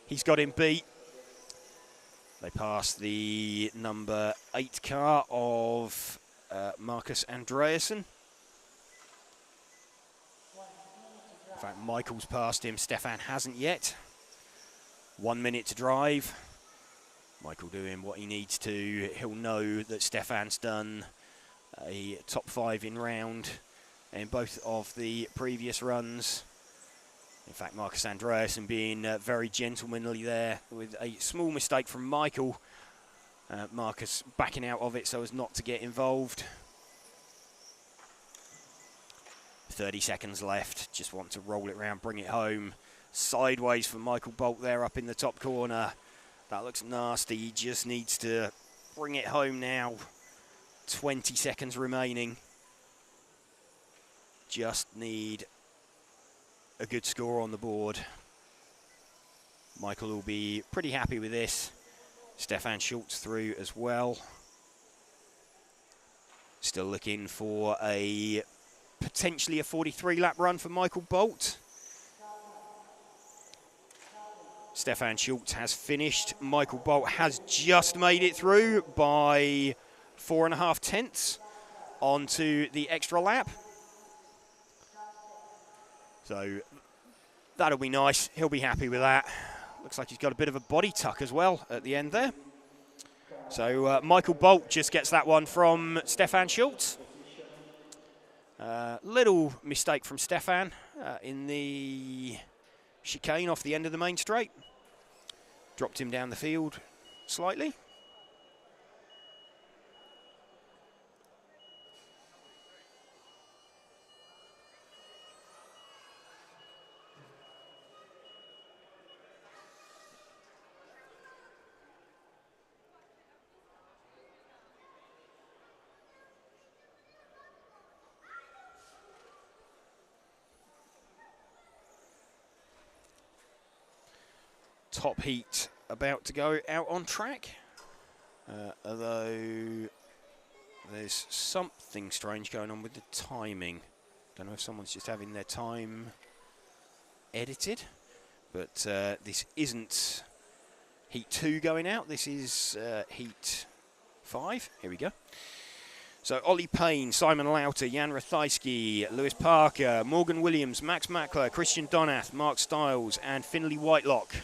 he's got him beat. They pass the number 8 car of Marcus Andreasen. In fact, Michael's passed him, Stefan hasn't yet. 1 minute to drive. Michael doing what he needs to. He'll know that Stefan's done a top 5 in round in both of the previous runs. In fact, Marcus Andreasen being very gentlemanly there with a small mistake from Michael. Marcus backing out of it so as not to get involved. 30 seconds left. Just want to roll it round, bring it home. Sideways for Michael Bolt there up in the top corner. That looks nasty. He just needs to bring it home now. 20 seconds remaining. Just need a good score on the board. Michael will be pretty happy with this. Stefan Schultz through as well. Still looking for a potentially a 43-lap run for Michael Bolt. Stefan Schultz has finished. Michael Bolt has just made it through by 4.5 tenths onto the extra lap. So that'll be nice. He'll be happy with that. Looks like he's got a bit of a body tuck as well at the end there. So Michael Bolt just gets that one from Stefan Schultz. Little mistake from Stefan in the chicane off the end of the main straight. Dropped him down the field slightly. Top heat about to go out on track, although there's something strange going on with the timing. Don't know if someone's just having their time edited, but this isn't heat 2 going out. This is heat 5. Here we go. So Ollie Payne, Simon Lauter, Jan Rathajski, Lewis Parker, Morgan Williams, Max Mackler, Christian Donath, Mark Stiles and Finlay Whitelock.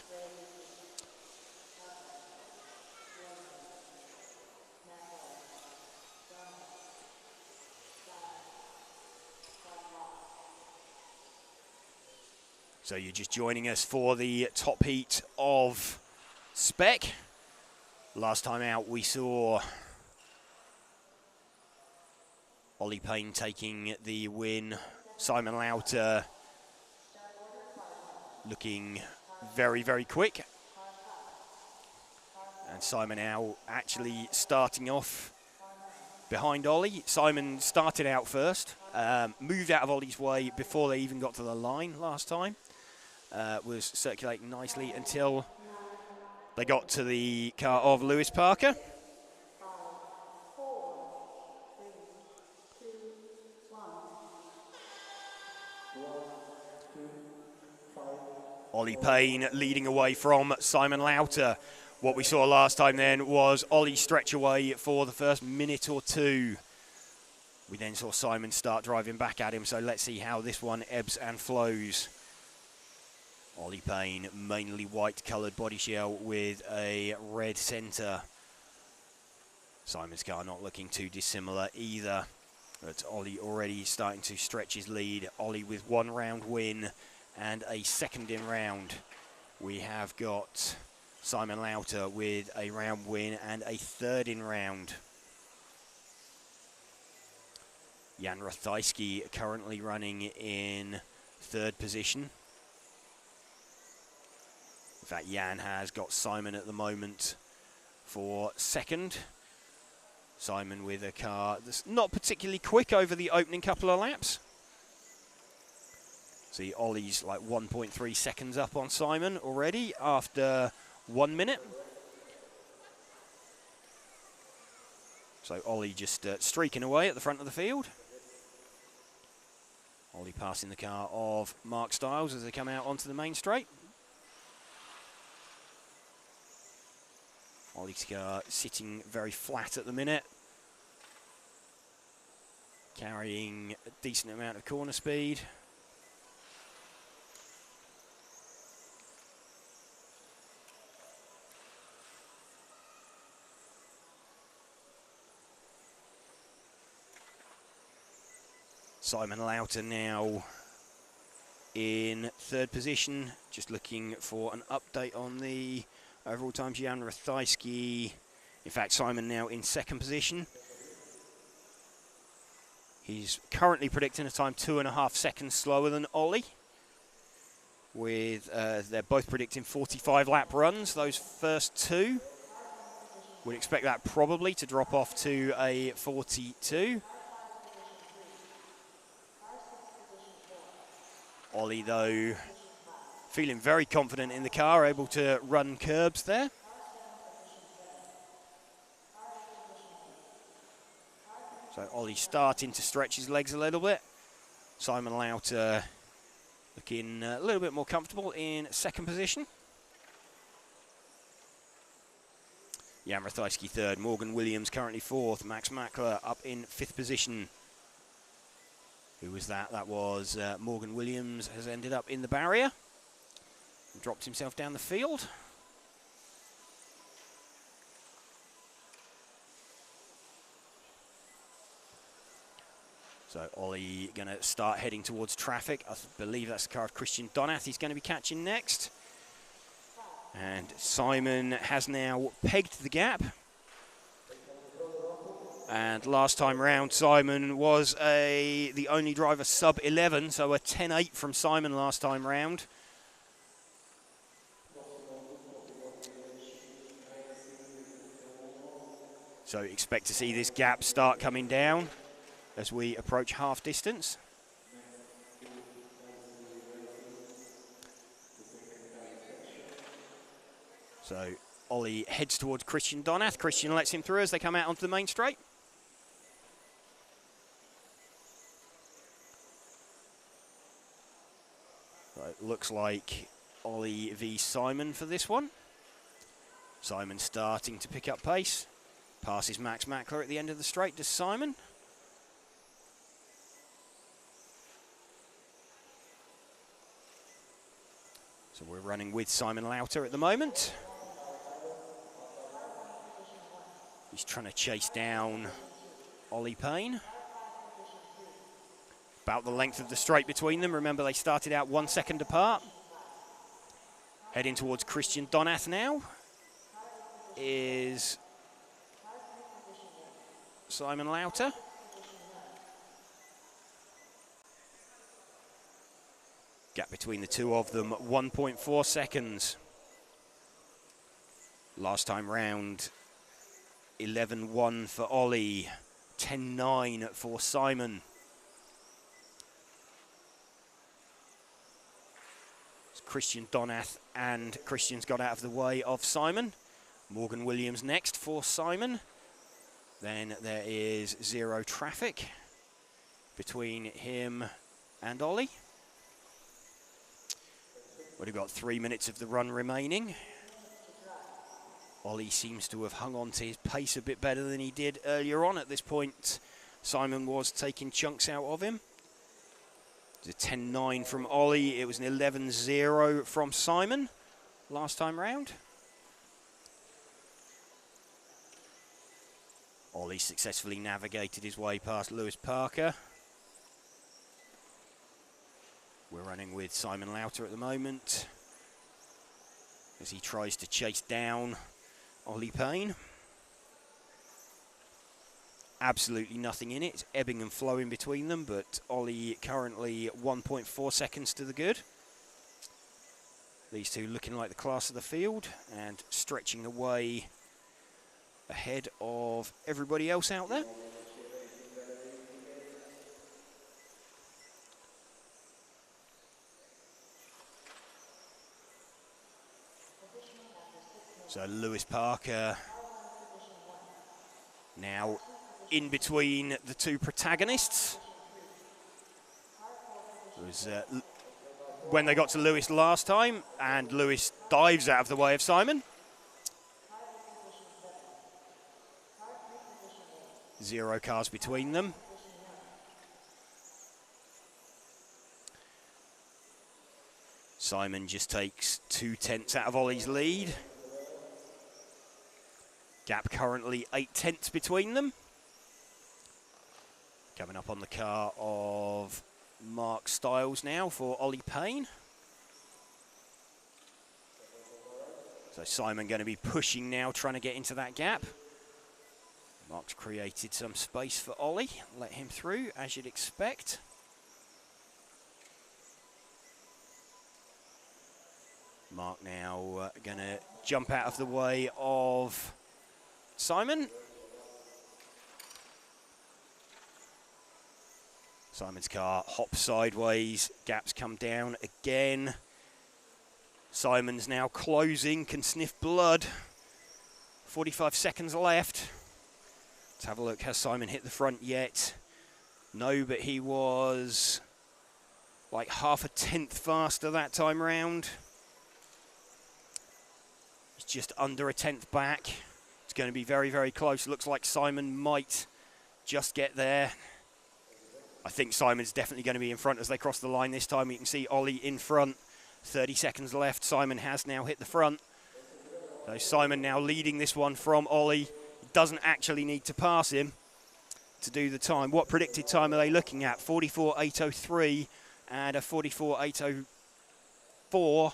So you're just joining us for the top heat of Spec. Last time out we saw Ollie Payne taking the win. Simon Lauter looking very, very quick. And Simon now actually starting off behind Ollie. Simon started out first, moved out of Ollie's way before they even got to the line last time. Was circulating nicely until they got to the car of Lewis Parker. Ollie Payne leading away from Simon Lauter. What we saw last time then was Ollie stretch away for the first minute or two. We then saw Simon start driving back at him, so let's see how this one ebbs and flows. Ollie Payne, mainly white coloured body shell with a red centre. Simon's car not looking too dissimilar either. But Ollie already starting to stretch his lead. Ollie with 1 round win and a second in round. We have got Simon Lauter with a round win and a third in round. Jan Rathajski currently running in 3rd position. In fact, Jan has got Simon at the moment for 2nd. Simon with a car that's not particularly quick over the opening couple of laps. See, Ollie's like 1.3 seconds up on Simon already after 1 minute. So Ollie just streaking away at the front of the field. Ollie passing the car of Mark Stiles as they come out onto the main straight. Ollie's car sitting very flat at the minute, carrying a decent amount of corner speed. Simon Lauter now in 3rd position, just looking for an update on the overall times. Jan Rathajski, in fact, Simon now in 2nd position. He's currently predicting a time 2.5 seconds slower than Ollie. With they're both predicting 45 lap runs, those first 2. Would expect that probably to drop off to a 42. Ollie, though, feeling very confident in the car, able to run curbs there. So Ollie starting to stretch his legs a little bit. Simon Lauter looking a little bit more comfortable in 2nd position. Jan Rathajski 3rd, Morgan Williams currently 4th, Max Mackler up in 5th position. Who was that? That was Morgan Williams, has ended up in the barrier and dropped himself down the field. So Ollie going to start heading towards traffic. I believe that's the car of Christian Donath he's going to be catching next. And Simon has now pegged the gap. And last time round, Simon was the only driver sub 11, so a 10.8 from Simon last time round. So expect to see this gap start coming down as we approach half distance. So Ollie heads towards Christian Donath. Christian lets him through as they come out onto the main straight. So it looks like Ollie v Simon for this one. Simon starting to pick up pace. Passes Max Mackler at the end of the straight, does Simon. So we're running with Simon Lauter at the moment. He's trying to chase down Ollie Payne. About the length of the straight between them. Remember, they started out 1 second apart. Heading towards Christian Donath now is Simon Lauter. Gap between the two of them, 1.4 seconds. Last time round, 11.1 for Ollie, 10.9 for Simon. Christian Donath and Christian's got out of the way of Simon. Morgan Williams next for Simon. Then there is zero traffic between him and Ollie. We've got 3 minutes of the run remaining. Ollie seems to have hung on to his pace a bit better than he did earlier on. At this point, Simon was taking chunks out of him. It was a 10.9 from Ollie. It was an 11.0 from Simon last time round. Ollie successfully navigated his way past Lewis Parker. We're running with Simon Lauter at the moment as he tries to chase down Ollie Payne. Absolutely nothing in it. It's ebbing and flowing between them, but Ollie currently 1.4 seconds to the good. These two looking like the class of the field and stretching away ahead of everybody else out there. So Lewis Parker now in between the two protagonists. It was when they got to Lewis last time, and Lewis dives out of the way of Simon. 0 cars between them. Simon just takes 2/10 out of Ollie's lead. Gap currently 8/10 between them. Coming up on the car of Mark Stiles now for Ollie Payne. So Simon going to be pushing now, trying to get into that gap. Mark's created some space for Ollie. Let him through, as you'd expect. Mark now going to jump out of the way of Simon. Simon's car hops sideways, gaps come down again. Simon's now closing, can sniff blood. 45 seconds left. Let's have a look, has Simon hit the front yet? No, but he was like 0.5 faster that time round. He's just under 1/10 back. It's going to be very, very close. Looks like Simon might just get there. I think Simon's definitely going to be in front as they cross the line this time. You can see Ollie in front. 30 seconds left. Simon has now hit the front. So Simon now leading this one from Ollie. Doesn't actually need to pass him to do the time. What predicted time are they looking at? 44.803 and a 44.804.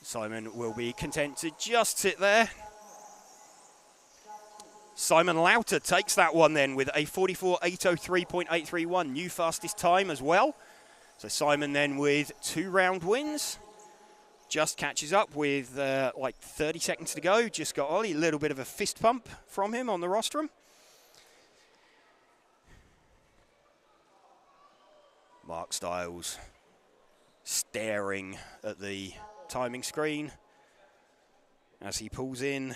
Simon will be content to just sit there. Simon Lauter takes that one then with a 44.803.831, new fastest time as well. So Simon then with 2 round wins. Just catches up with like 30 seconds to go. Just got Ollie, a little bit of a fist pump from him on the rostrum. Mark Stiles staring at the timing screen as he pulls in.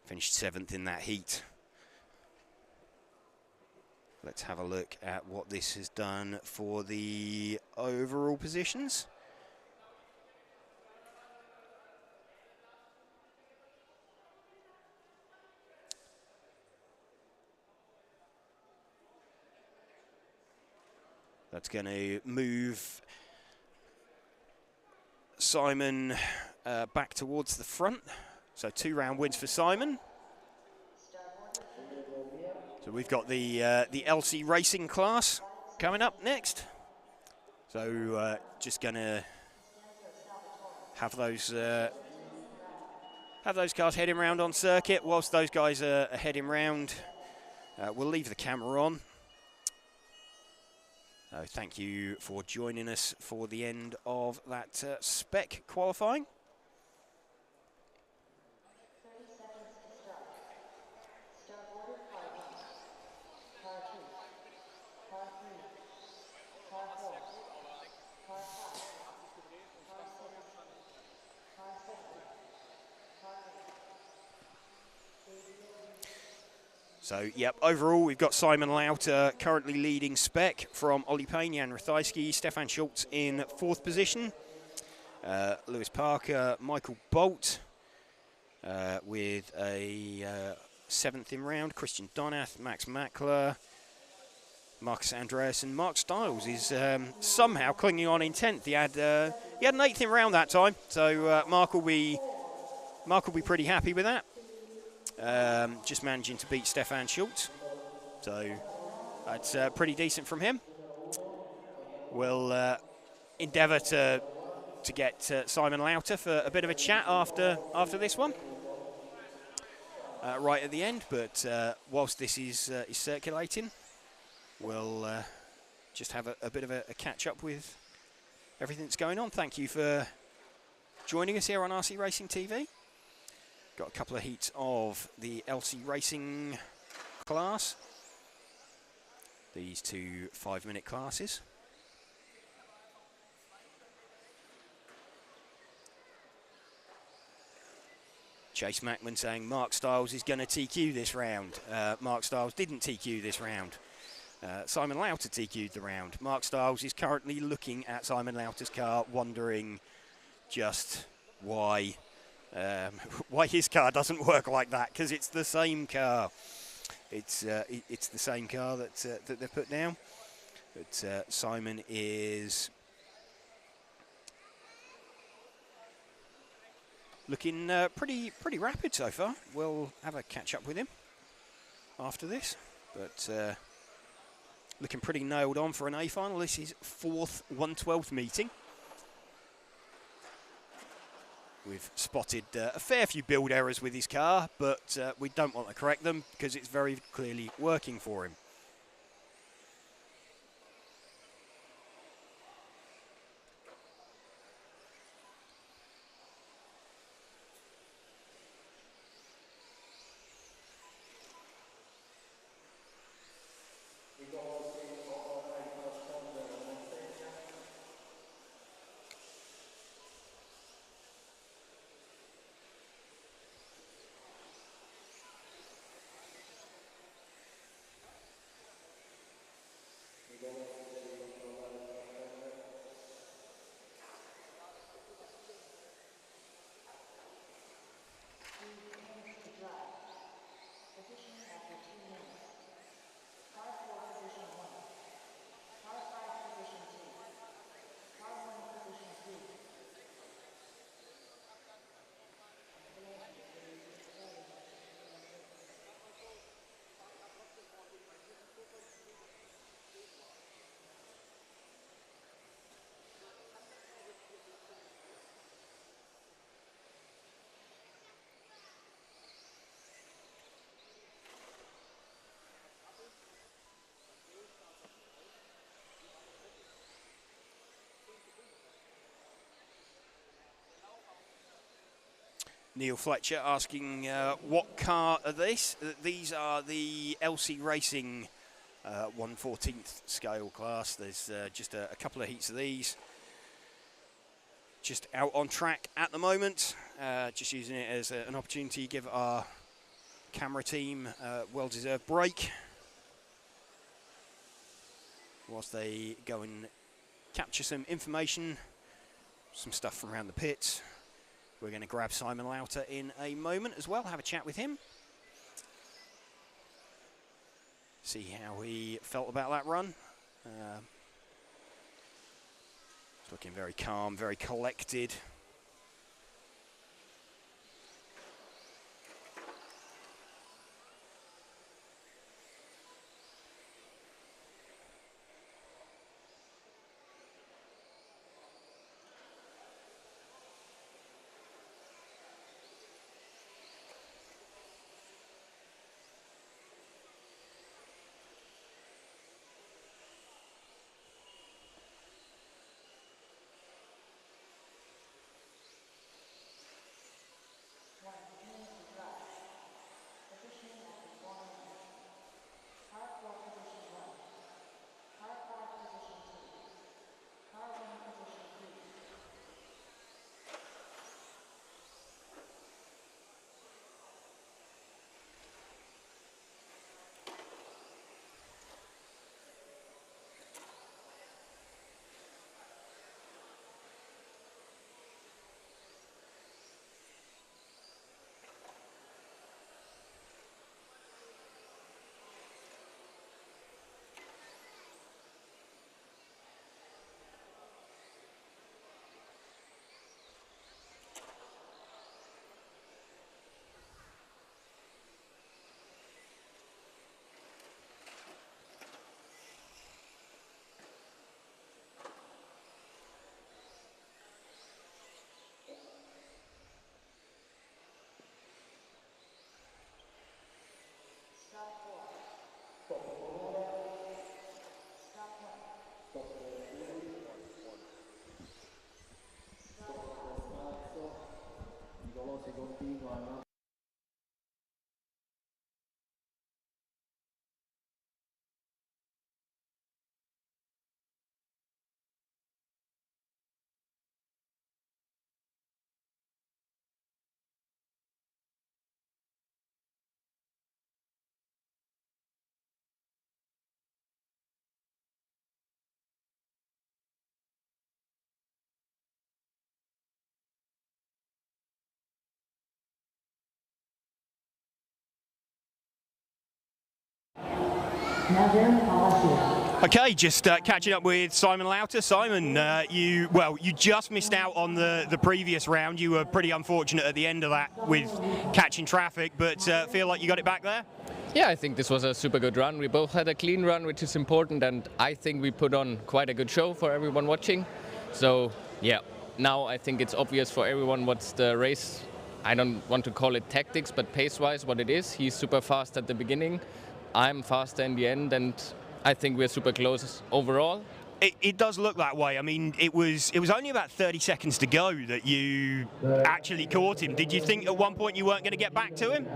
Finished 7th in that heat. Let's have a look at what this has done for the overall positions. That's going to move Simon back towards the front. So 2 round wins for Simon. So we've got the LC Racing class coming up next. So just going to have those cars heading round on circuit. Whilst those guys are heading round, we'll leave the camera on. Thank you for joining us for the end of that Spec qualifying. So, yep, overall we've got Simon Lauter currently leading Spec from Ollie Payne, Jan Rathajski, Stefan Schultz in 4th position. Lewis Parker, Michael Bolt with a 7th in round. Christian Donath, Max Mackler, Marcus Andreas and Mark Stiles is somehow clinging on in 10th. He had an 8th in round that time, so Mark will be Mark will be pretty happy with that. Just managing to beat Stefan Schultz. So that's pretty decent from him. We'll endeavour to get Simon Lauter for a bit of a chat after this one. Right at the end, but whilst this is circulating, we'll just have a bit of a catch-up with everything that's going on. Thank you for joining us here on RC Racing TV. Got a couple of heats of the LC Racing class. These two 5-minute classes. Chase Mackman saying Mark Stiles is going to TQ this round. Mark Stiles didn't TQ this round. Simon Lauter TQ'd the round. Mark Stiles is currently looking at Simon Lauter's car, wondering just why his car doesn't work like that, because it's the same car. It's the same car that they put down. But Simon is looking pretty rapid so far. We'll have a catch up with him after this, but looking pretty nailed on for an A final. This is 4th 1/12 meeting. We've spotted a fair few build errors with his car, but we don't want to correct them because it's very clearly working for him. Neil Fletcher asking what car are this? These are the LC Racing 1/14th scale class. There's just a couple of heats of these. Just out on track at the moment. Just using it as an opportunity to give our camera team a well-deserved break whilst they go and capture some information, some stuff from around the pits. We're going to grab Simon Lauter in a moment as well, have a chat with him. See how he felt about that run. Looking very calm, very collected. Okay, just catching up with Simon Lauter. Simon, you just missed out on the previous round. You were pretty unfortunate at the end of that with catching traffic, but feel like you got it back there? Yeah, I think this was a super good run. We both had a clean run, which is important, and I think we put on quite a good show for everyone watching. So, yeah, now I think it's obvious for everyone what's the race. I don't want to call it tactics, but pace-wise, what it is. He's super fast at the beginning. I'm faster in the end, and I think we're super close overall. It does look that way. I mean, it was only about 30 seconds to go that you actually caught him. Did you think at one point you weren't going to get back to him?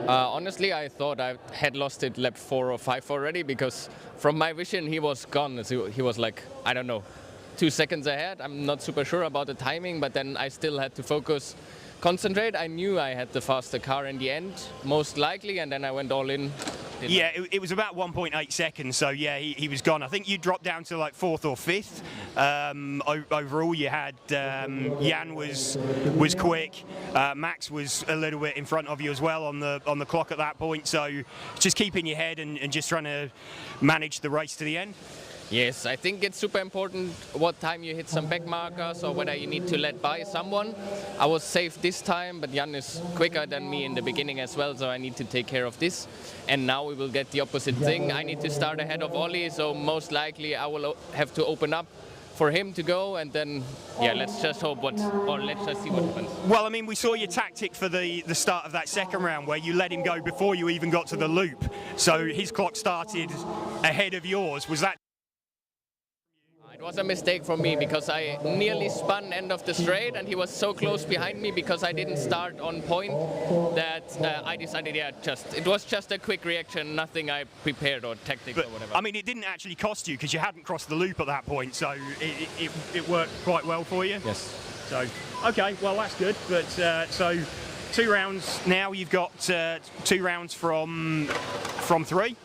Honestly, I thought I had lost it lap 4 or 5 already, because from my vision he was gone. So he was like, I don't know, 2 seconds ahead. I'm not super sure about the timing, but then I still had to focus, concentrate. I knew I had the faster car in the end, most likely, and then I went all in. Yeah, it was about 1.8 seconds, so yeah, he was gone. I think you dropped down to like 4th or 5th. Overall, you had Jan was quick, Max was a little bit in front of you as well on the clock at that point. So just keeping your head and just trying to manage the race to the end. Yes, I think it's super important what time you hit some back markers or whether you need to let by someone. I was safe this time, but Jan is quicker than me in the beginning as well, so I need to take care of this. And now we will get the opposite thing. I need to start ahead of Ollie, so most likely I will have to open up for him to go, and then, yeah, let's just hope let's just see what happens. Well, I mean, we saw your tactic for the start of that second round where you let him go before you even got to the loop. So his clock started ahead of yours. Was that? It was a mistake for me because I nearly spun end of the straight and he was so close behind me because I didn't start on point that I decided, it was just a quick reaction, nothing I prepared or tactics or whatever. I mean, it didn't actually cost you because you hadn't crossed the loop at that point, so it worked quite well for you. Yes. So, okay, well that's good. But so 2 rounds now. You've got 2 rounds from 3.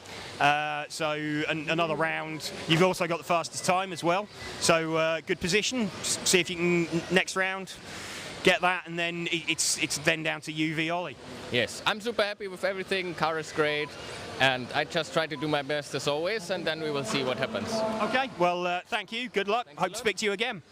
So another round. You've also got the fastest time as well. So good position. See if you can next round get that, and then it's then down to you v Ollie. Yes, I'm super happy with everything. Car is great, and I just try to do my best as always, and then we will see what happens. Okay. Well, thank you. Good luck. Hope to speak to you again.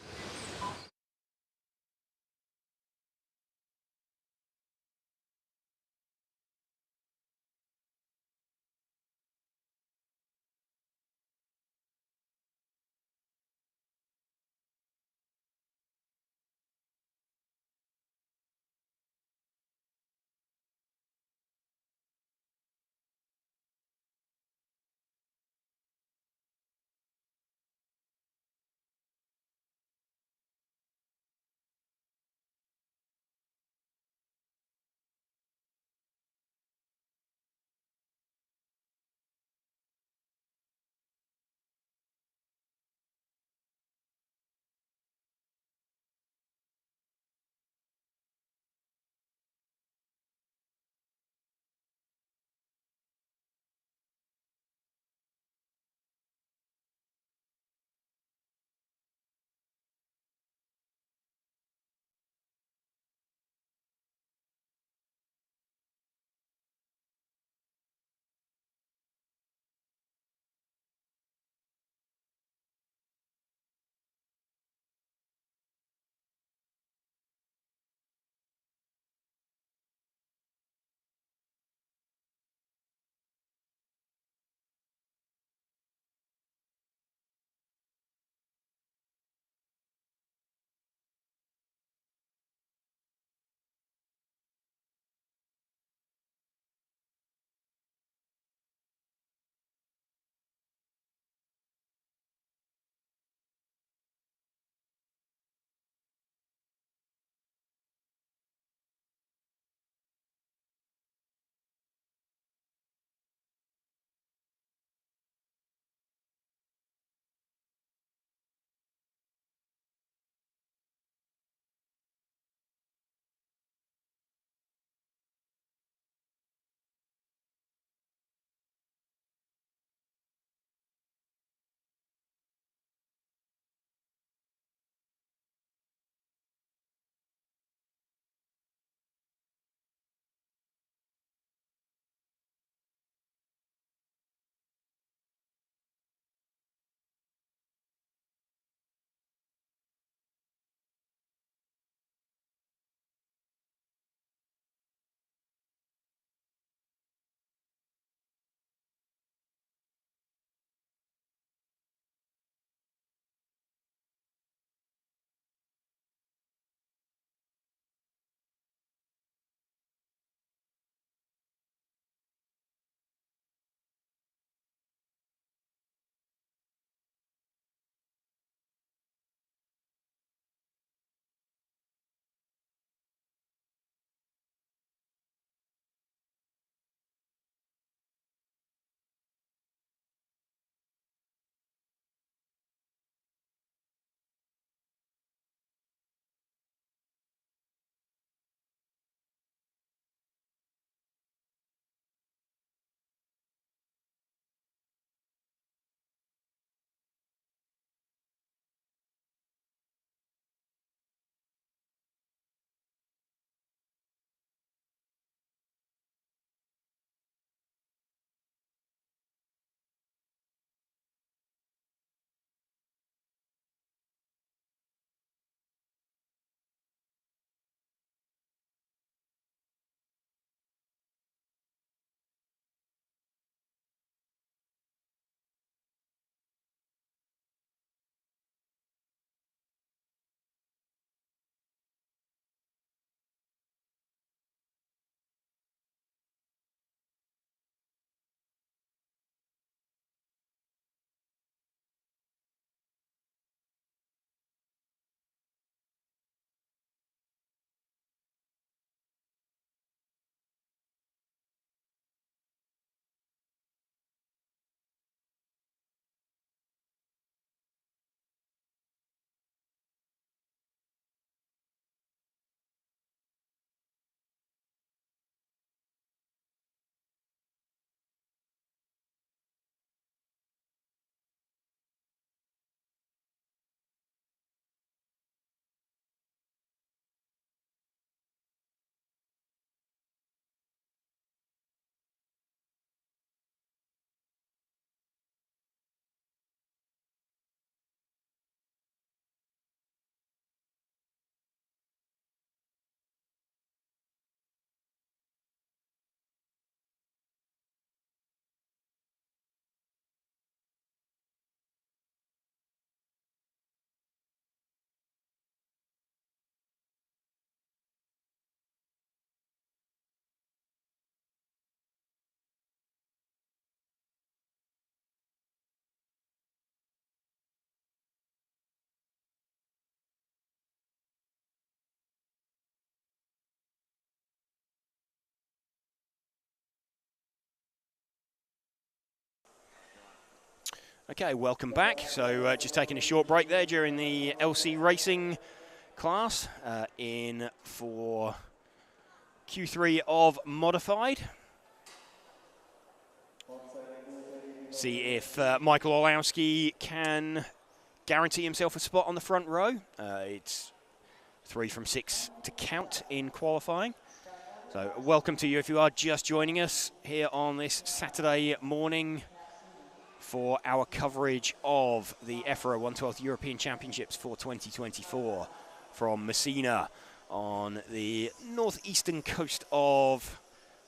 Okay, welcome back. So just taking a short break there during the LC Racing class in for Q3 of Modified. See if Michael Olowski can guarantee himself a spot on the front row. It's 3 from 6 to count in qualifying. So welcome to you if you are just joining us here on this Saturday morning for our coverage of the EFRA 112th European Championships for 2024 from Messina on the northeastern coast of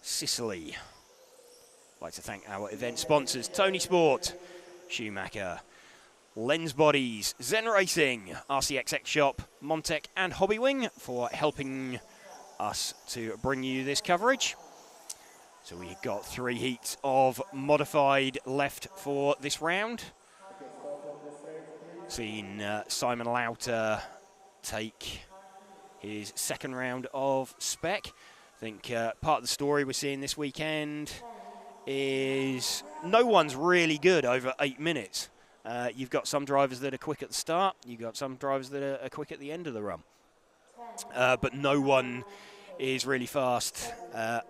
Sicily. I'd like to thank our event sponsors, ToniSport, Schumacher, Lens Bodies, Zen Racing, RCXX Shop, Montec and Hobbywing for helping us to bring you this coverage. So we've got 3 heats of Modified left for this round. Seen Simon Lauter take his second round of Spec. I think part of the story we're seeing this weekend is no one's really good over 8 minutes. You've got some drivers that are quick at the start, you've got some drivers that are quick at the end of the run. But no one is really fast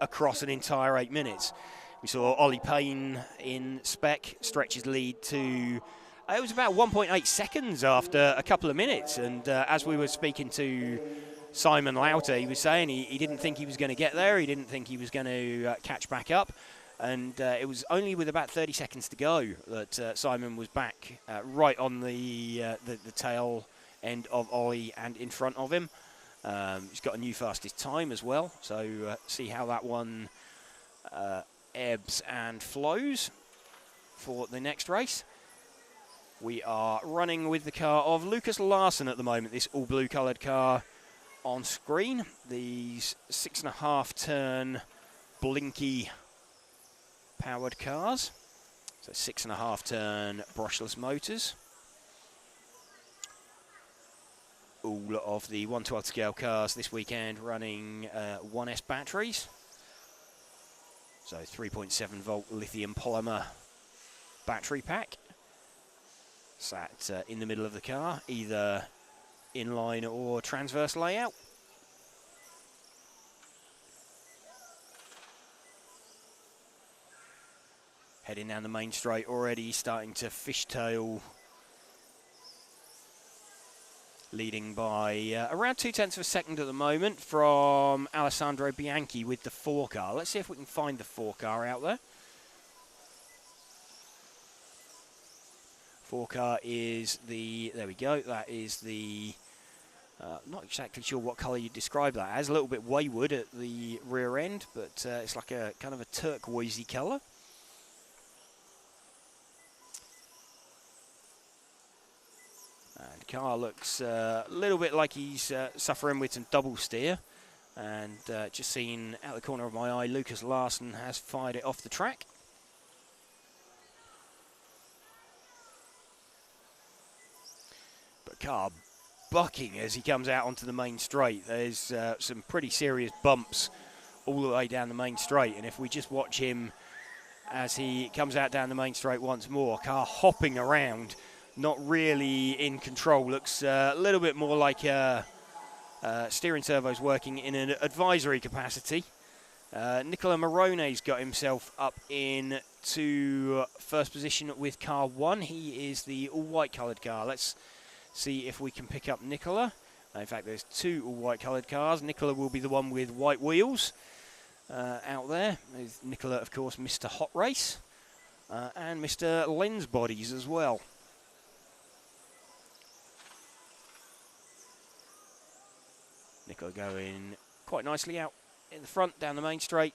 across an entire 8 minutes. We saw Ollie Payne in Spec stretch his lead to, it was about 1.8 seconds after a couple of minutes. And as we were speaking to Simon Lauter, he was saying he didn't think he was going to get there. He didn't think he was going to catch back up. And it was only with about 30 seconds to go that Simon was back right on the tail end of Ollie and in front of him. He's got a new fastest time as well, so see how that one ebbs and flows for the next race. We are running with the car of Lucas Larsson at the moment, this all blue coloured car on screen. These 6.5 turn blinky powered cars, so 6.5 turn brushless motors. All of the 1/12 scale cars this weekend running 1S batteries. So 3.7 volt lithium polymer battery pack. Sat in the middle of the car, either inline or transverse layout. Heading down the main straight already, starting to fishtail. Leading by around 0.2 of a second at the moment from Alessandro Bianchi with the 4 car. Let's see if we can find the 4 car out there. 4 car is the, there we go, that is the, not exactly sure what colour you describe that as, a little bit wayward at the rear end, but it's like a kind of a turquoisey colour. And car looks a little bit like he's suffering with some double steer. And just seen out the corner of my eye, Lucas Larsson has fired it off the track. But car bucking as he comes out onto the main straight. There's some pretty serious bumps all the way down the main straight. And if we just watch him as he comes out down the main straight once more, car hopping around, not really in control. Looks a little bit more like steering servos working in an advisory capacity. Nicola Marone's got himself up into first position with car 1. He is the all-white coloured car. Let's see if we can pick up Nicola. In fact, there's 2 all-white coloured cars. Nicola will be the one with white wheels out there. There's Nicola, of course, Mr. Hot Race and Mr. Lens Bodies as well. Nicola going quite nicely out in the front, down the main straight.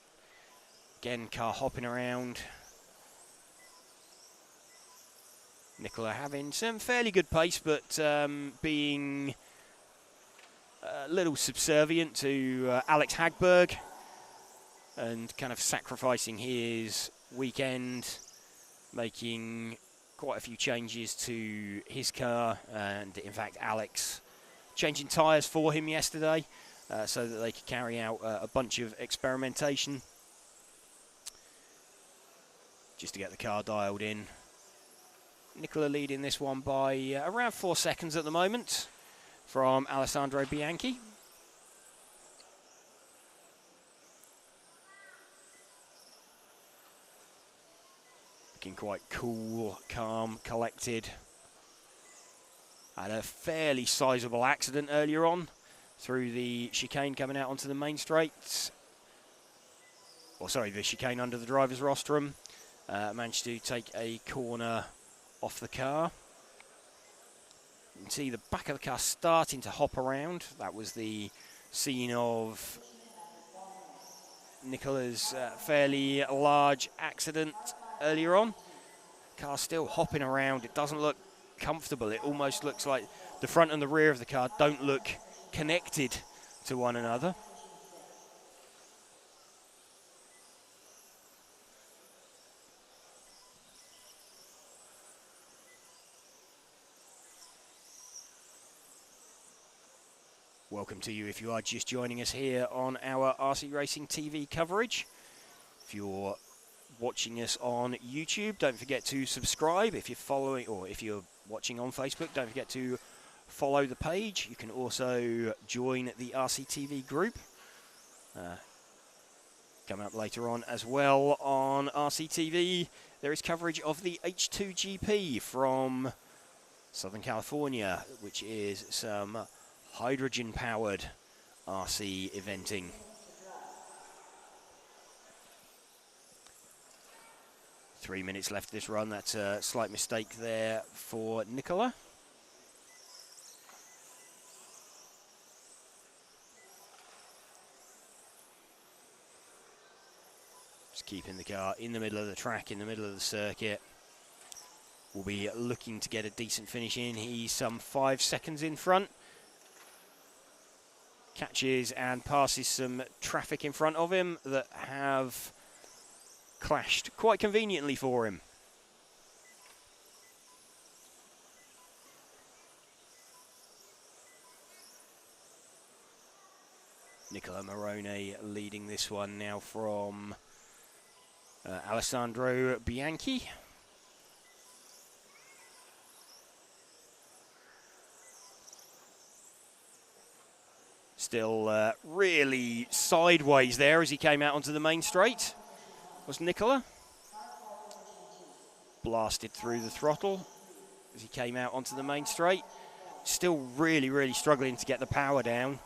Again, car hopping around. Nicola having some fairly good pace, but being a little subservient to Alex Hagberg and kind of sacrificing his weekend, making quite a few changes to his car, and in fact Alex changing tyres for him yesterday so that they could carry out a bunch of experimentation just to get the car dialed in. Nicola leading this one by around 4 seconds at the moment from Alessandro Bianchi. Looking quite cool, calm, collected. Had a fairly sizable accident earlier on through the chicane coming out onto the main straight. Or sorry, the chicane under the driver's rostrum. Managed to take a corner off the car. You can see the back of the car starting to hop around. That was the scene of Nicola's fairly large accident earlier on. Car still hopping around. It doesn't look comfortable. It almost looks like the front and the rear of the car don't look connected to one another. Welcome to you if you are just joining us here on our RC Racing TV coverage. If you're watching us on YouTube, don't forget to subscribe. If you're following, or if you're watching on Facebook, don't forget to follow the page. You can also join the RCTV group. Coming up later on as well on RCTV, there is coverage of the H2GP from Southern California, which is some hydrogen-powered RC eventing. Three minutes left this run. That's a slight mistake there for Nicola. Just keeping the car in the middle of the track, in the middle of the circuit. We'll be looking to get a decent finish in. He's some 5 seconds in front. Catches and passes some traffic in front of him that have clashed quite conveniently for him. Nicola Morone leading this one now from Alessandro Bianchi. Still really sideways there as he came out onto the main straight, was Nicola. Blasted through the throttle as he came out onto the main straight. Still really struggling to get the power down.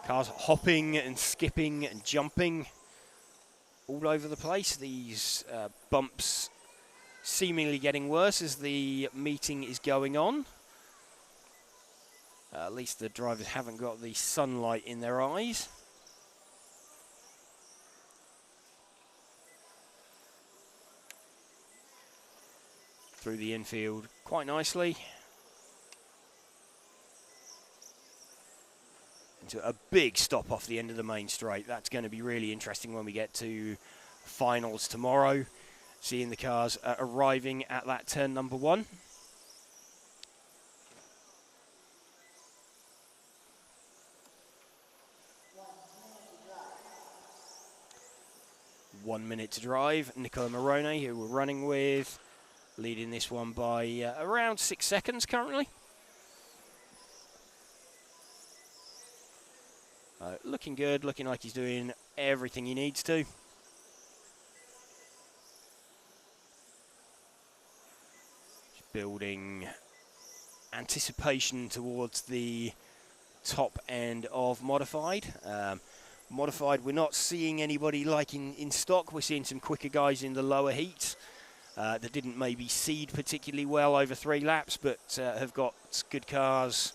Cars hopping and skipping and jumping all over the place. These bumps seemingly getting worse as the meeting is going on. At least the drivers haven't got the sunlight in their eyes. Through the infield quite nicely. Into a big stop off the end of the main straight. That's going to be really interesting when we get to finals tomorrow. Seeing the cars arriving at that turn number 1. One minute to drive. Nicola Morone, who we're running with, leading this one by around 6 seconds currently. Looking good, looking like he's doing everything he needs to. Just building anticipation towards the top end of Modified. Modified, we're not seeing anybody like in stock. We're seeing some quicker guys in the lower heats that didn't maybe seed particularly well over 3 laps, but have got good cars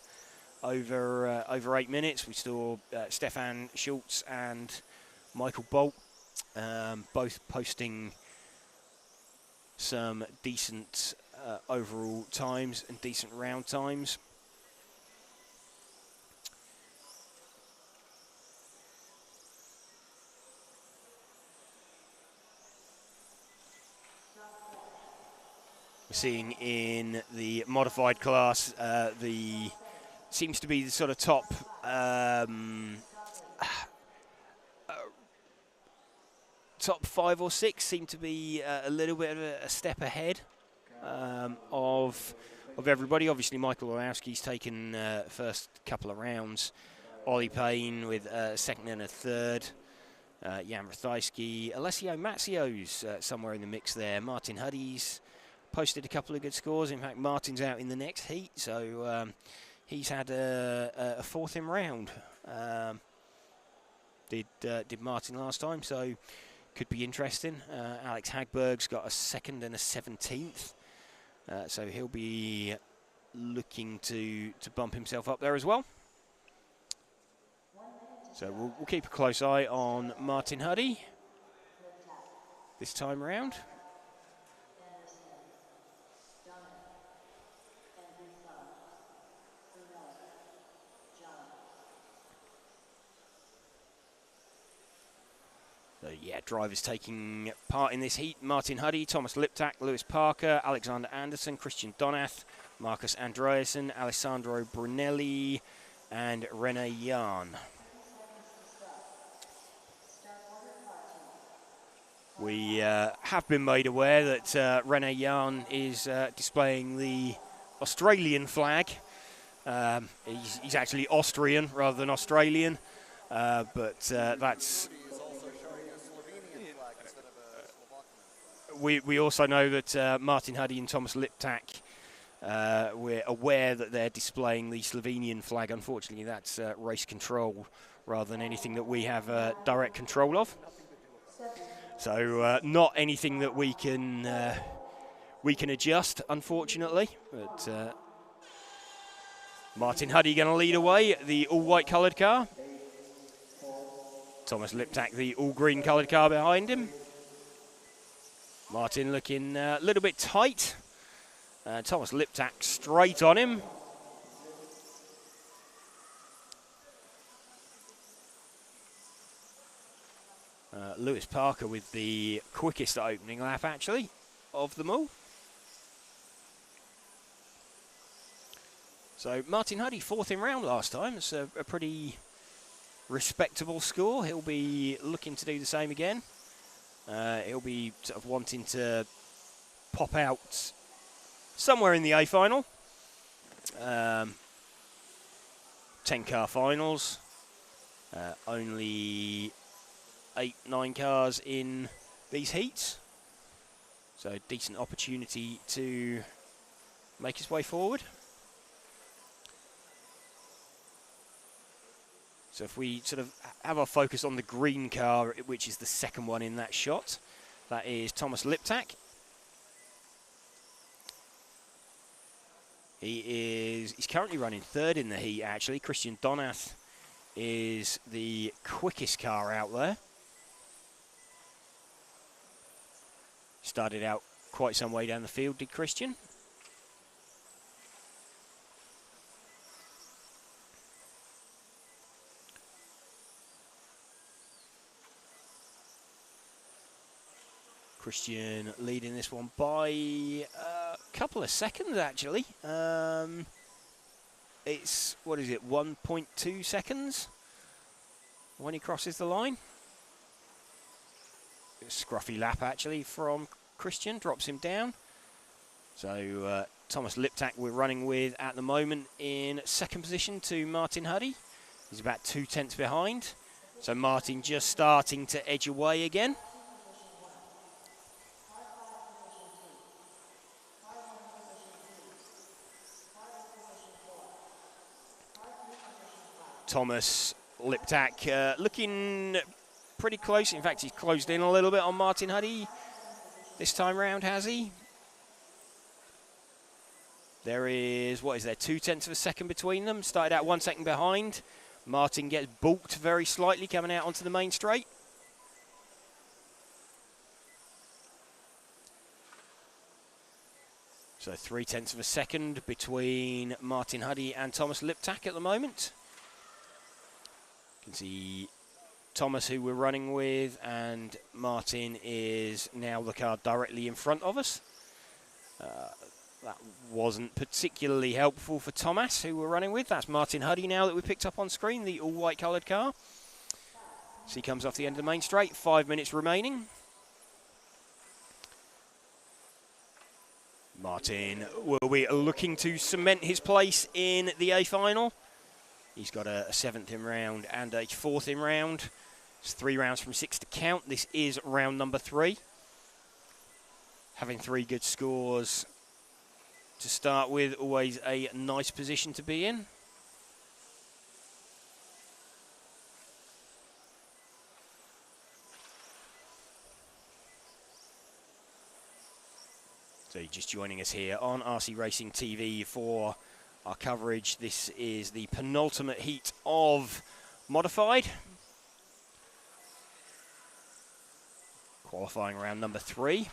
over 8 minutes. We saw Stefan Schultz and Michael Bolt both posting some decent overall times and decent round times. We're seeing in the modified class, the seems to be the sort of top top 5 or 6 seem to be a little bit of a step ahead. of everybody. Obviously, Michael Orlowski's taken first couple of rounds. Ollie Payne with a second and a third. Jan Rathajski, Alessio Mazzio's somewhere in the mix there. Martin Huddy's posted a couple of good scores. In fact, Martin's out in the next heat, so he's had a fourth in round. Did Martin last time, so could be interesting. Alex Hagberg's got a second and a 17th, so he'll be looking to bump himself up there as well. So we'll keep a close eye on Martin Huddy this time round. So yeah, drivers taking part in this heat: Martin Huddy, Thomas Liptak, Lewis Parker, Alexander Anderson, Christian Donath, Marcus Andreasen, Alessandro Brunelli, and Rene Jan. We have been made aware that Rene Jan is displaying the Australian flag. He's actually Austrian rather than Australian, but that's... We also know that Martin Huddy and Thomas Liptak, we're aware that they're displaying the Slovenian flag. Unfortunately, that's race control rather than anything that we have direct control of. So not anything that we can adjust, unfortunately. But Martin Huddy going to lead away, the all-white coloured car. Thomas Liptak, the all-green coloured car behind him. Martin looking a little bit tight. Thomas Liptak straight on him. Lewis Parker with the quickest opening lap, actually, of them all. So Martin Huddy, fourth in round last time. It's a pretty respectable score. He'll be looking to do the same again. He'll be sort of wanting to pop out somewhere in the A final. 10-car finals. Only 8-9 cars in these heats. So decent opportunity to make his way forward. So if we sort of have our focus on the green car, which is the second one in that shot, that is Thomas Liptak. He's currently running third in the heat, actually. Christian Donath is the quickest car out there. Started out quite some way down the field, did Christian. Christian leading this one by a couple of seconds, actually. It's, 1.2 seconds when he crosses the line. A scruffy lap, actually, from Christian, drops him down. So Thomas Liptak we're running with at the moment in second position to Martin Huddy. He's about 2 tenths behind. So Martin just starting to edge away again. Thomas Liptak looking pretty close. In fact, he's closed in a little bit on Martin Huddy this time round, has he? There is, 2 tenths of a second between them. Started out 1 second behind. Martin gets balked very slightly coming out onto the main straight. So 3 tenths of a second between Martin Huddy and Thomas Liptak at the moment. You can see Thomas, who we're running with, and Martin is now the car directly in front of us. That wasn't particularly helpful for Thomas, who we're running with. That's Martin Huddy now that we picked up on screen, the all-white coloured car. So he comes off the end of the main straight, 5 minutes remaining. Martin will be looking to cement his place in the A final. He's got a 7th in round and a 4th in round. It's 3 rounds from 6 to count. This is round number 3. Having 3 good scores to start with, always a nice position to be in. So just joining us here on RC Racing TV for our coverage. This is the penultimate heat of Modified. Qualifying round number 3.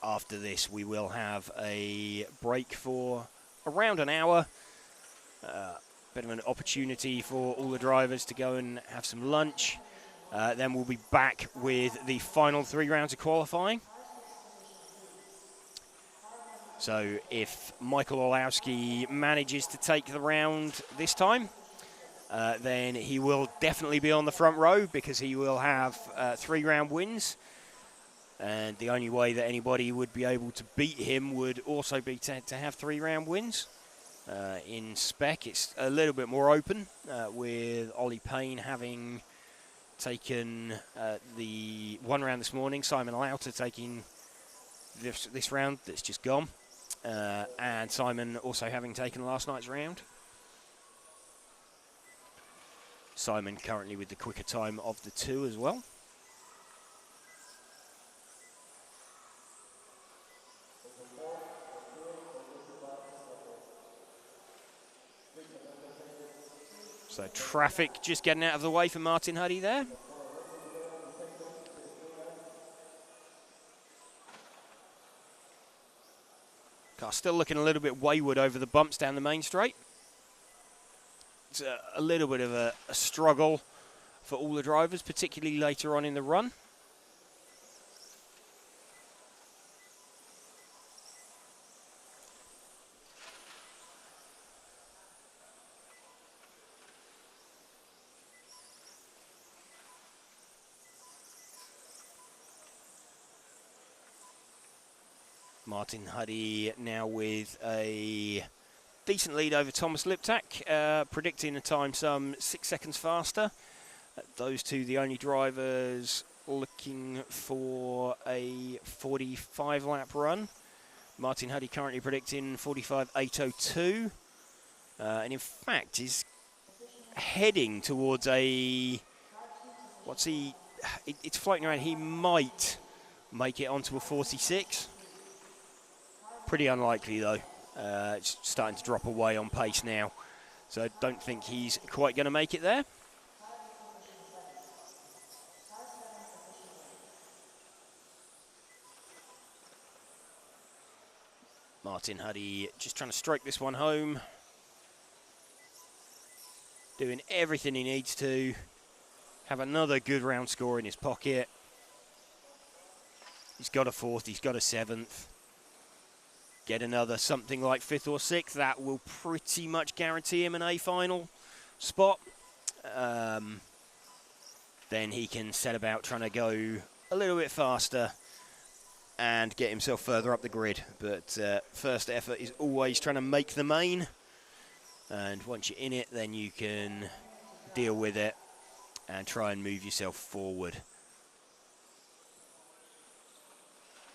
After this, we will have a break for around an hour. Bit of an opportunity for all the drivers to go and have some lunch. Then we'll be back with the final 3 rounds of qualifying. So if Michael Olowski manages to take the round this time, then he will definitely be on the front row because he will have 3 round wins. And the only way that anybody would be able to beat him would also be to have 3 round wins. In Spec, it's a little bit more open, with Ollie Payne having taken the 1 round this morning, Simon Lauter taking this round that's just gone, and Simon also having taken last night's round. Simon currently with the quicker time of the 2 as well. So traffic just getting out of the way for Martin Huddy there. Car still looking a little bit wayward over the bumps down the main straight. It's a little bit of a struggle for all the drivers, particularly later on in the run. Martin Huddy now with a decent lead over Thomas Liptak, predicting a time some 6 seconds faster. Those 2 the only drivers looking for a 45 lap run. Martin Huddy currently predicting 45.802, and in fact is heading towards a, it's floating around, he might make it onto a 46. Pretty unlikely though. It's starting to drop away on pace now, so I don't think he's quite going to make it there. Martin Huddy just trying to stroke this one home, doing everything he needs to have another good round score in his pocket. He's got a 4th, he's got a 7th. Get another something like 5th or 6th, that will pretty much guarantee him an A final spot. Then he can set about trying to go a little bit faster and get himself further up the grid. But first effort is always trying to make the main. And once you're in it, then you can deal with it and try and move yourself forward.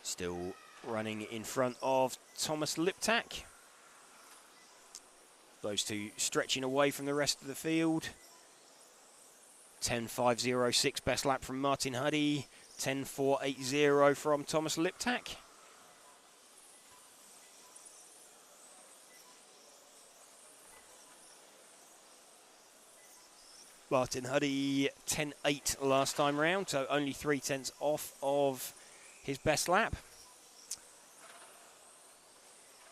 Still running in front of Thomas Liptak. Those 2 stretching away from the rest of the field. 10.506 best lap from Martin Huddy. 10.480 from Thomas Liptak. Martin Huddy 10.8 last time round, so only 0.3 off of his best lap.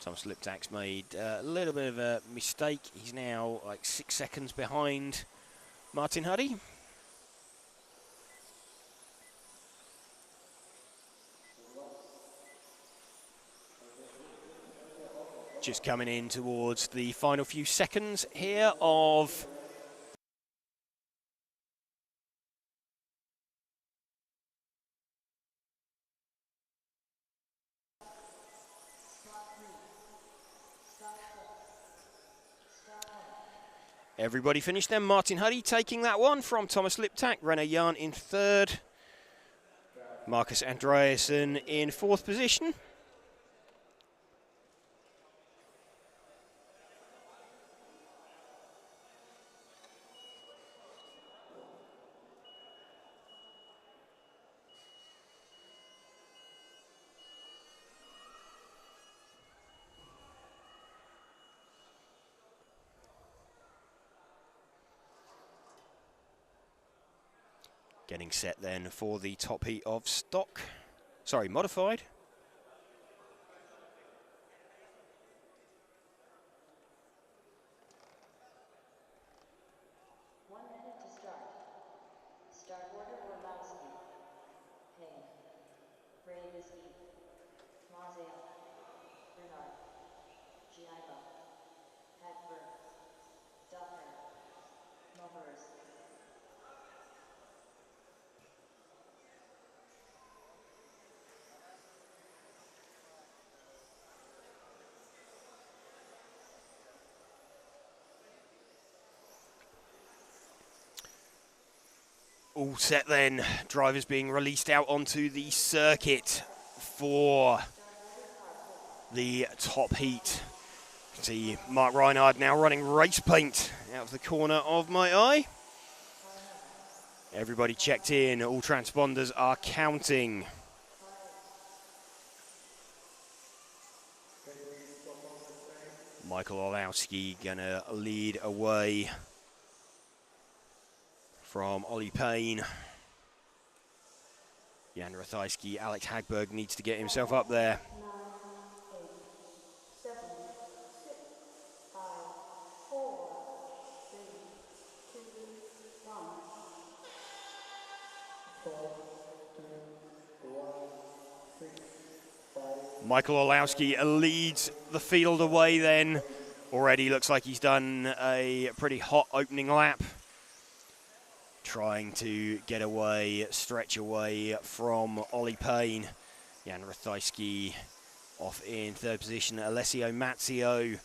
Thomas Liptak's made a little bit of a mistake. He's now like 6 seconds behind Martin Huddy. Just coming in towards the final few seconds here of Everybody finished then. Martin Huddy taking that one from Thomas Liptak. René Jan in third. Marcus Andreasen in fourth position. Getting set then for the top heat of stock. Sorry, modified. All set then, drivers being released out onto the circuit for the top heat. See Mark Reinhard now running race paint out of the corner of my eye. Everybody checked in, all transponders are counting. Michael Olowski gonna lead away from Ollie Payne. Jan Rathajski, Alex Hagberg needs to get himself up there. 9, 8, 7, 6, 5, 4, 3, 2, 1. 4, 2, 1, 6, 5. Michael Olowski leads the field away then. Already looks like he's done a pretty hot opening lap. Trying to get away, stretch away from Ollie Payne. Jan Rathajski off in third position. Alessio Mazzio,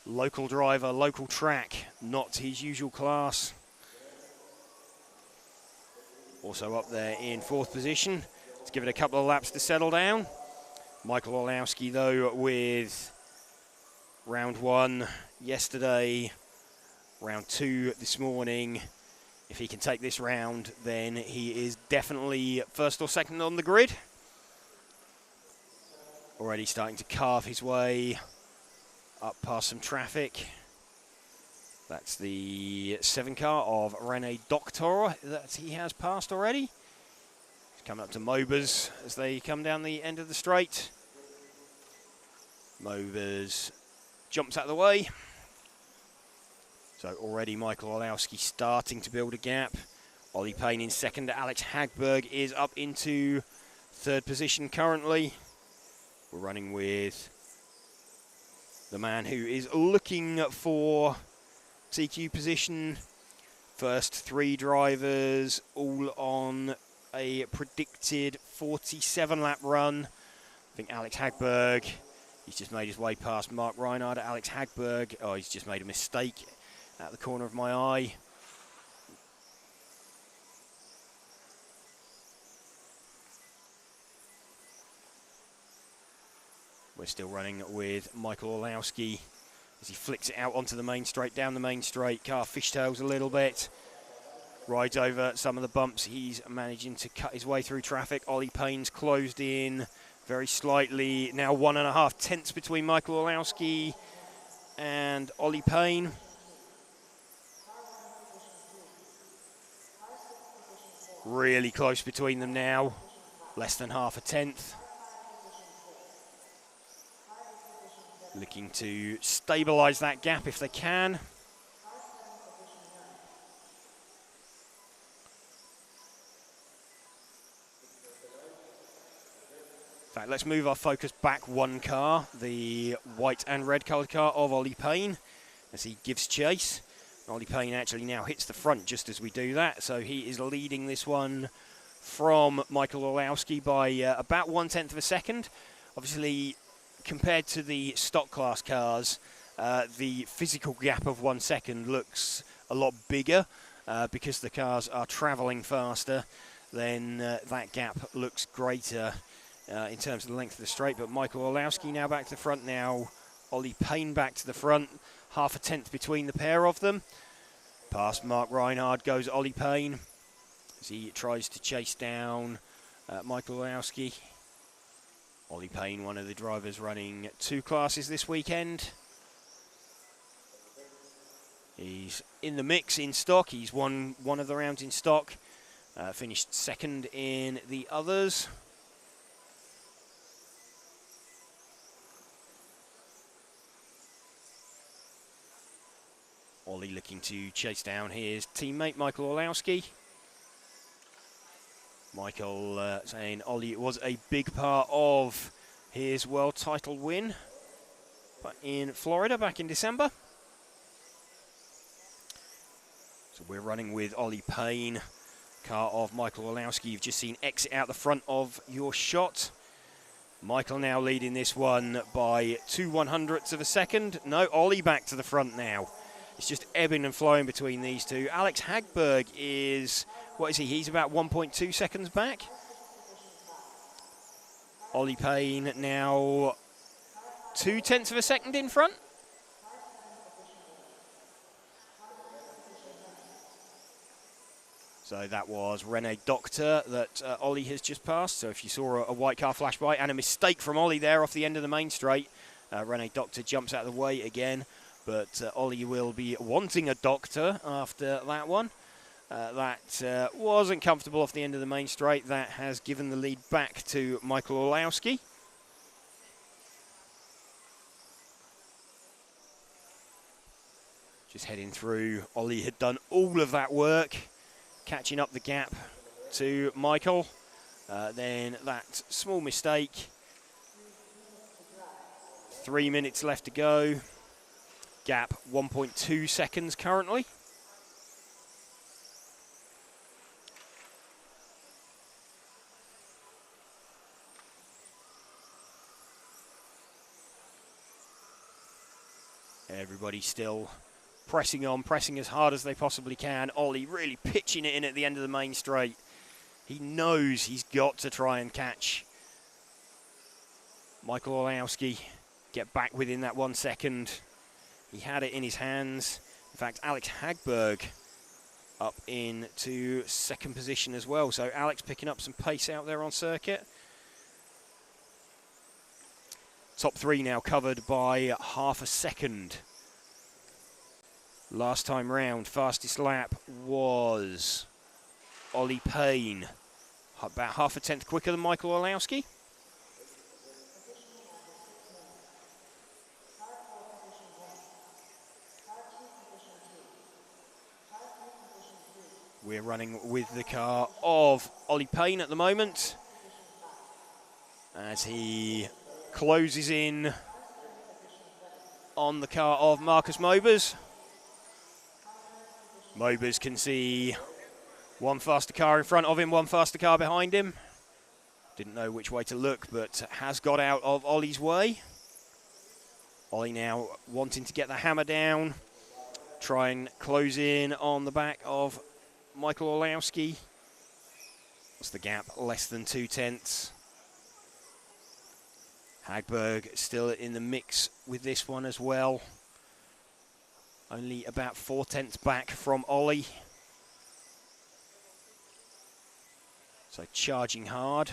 local driver, local track, not his usual class. Also up there in fourth position. Let's give it a couple of laps to settle down. Michael Olowski though with round 1 yesterday, round 2 this morning. If he can take this round, then he is definitely first or second on the grid. Already starting to carve his way up past some traffic. That's the 7 car of René Doctor that he has passed already. He's coming up to Mobers as they come down the end of the straight. Mobers jumps out of the way. So already Michael Olowski starting to build a gap. Ollie Payne in second. Alex Hagberg is up into third position currently. We're running with the man who is looking for TQ position. First 3 drivers all on a predicted 47 lap run. I think Alex Hagberg, he's just made his way past Mark Reinhard. Alex Hagberg, oh, he's just made a mistake at the corner of my eye. We're still running with Michael Olowski as he flicks it out onto the main straight, down the main straight. Car fishtails a little bit, rides over some of the bumps. He's managing to cut his way through traffic. Ollie Payne's closed in very slightly. Now 1.5 tenths between Michael Olowski and Ollie Payne. Really close between them now, less than 0.5 tenth. Looking to stabilise that gap if they can. In fact, let's move our focus back 1 car, the white and red coloured car of Ollie Payne, as he gives chase. Ollie Payne actually now hits the front just as we do that, so he is leading this one from Michael Olowski by about 1/10 of a second. Obviously, compared to the stock class cars, the physical gap of 1 second looks a lot bigger because the cars are travelling faster. Then that gap looks greater in terms of the length of the straight. But Michael Orlowski now back to the front now. Ollie Payne back to the front. Half a tenth between the pair of them. Past Mark Reinhard goes Ollie Payne as he tries to chase down Michael Orlowski. Ollie Payne, one of the drivers running 2 classes this weekend. He's in the mix in stock. He's won one of the rounds in stock. Finished second in the others. Ollie looking to chase down his teammate Michael Orlowski. Michael saying Ollie was a big part of his world title win in Florida back in December. So we're running with Ollie Payne, car of Michael Orlowski. You've just seen exit out the front of your shot. Michael now leading this one by 2/100ths of a second. No, Ollie back to the front now. It's just ebbing and flowing between these two. Alex Hagberg is, what is he? He's about 1.2 seconds back. Ollie Payne now 0.2 of a second in front. So that was Rene Doctor that Ollie has just passed. So if you saw a white car flash by and a mistake from Ollie there off the end of the main straight, Rene Doctor jumps out of the way again. But Ollie will be wanting a doctor after that one. That wasn't comfortable off the end of the main straight. That has given the lead back to Michael Orlowski. Just heading through. Ollie had done all of that work, catching up the gap to Michael. Then that small mistake. 3 minutes left to go. Gap 1.2 seconds currently. Everybody still pressing on, pressing as hard as they possibly can. Ollie really pitching it in at the end of the main straight. He knows he's got to try and catch Michael Orlowski, get back within that 1 second. He had it in his hands. In fact, Alex Hagberg up into second position as well. So Alex picking up some pace out there on circuit. Top 3 now covered by half a second. Last time round, fastest lap was Ollie Payne. About half a tenth quicker than Michael Orlowski. We're running with the car of Ollie Payne at the moment as he closes in on the car of Marcus Mobers. Mobers can see one faster car in front of him, one faster car behind him. Didn't know which way to look, but has got out of Ollie's way. Ollie now wanting to get the hammer down, try and close in on the back of Michael Orlowski. What's the gap? Less than 0.2. Hagberg still in the mix with this one as well. Only about 0.4 back from Ollie. So charging hard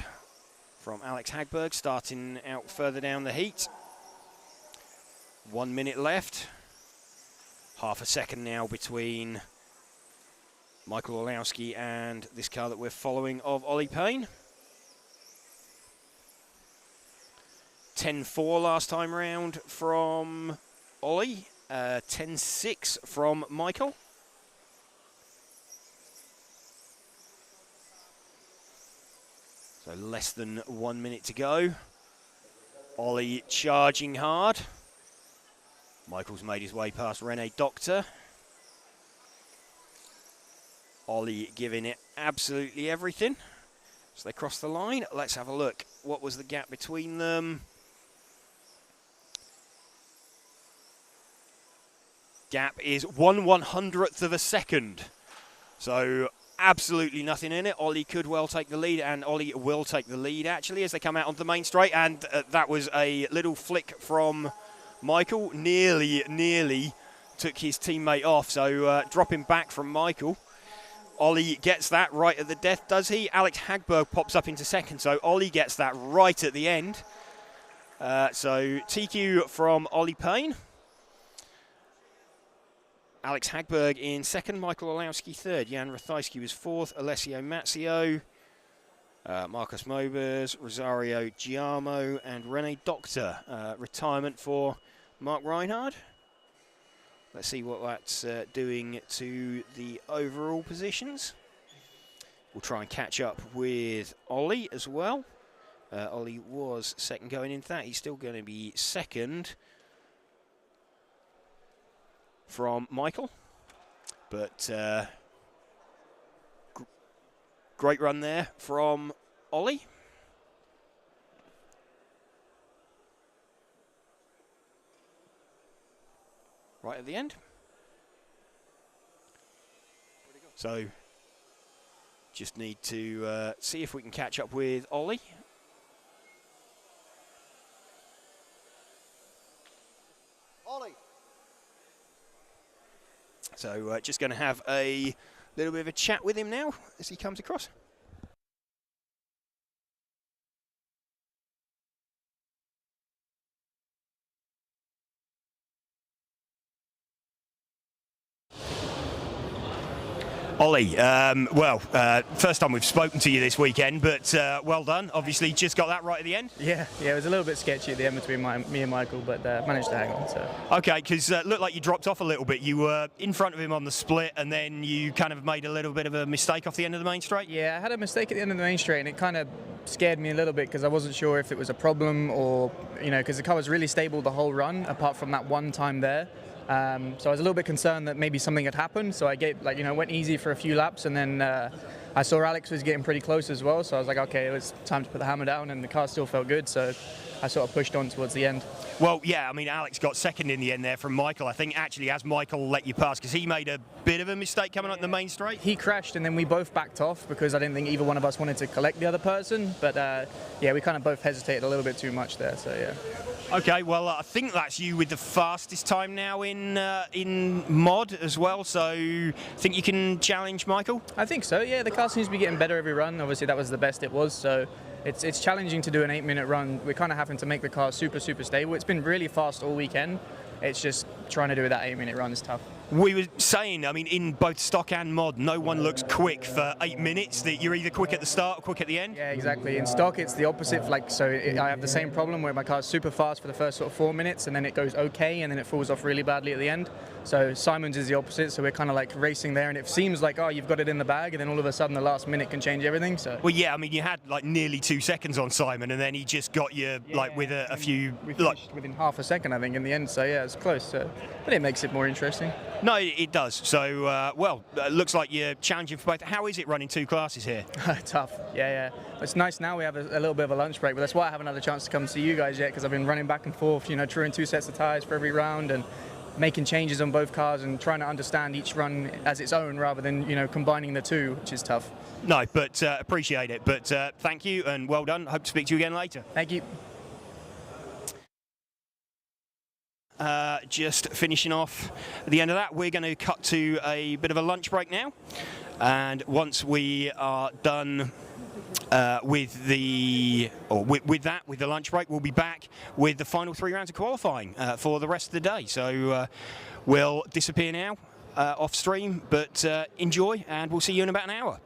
from Alex Hagberg, starting out further down the heat. 1 minute left. Half a second now between Michael Orlowski and this car that we're following of Ollie Payne. 10.4 last time round from Ollie. 10.6 from Michael. So less than 1 minute to go. Ollie charging hard. Michael's made his way past Rene Doctor. Ollie giving it absolutely everything. So they cross the line. Let's have a look. What was the gap between them? Gap is 1/100th of a second. So absolutely nothing in it. Ollie could well take the lead, and Ollie will take the lead, actually, as they come out onto the main straight. And that was a little flick from Michael. Nearly took his teammate off. So dropping back from Michael. Ollie gets that right at the death, does he? Alex Hagberg pops up into second, so Ollie gets that right at the end. So TQ from Ollie Payne. Alex Hagberg in second, Michael Olowski third, Jan Rathajski was fourth, Alessio Mazzio, Marcus Mobers, Rosario Giamo, and Rene Doctor. Retirement for Mark Reinhard. Let's see what that's doing to the overall positions. We'll try and catch up with Ollie as well. Ollie was second going into that. He's still going to be second from Michael. But great run there from Ollie. Right at the end. So just need to see if we can catch up with Ollie. Ollie. So just going to have a little bit of a chat with him now as he comes across. Ollie, first time we've spoken to you this weekend, but well done. Obviously, just got that right at the end. Yeah, it was a little bit sketchy at the end between me and Michael, but managed to hang on. So. Okay, because looked like you dropped off a little bit. You were in front of him on the split, and then you kind of made a little bit of a mistake off the end of the main straight. Yeah, I had a mistake at the end of the main straight, and it kind of scared me a little bit because I wasn't sure if it was a problem or, because the car was really stable the whole run, apart from that one time there. So I was a little bit concerned that maybe something had happened. So I went easy for a few laps, and then I saw Alex was getting pretty close as well. So I was like, okay, it was time to put the hammer down, and the car still felt good. So I sort of pushed on towards the end. Well, yeah, I mean, Alex got second in the end there from Michael. I think actually as Michael let you pass, because he made a bit of a mistake coming up the main straight. He crashed, and then we both backed off because I didn't think either one of us wanted to collect the other person. But yeah, we kind of both hesitated a little bit too much there. So yeah. Okay, well, I think that's you with the fastest time now in mod as well. So, think you can challenge Michael? I think so. Yeah, the car seems to be getting better every run. Obviously, that was the best it was. So, it's challenging to do an 8-minute run. We're kind of having to make the car super stable. It's been really fast all weekend. It's just trying to do that 8-minute run is tough. We were saying, I mean, in both stock and mod, no one looks quick for 8 minutes. That you're either quick at the start or quick at the end. Yeah, exactly. In stock, it's the opposite. I have the same problem where my car's super fast for the first sort of 4 minutes, and then it goes okay, and then it falls off really badly at the end. So Simon's is the opposite. So we're kind of like racing there, and it seems like, oh, you've got it in the bag, and then all of a sudden the last minute can change everything. So. Well, yeah, I mean, you had like nearly 2 seconds on Simon, and then he just got you with a few. We finished within half a second, I think, in the end. So yeah, it's close. So, but it makes it more interesting. No, it does. So, looks like you're challenging for both. How is it running 2 classes here? Tough. Yeah. It's nice now we have a little bit of a lunch break, but that's why I haven't had a chance to come see you guys yet, because I've been running back and forth, truing 2 sets of tyres for every round and making changes on both cars and trying to understand each run as its own rather than, combining the two, which is tough. No, but appreciate it. But thank you and well done. Hope to speak to you again later. Thank you. Just finishing off at the end of that, we're going to cut to a bit of a lunch break now, and once we are done with the lunch break, we'll be back with the final 3 rounds of qualifying for the rest of the day. So we'll disappear now off stream, but enjoy, and we'll see you in about an hour.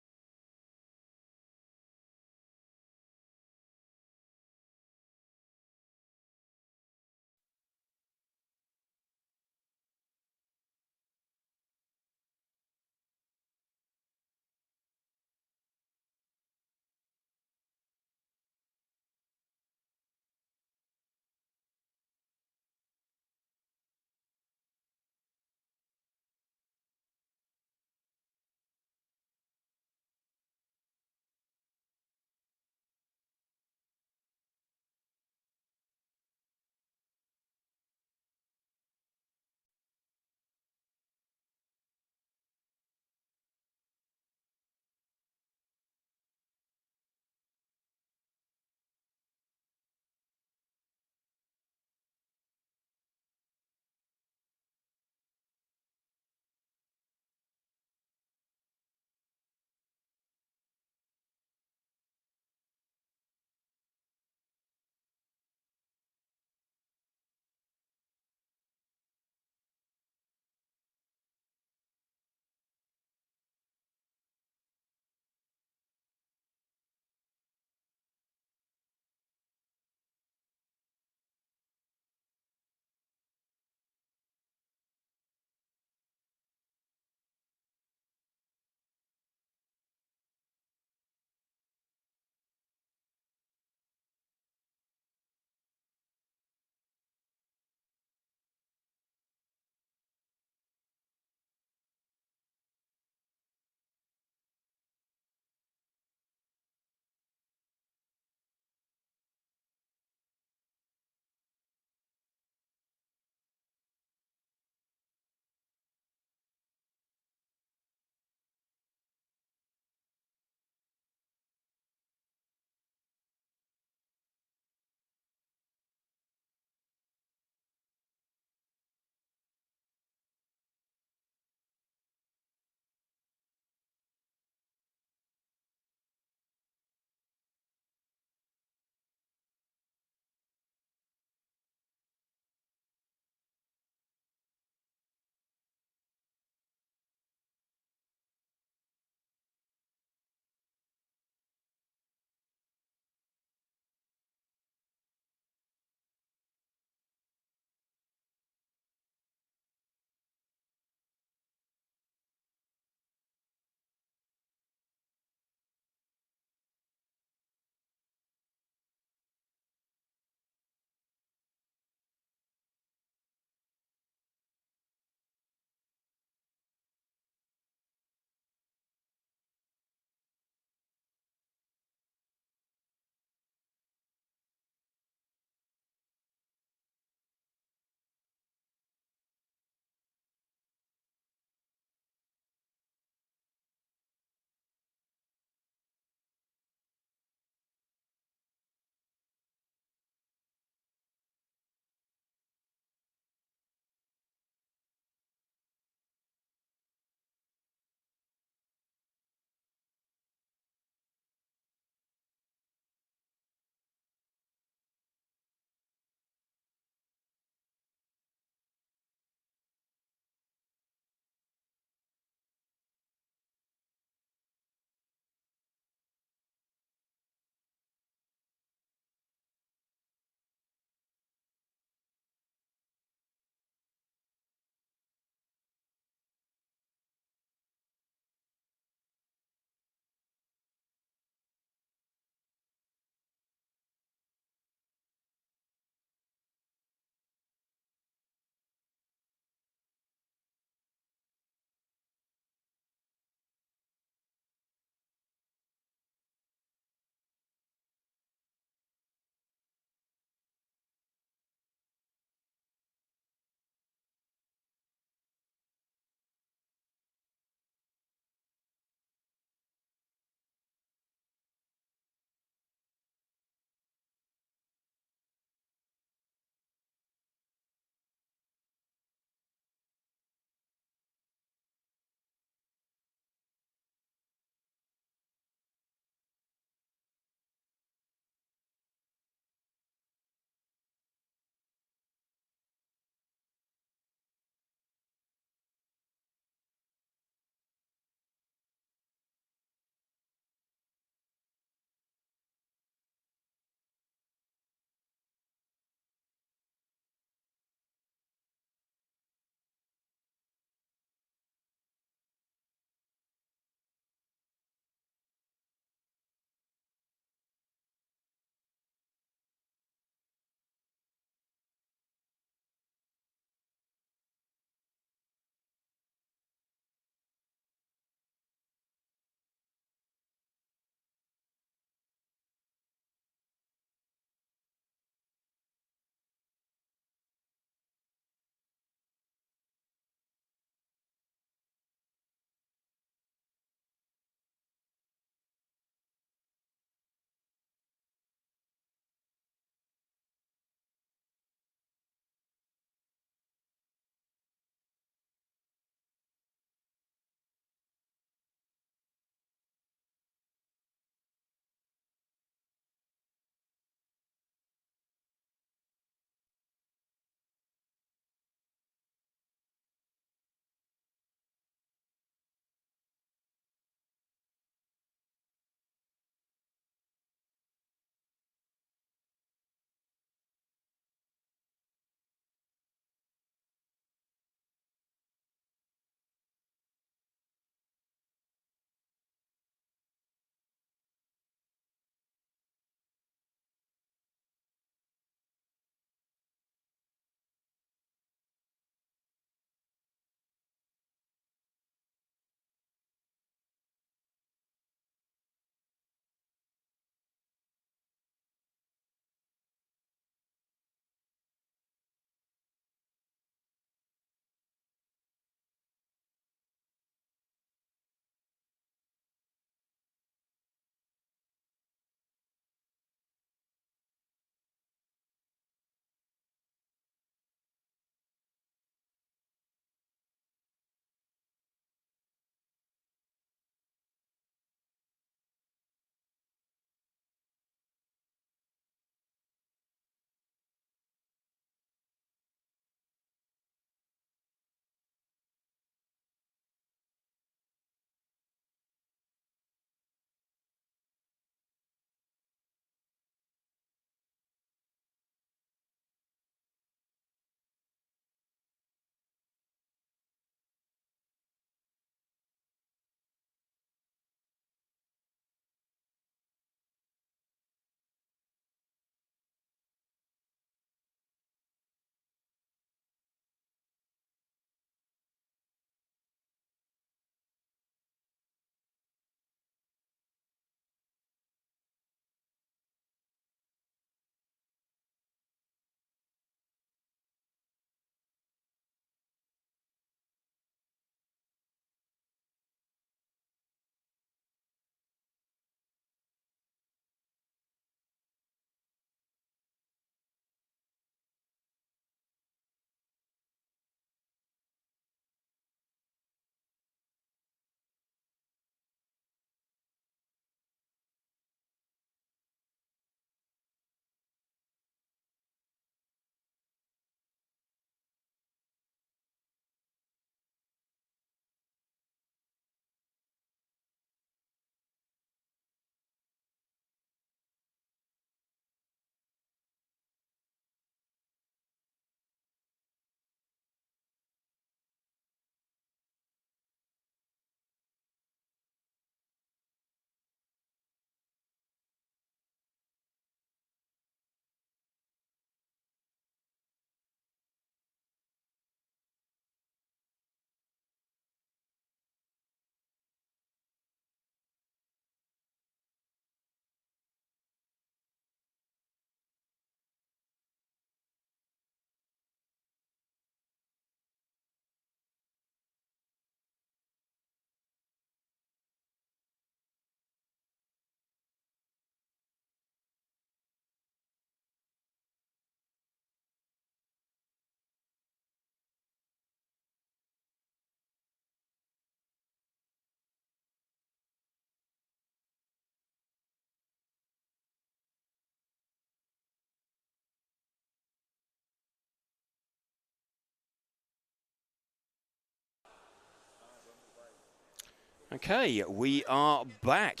Okay, we are back.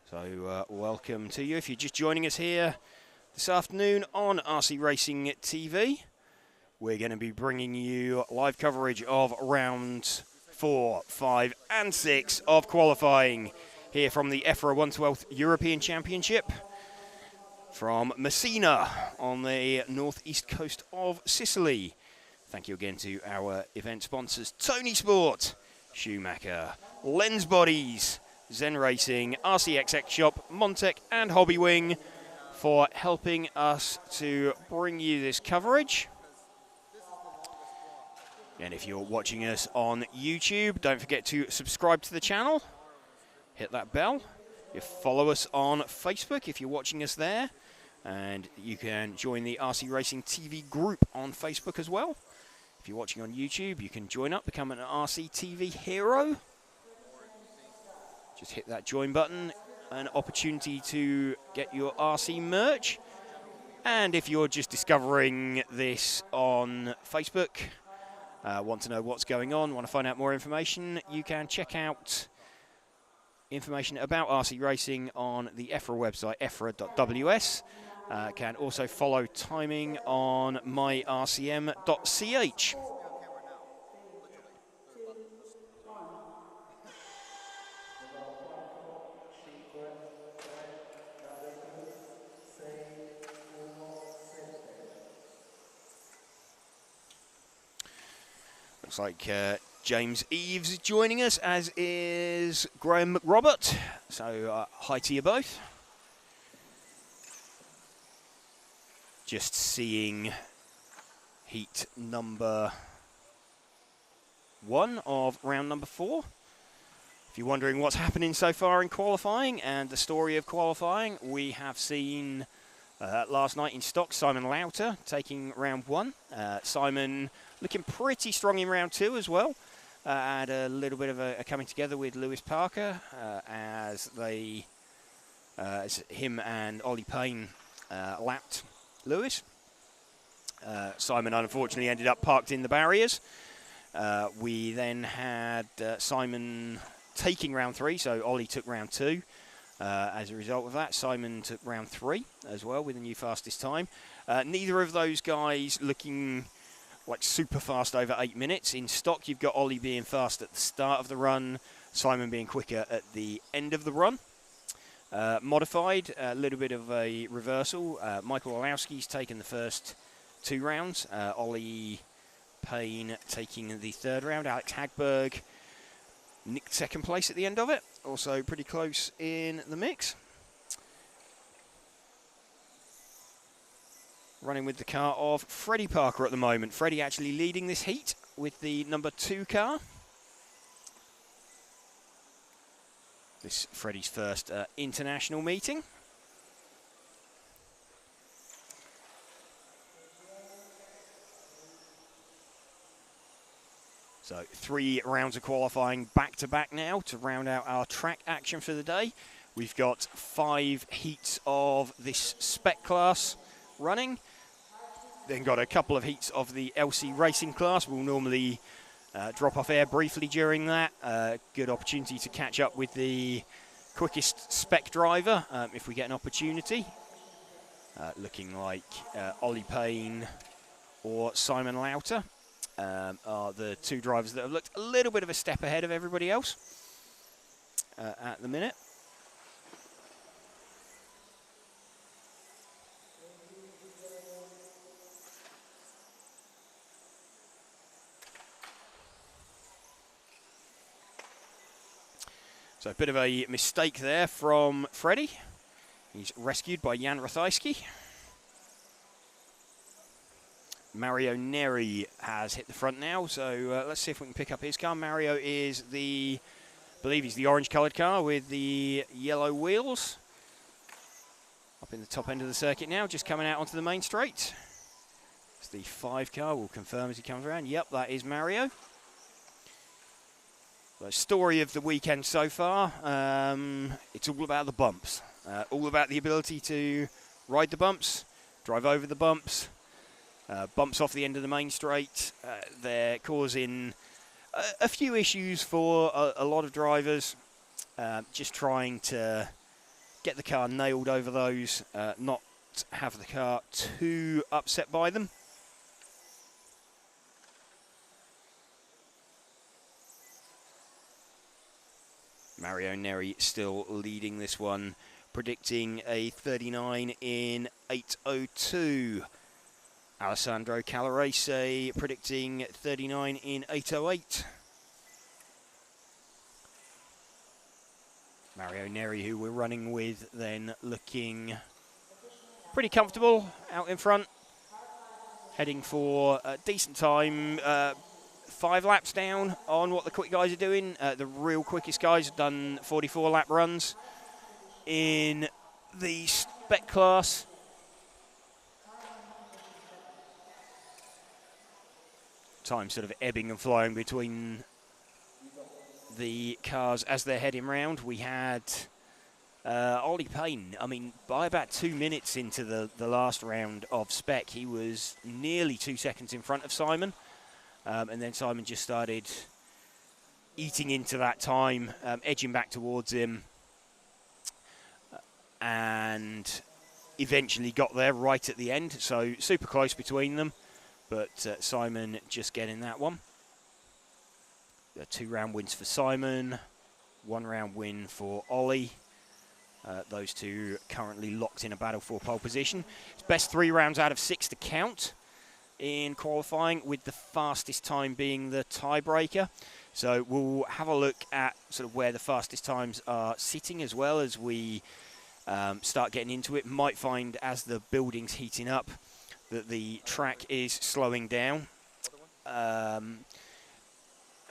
So welcome to you if you're just joining us here this afternoon on RC Racing TV. We're going to be bringing you live coverage of rounds 4, 5 and 6 of qualifying here from the EFRA 112th European Championship from Messina on the northeast coast of Sicily. Thank you again to our event sponsors ToniSport, Schumacher, Lens Bodies, Zen Racing, RCXX Shop, Montec and Hobbywing for helping us to bring you this coverage. And if you're watching us on YouTube, don't forget to subscribe to the channel, hit that bell. You follow us on Facebook if you're watching us there, and you can join the RC Racing TV group on Facebook as well. If you're watching on YouTube, you can join up, become an RC TV hero. Just hit that join button, an opportunity to get your RC merch. And if you're just discovering this on Facebook, want to know what's going on, want to find out more information, you can check out information about RC Racing on the EFRA website, efra.ws. Can also follow timing on myrcm.ch. Looks like James Eves is joining us, as is Graham McRobert. So hi to you both. Just seeing heat number 1 of round number 4. If you're wondering what's happening so far in qualifying and the story of qualifying, we have seen last night in stock Simon Lauter taking round 1. Simon looking pretty strong in round 2 as well. Had a little bit of a coming together with Lewis Parker as him and Ollie Payne lapped Lewis. Simon unfortunately ended up parked in the barriers. We then had Simon taking round 3, so Ollie took round 2. As a result of that, Simon took round 3 as well with the new fastest time. Neither of those guys looking like super fast over 8 minutes. In stock, you've got Ollie being fast at the start of the run, Simon being quicker at the end of the run. Modified, a little bit of a reversal. Michael Olowski's taken the first 2 rounds. Ollie Payne taking the 3rd round. Alex Hagberg nicked 2nd place at the end of it. Also pretty close in the mix. Running with the car of Freddie Parker at the moment. Freddie actually leading this heat with the number 2 car. This Freddie's first international meeting. So 3 rounds of qualifying back-to-back now to round out our track action for the day. We've got 5 heats of this Spec class running. Then got a couple of heats of the LC Racing class. We'll normally drop off air briefly during that. Good opportunity to catch up with the quickest Spec driver if we get an opportunity. Looking like Ollie Payne or Simon Lauter are the 2 drivers that have looked a little bit of a step ahead of everybody else at the minute. So a bit of a mistake there from Freddie. He's rescued by Jan Rathajski. Mario Neri has hit the front now, so let's see if we can pick up his car. Mario is I believe he's the orange-coloured car with the yellow wheels. Up in the top end of the circuit now, just coming out onto the main straight. It's the 5 car, we'll confirm as he comes around. Yep, that is Mario. The story of the weekend so far, it's all about the bumps. All about the ability to ride the bumps, drive over the bumps, bumps off the end of the main straight. They're causing a few issues for a lot of drivers. Just trying to get the car nailed over those, not have the car too upset by them. Mario Neri still leading this one, predicting a 39 in 8:02. Alessandro Calarese predicting 39 in 8:08. Mario Neri, who we're running with, then looking pretty comfortable out in front, heading for a decent time. 5 laps down on what the quick guys are doing. The real quickest guys have done 44 lap runs in the Spec class. Time sort of ebbing and flowing between the cars as they're heading round. We had Ollie Payne, I mean, by about 2 minutes into the last round of Spec, he was nearly 2 seconds in front of Simon. And then Simon just started eating into that time, edging back towards him, and eventually got there right at the end. So super close between them, but Simon just getting that one. 2 round wins for Simon, 1 round win for Ollie. Those two currently locked in a battle for pole position. It's best 3 rounds out of 6 to count in qualifying, with the fastest time being the tiebreaker. So we'll have a look at sort of where the fastest times are sitting as well as we start getting into it. Might find as the building's heating up that the track is slowing down at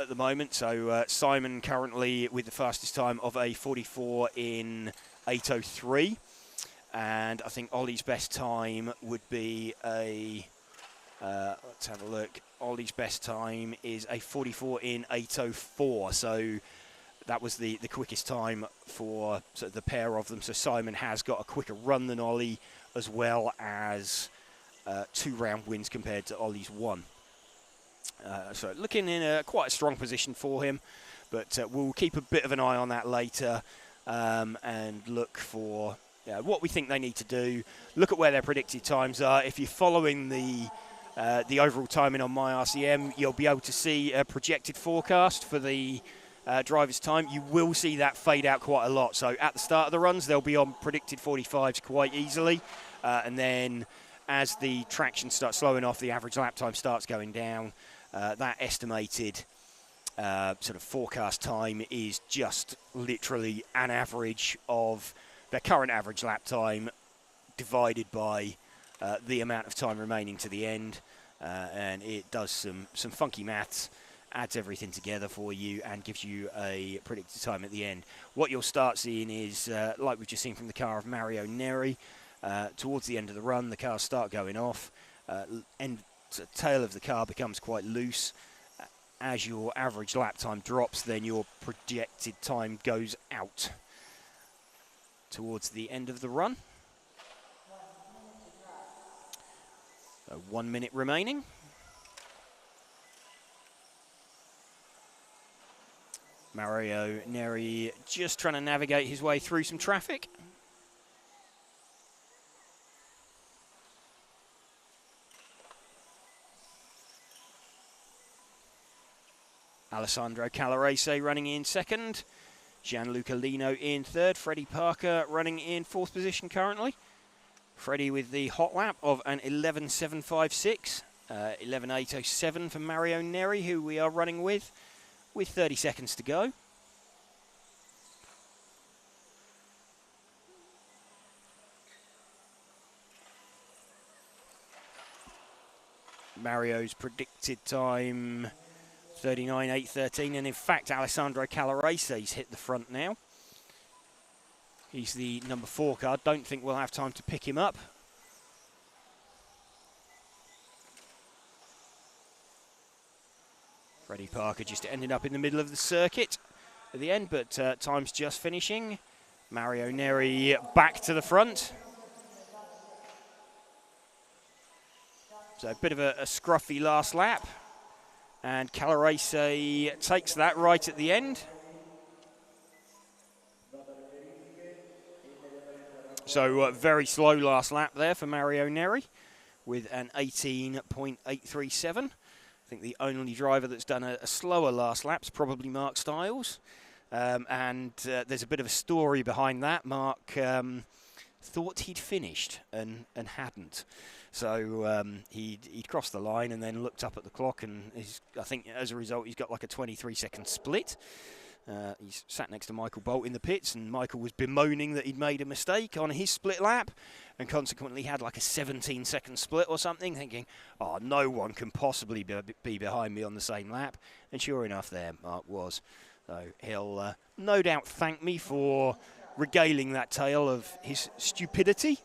the moment. So Simon currently with the fastest time of a 44 in 8:03, and I think Ollie's best time would be a let's have a look. Ollie's best time is a 44 in 8:04, so that was the quickest time for sort of the pair of them. So Simon has got a quicker run than Ollie, as well as 2 round wins compared to Ollie's 1. So looking in quite a strong position for him, but we'll keep a bit of an eye on that later, and look for what we think they need to do. Look at where their predicted times are. If you're following the overall timing on my RCM, you'll be able to see a projected forecast for the driver's time. You will see that fade out quite a lot. So at the start of the runs, they'll be on predicted 45s quite easily, and then as the traction starts slowing off, the average lap time starts going down. That estimated sort of forecast time is just literally an average of their current average lap time divided by the amount of time remaining to the end, and it does some funky maths, adds everything together for you and gives you a predicted time at the end. What you'll start seeing is, like we've just seen from the car of Mario Neri, towards the end of the run, the cars start going off, the tail of the car becomes quite loose. As your average lap time drops, then your projected time goes out towards the end of the run. 1 minute remaining. Mario Neri just trying to navigate his way through some traffic. Alessandro Calarese running in second. Gianluca Lino in third. Freddie Parker running in 4th position currently. Freddie with the hot lap of an 11.756. 11.807 for Mario Neri, who we are running with 30 seconds to go. Mario's predicted time 39.813, and in fact Alessandro Calarese's hit the front now. He's the number 4 car. Don't think we'll have time to pick him up. Freddie Parker just ended up in the middle of the circuit at the end, but time's just finishing. Mario Neri back to the front. So a bit of a scruffy last lap. And Calarese takes that right at the end. So very slow last lap there for Mario Neri with an 18.837. I think the only driver that's done a slower last lap's probably Mark Stiles. And there's a bit of a story behind that. Mark thought he'd finished and hadn't. So he'd crossed the line and then looked up at the clock, and I think as a result he's got like a 23-second split. He's sat next to Michael Bolt in the pits, and Michael was bemoaning that he'd made a mistake on his split lap and consequently had like a 17-second split or something, thinking, oh, no one can possibly be behind me on the same lap. And sure enough there, Mark was. So he'll no doubt thank me for regaling that tale of his stupidity.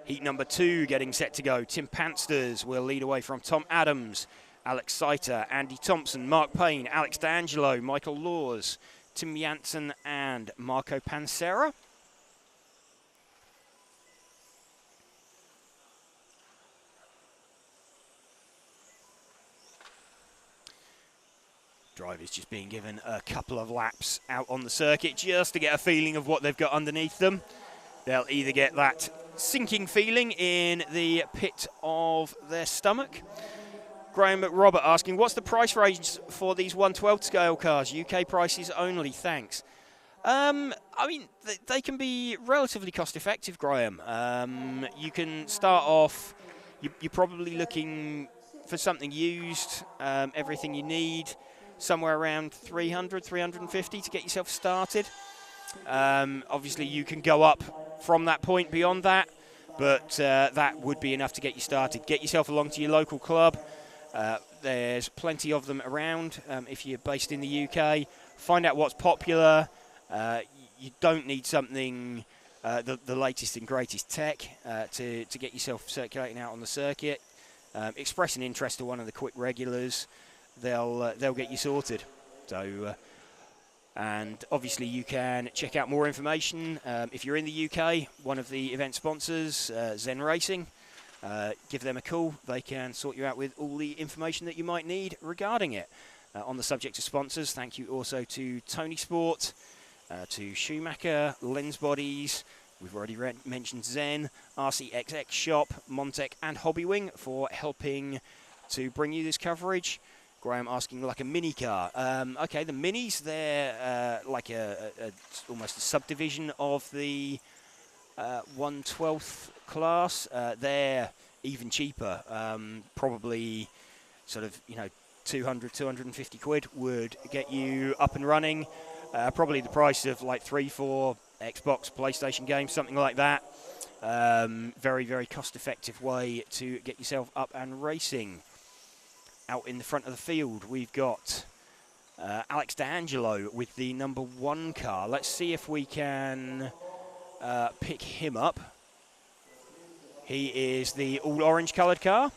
Heat number 2 getting set to go. Tim Pansters will lead away from Tom Adams, Alex Saiter, Andy Thompson, Mark Payne, Alex D'Angelo, Michael Laws, Tim Janssen and Marco Pansera. Drivers just being given a couple of laps out on the circuit just to get a feeling of what they've got underneath them. They'll either get that sinking feeling in the pit of their stomach. Graham McRobert asking, what's the price range for these 1/12 scale cars? UK prices only, thanks. I mean, they can be relatively cost effective, Graham. You can start off, you're probably looking for something used, everything you need, somewhere around 300, 350 to get yourself started. Obviously, you can go up from that point beyond that, but that would be enough to get you started. Get yourself along to your local club. There's plenty of them around. If you're based in the UK, find out what's popular. You don't need something the latest and greatest tech to get yourself circulating out on the circuit. Express an interest to one of the quick regulars. They'll get you sorted. So. And obviously you can check out more information if you're in the UK. One of the event sponsors, Zen Racing, give them a call. They can sort you out with all the information that you might need regarding it. On the subject of sponsors, thank you also to ToniSport, to Schumacher, Lens Bodies. We've already mentioned Zen, RCXX Shop, Montec and Hobbywing for helping to bring you this coverage. Graham asking like a mini car. Okay, the minis, they're like almost a subdivision of the 1/12 class. They're even cheaper. Probably sort of, 200, 250 quid would get you up and running. Probably the price of like 3-4 Xbox, PlayStation games, something like that. Very, very cost-effective way to get yourself up and racing. Out in the front of the field, we've got Alex D'Angelo with the number 1 car. Let's see if we can pick him up. He is the all-orange coloured car.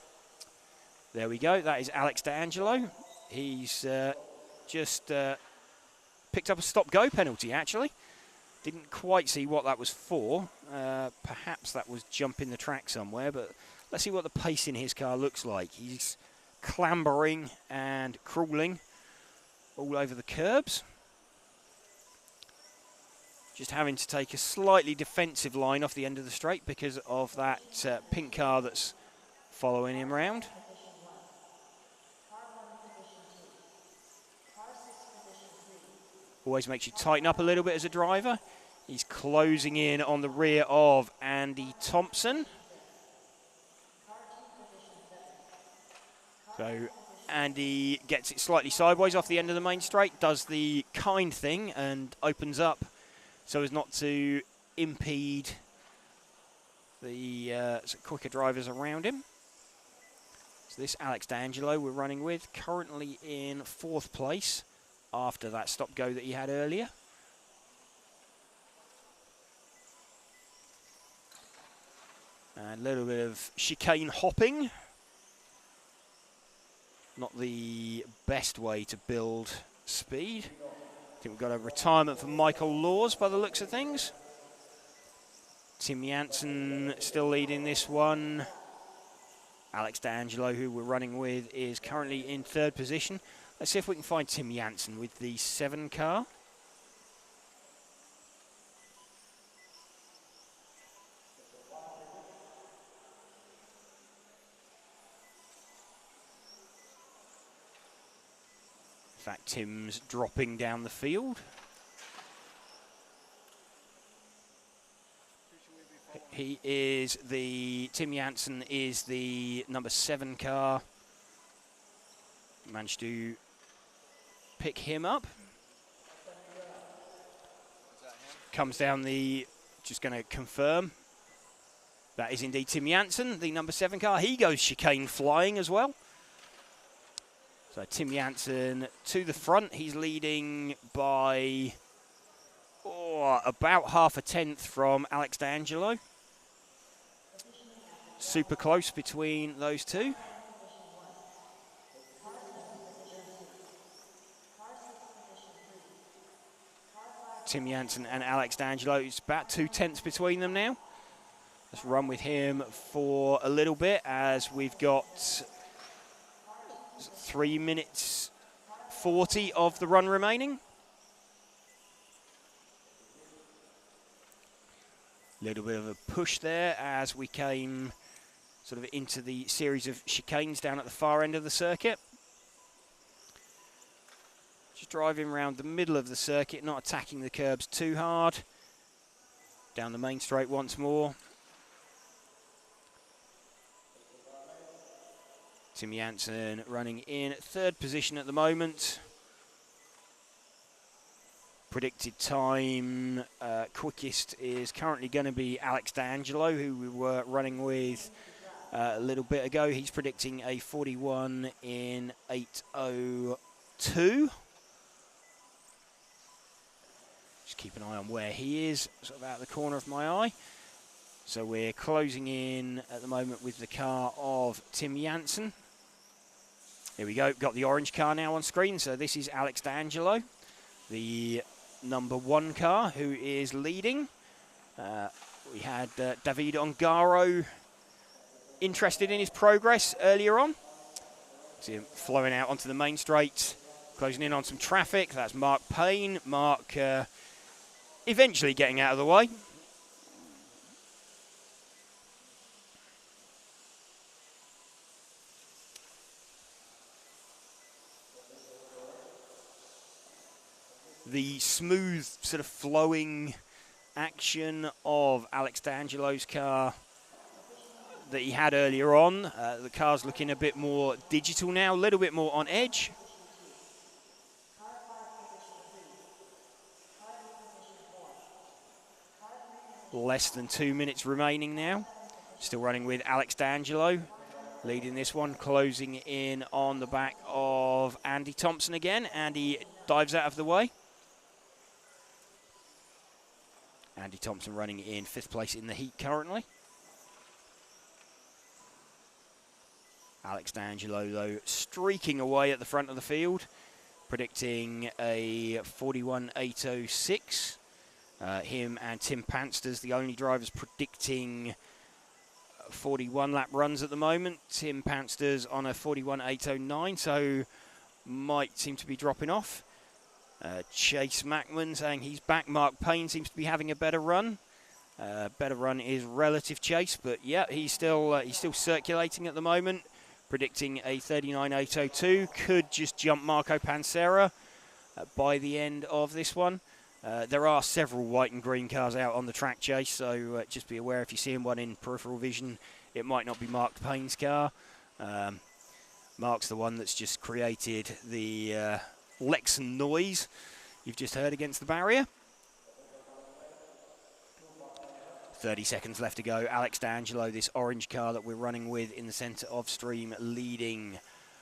There we go. That is Alex D'Angelo. He's just picked up a stop-go penalty, actually. Didn't quite see what that was for. Perhaps that was jumping the track somewhere, but let's see what the pace in his car looks like. He's clambering and crawling all over the curbs. Just having to take a slightly defensive line off the end of the straight because of that pink car that's following him round. Always makes you tighten up a little bit as a driver. He's closing in on the rear of Andy Thompson. So Andy gets it slightly sideways off the end of the main straight, does the kind thing and opens up so as not to impede the quicker drivers around him. So this Alex D'Angelo we're running with, currently in 4th place after that stop-go that he had earlier. And a little bit of chicane hopping. Not the best way to build speed. I think we've got a retirement for Michael Laws by the looks of things. Tim Janssen still leading this one. Alex D'Angelo, who we're running with, is currently in 3rd position. Let's see if we can find Tim Janssen with the 7 car. In fact, Tim's dropping down the field. Tim Janssen is the number 7 car. Managed to pick him up. Comes down just going to confirm. That is indeed Tim Janssen, the number 7 car. He goes chicane flying as well. So Tim Janssen to the front. He's leading by about half a tenth from Alex D'Angelo. Super close between those two. Tim Janssen and Alex D'Angelo, it's about 2 tenths between them now. Let's run with him for a little bit as we've got 3 minutes 40 of the run remaining. Little bit of a push there as we came sort of into the series of chicanes down at the far end of the circuit. Just driving around the middle of the circuit, not attacking the curbs too hard. Down the main straight once more. Tim Janssen running in 3rd position at the moment. Predicted time quickest is currently going to be Alex D'Angelo, who we were running with a little bit ago. He's predicting a 41 in 8:02. Just keep an eye on where he is, sort of out the corner of my eye. So we're closing in at the moment with the car of Tim Janssen. Here we go, got the orange car now on screen. So this is Alex D'Angelo, the number 1 car, who is leading. We had David Ongaro interested in his progress earlier on. See him flowing out onto the main straight, closing in on some traffic. That's Mark Payne. Mark eventually getting out of the way. The smooth sort of flowing action of Alex D'Angelo's car that he had earlier on. The car's looking a bit more digital now, a little bit more on edge. Less than 2 minutes remaining now. Still running with Alex D'Angelo, leading this one, closing in on the back of Andy Thompson again. Andy dives out of the way. Andy Thompson running in 5th place in the heat currently. Alex D'Angelo, though, streaking away at the front of the field, predicting a 41.806. Him and Tim Pansters, the only drivers predicting 41 lap runs at the moment. Tim Pansters on a 41.809, so might seem to be dropping off. Chase Mackman saying he's back. Mark Payne seems to be having a better run. Better run is relative Chase, but yeah, he's still circulating at the moment, predicting a 39.802. Could just jump Marco Pansera by the end of this one. There are several white and green cars out on the track, Chase, so just be aware if you see one in peripheral vision, it might not be Mark Payne's car. Mark's the one that's just created the Lexan noise you've just heard against the barrier. 30 seconds left to go. Alex D'Angelo, this orange car that we're running with in the centre of stream, leading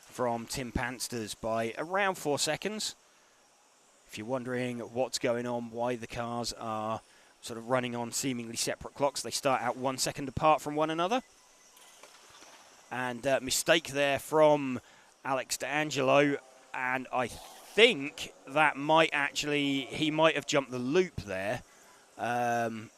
from Tim Pansters by around 4 seconds. If you're wondering what's going on, why the cars are sort of running on seemingly separate clocks, they start out 1 second apart from one another. And mistake there from Alex D'Angelo, and I think that might actually, he might have jumped the loop there. And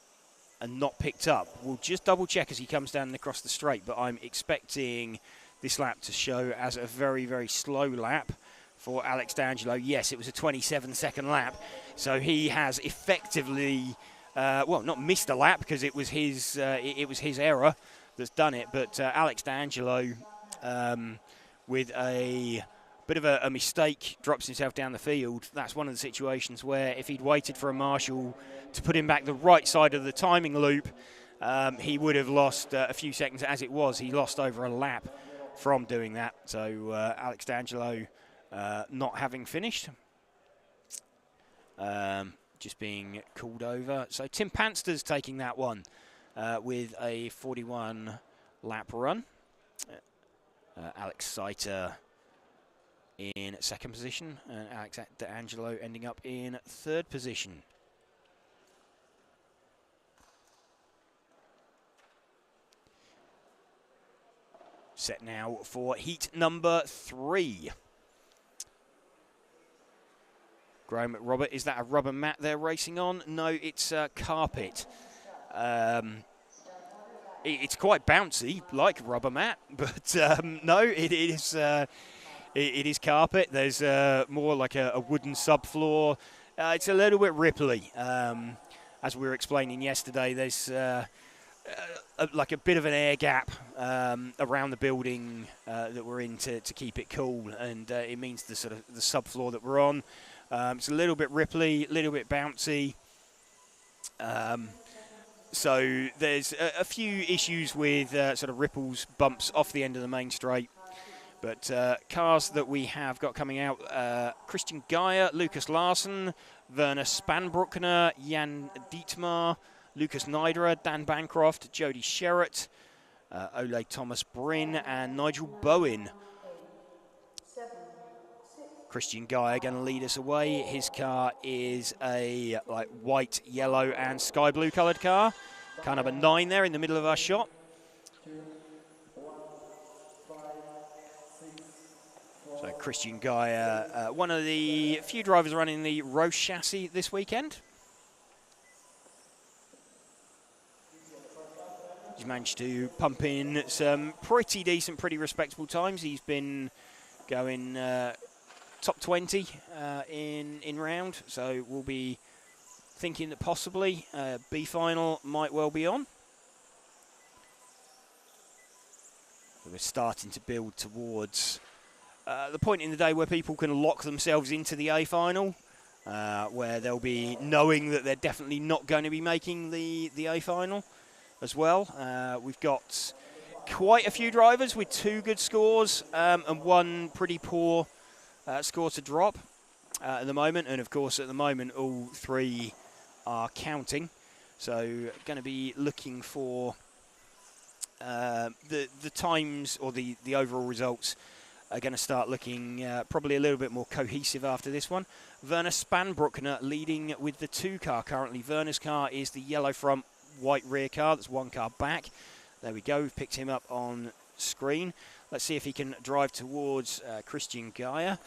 and not picked up. We'll just double check as he comes down across the straight, but I'm expecting this lap to show as a very, very slow lap for Alex D'Angelo. Yes, it was a 27-second lap, so he has effectively, well, not missed a lap because it was his error that's done it, but Alex D'Angelo, with a bit of a mistake, drops himself down the field. That's one of the situations where if he'd waited for a marshal to put him back the right side of the timing loop, he would have lost a few seconds. As it was, he lost over a lap from doing that. So Alex D'Angelo not having finished, just being called over. So Tim Panster's taking that one with a 41 lap run. Alex Saiter in second position, and Alex D'Angelo ending up in third position. Set now for heat number 3. Graham Robert, is that a rubber mat they're racing on? No, it's carpet. It's quite bouncy, like rubber mat, but no, it is carpet. There's more like a wooden subfloor. It's a little bit ripply. As we were explaining yesterday, there's like a bit of an air gap around the building that we're in to keep it cool, and it means the sort of the subfloor that we're on. It's a little bit ripply, a little bit bouncy. So there's a few issues with sort of ripples, bumps off the end of the main straight. But cars that we have got coming out, Christian Geyer, Lucas Larson, Werner Spanbruckner, Jan Dietmar, Lucas Nidera, Dan Bancroft, Jody Sherratt, Ole Thomas Bryn, and Nigel Bowen. Christian Geyer going to lead us away. His car is a like white, yellow, and sky blue coloured car. Kind of a 9 there in the middle of our shot. So Christian Geyer, one of the few drivers running the Roche chassis this weekend. He's managed to pump in some pretty decent, pretty respectable times. He's been going top 20 in round, so we'll be thinking that possibly B final might well be on. We're starting to build towards the point in the day where people can lock themselves into the A final, where they'll be knowing that they're definitely not going to be making the A final as well. We've got quite a few drivers with 2 good scores and 1 pretty poor score to drop at the moment, and of course at the moment all 3 are counting, so going to be looking for the times, or the overall results are going to start looking probably a little bit more cohesive after this one. Werner Spanbruckner leading with the 2 car currently. Werner's car is the yellow front, white rear car. That's 1 car back. There we go. We've picked him up on screen. Let's see if he can drive towards Christian Geyer.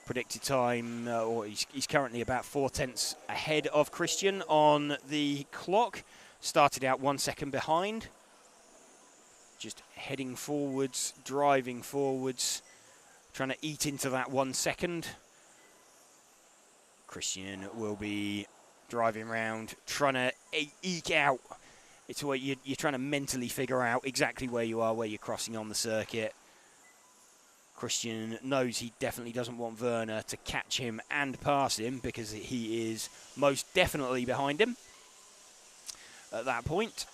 Predicted time, or he's currently about 4 tenths ahead of Christian on the clock. Started out 1 second behind. Just heading forwards, driving forwards, trying to eat into that 1 second. Christian will be driving around, trying to eke out. It's where you're trying to mentally figure out exactly where you are, where you're crossing on the circuit. Christian knows he definitely doesn't want Werner to catch him and pass him, because he is most definitely behind him at that point.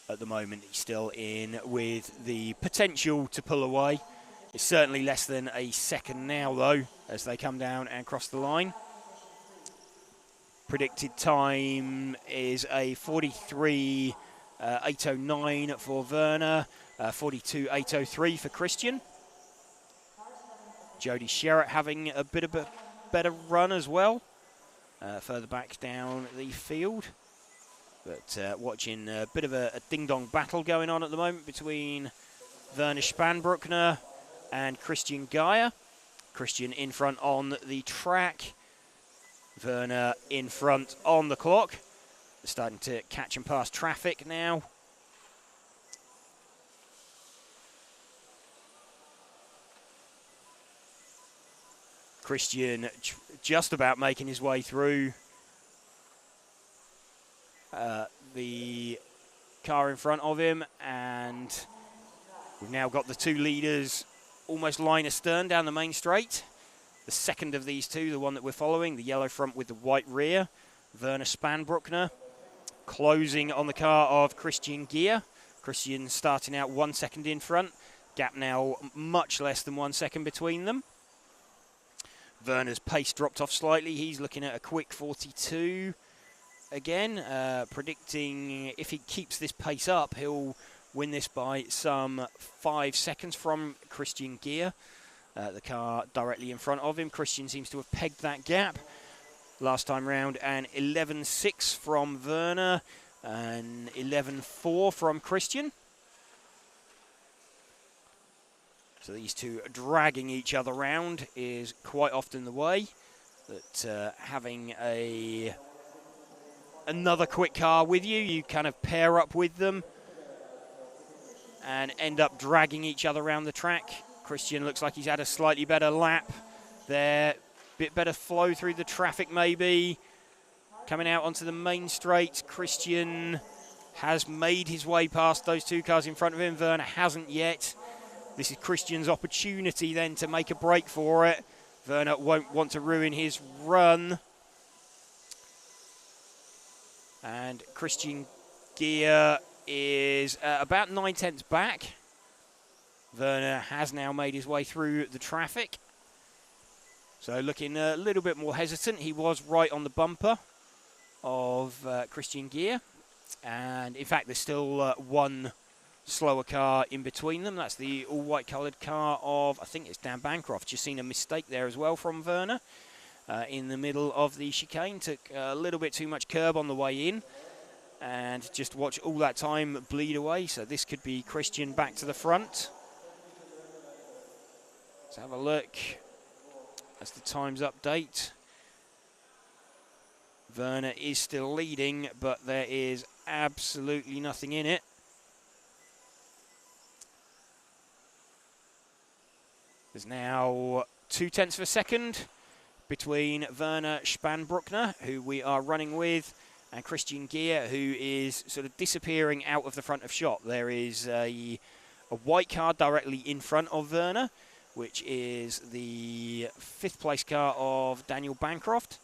At the moment, he's still in with the potential to pull away. It's certainly less than a second now, though, as they come down and cross the line. Predicted time is a 43.809 for Werner, 42.803 for Christian. Jody Sherratt having a bit of a better run as well, further back down the field. But watching a bit of a ding-dong battle going on at the moment between Werner Spanbruckner and Christian Geyer. Christian in front on the track. Werner in front on the clock. They're starting to catch and pass traffic now. Christian just about making his way through the car in front of him, and we've now got the two leaders almost line astern down the main straight. The second of these two, the one that we're following, the yellow front with the white rear, Werner Spanbruckner, closing on the car of Christian Gier. Christian starting out 1 second in front, gap now much less than 1 second between them. Werner's pace dropped off slightly. He's looking at a quick 42 again, predicting if he keeps this pace up, he'll win this by some 5 seconds from Christian Gier. The car directly in front of him. Christian seems to have pegged that gap last time round, and 11.6 from Werner and 11.4 from Christian. So these two dragging each other around is quite often the way that having another quick car with you, you kind of pair up with them and end up dragging each other around the track. Christian looks like he's had a slightly better lap there, bit better flow through the traffic maybe. Coming out onto the main straight, Christian has made his way past those two cars in front of him. Werner hasn't yet. This is Christian's opportunity then to make a break for it. Werner won't want to ruin his run. And Christian Gier is about 9/10 back. Werner has now made his way through the traffic. So looking a little bit more hesitant. He was right on the bumper of Christian Gier. And in fact, there's still one slower car in between them. That's the all-white coloured car of, I think it's Dan Bancroft. Just seen a mistake there as well from Werner in the middle of the chicane. Took a little bit too much curb on the way in and just watch all that time bleed away. So this could be Christian back to the front. Let's have a look as the times update. Werner is still leading, but there is absolutely nothing in it. There's now 0.2 of a second between Werner Spanbruckner, who we are running with, and Christian Gier, who is sort of disappearing out of the front of shot. There is a white car directly in front of Werner, which is the 5th place car of Daniel Bancroft.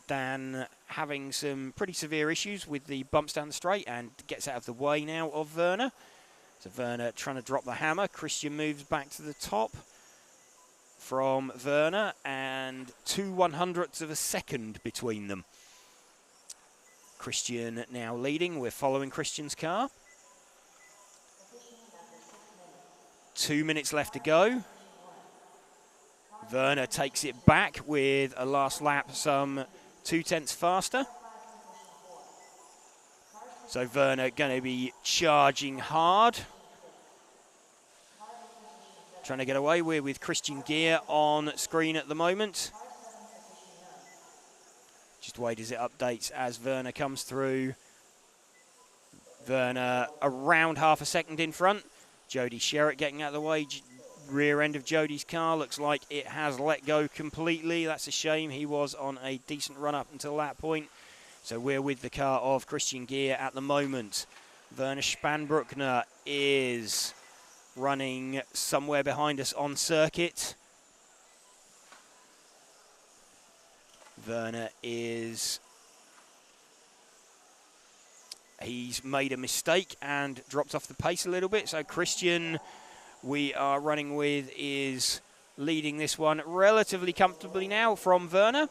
Dan having some pretty severe issues with the bumps down the straight and gets out of the way now of Werner. So Werner trying to drop the hammer. Christian moves back to the top from Werner, and 2/100ths of a second between them. Christian now leading. We're following Christian's car. 2 minutes left to go. Werner takes it back with a last lap some 0.2 faster. So Werner going to be charging hard. Trying to get away. We're with Christian Gier on screen at the moment. Just wait as it updates as Werner comes through. Werner around half a second in front. Jody Sherritt getting out of the way. Rear end of Jody's car looks like it has let go completely. That's a shame. He was on a decent run up until that point. So we're with the car of Christian Gier at the moment. Werner Spanbruckner is running somewhere behind us on circuit. Werner is... He's made a mistake and dropped off the pace a little bit. So Christian, we are running with, is leading this one relatively comfortably now from Werner.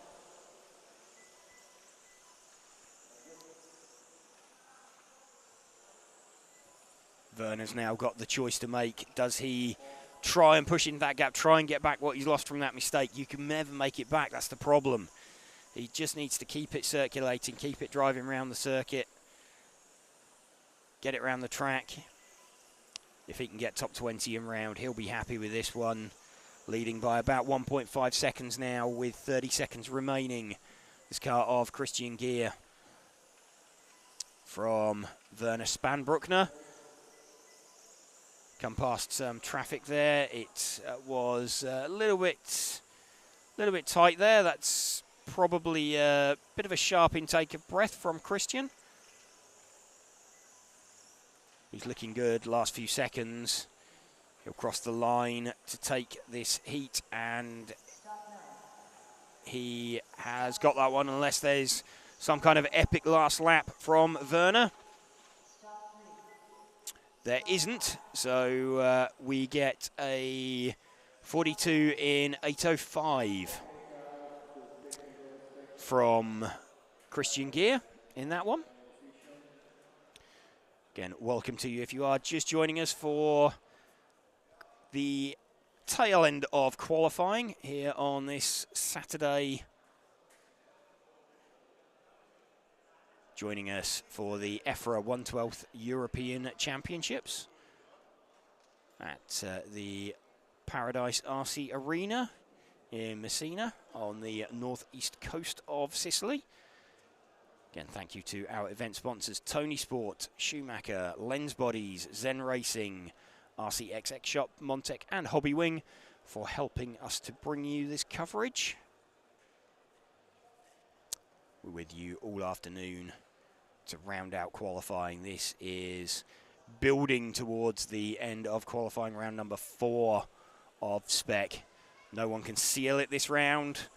Werner's now got the choice to make. Does he try and push into that gap, try and get back what he's lost from that mistake? You can never make it back. That's the problem. He just needs to keep it circulating, keep it driving around the circuit, get it around the track. If he can get top 20 in round, he'll be happy with this one. Leading by about 1.5 seconds now with 30 seconds remaining. This car of Christian Gear from Werner Spanbruckner. Come past some traffic there. It was a little bit tight there. That's probably a bit of a sharp intake of breath from Christian. He's looking good. Last few seconds. He'll cross the line to take this heat, and he has got that one, unless there's some kind of epic last lap from Werner. There isn't, so we get a 42 in 8:05 from Christian Gear in that one. Again, welcome to you if you are just joining us for the tail end of qualifying here on this Saturday. Joining us for the EFRA 1/12 European Championships at the Paradise RC Arena in Messina on the northeast coast of Sicily. Again, thank you to our event sponsors, ToniSport, Schumacher, Lens Bodies, Zen Racing, RCXX Shop, Montec and Hobby Wing for helping us to bring you this coverage. We're with you all afternoon to round out qualifying. This is building towards the end of qualifying round number 4 of Spec. No one can seal it this round.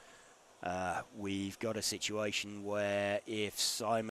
We've got a situation where if Simon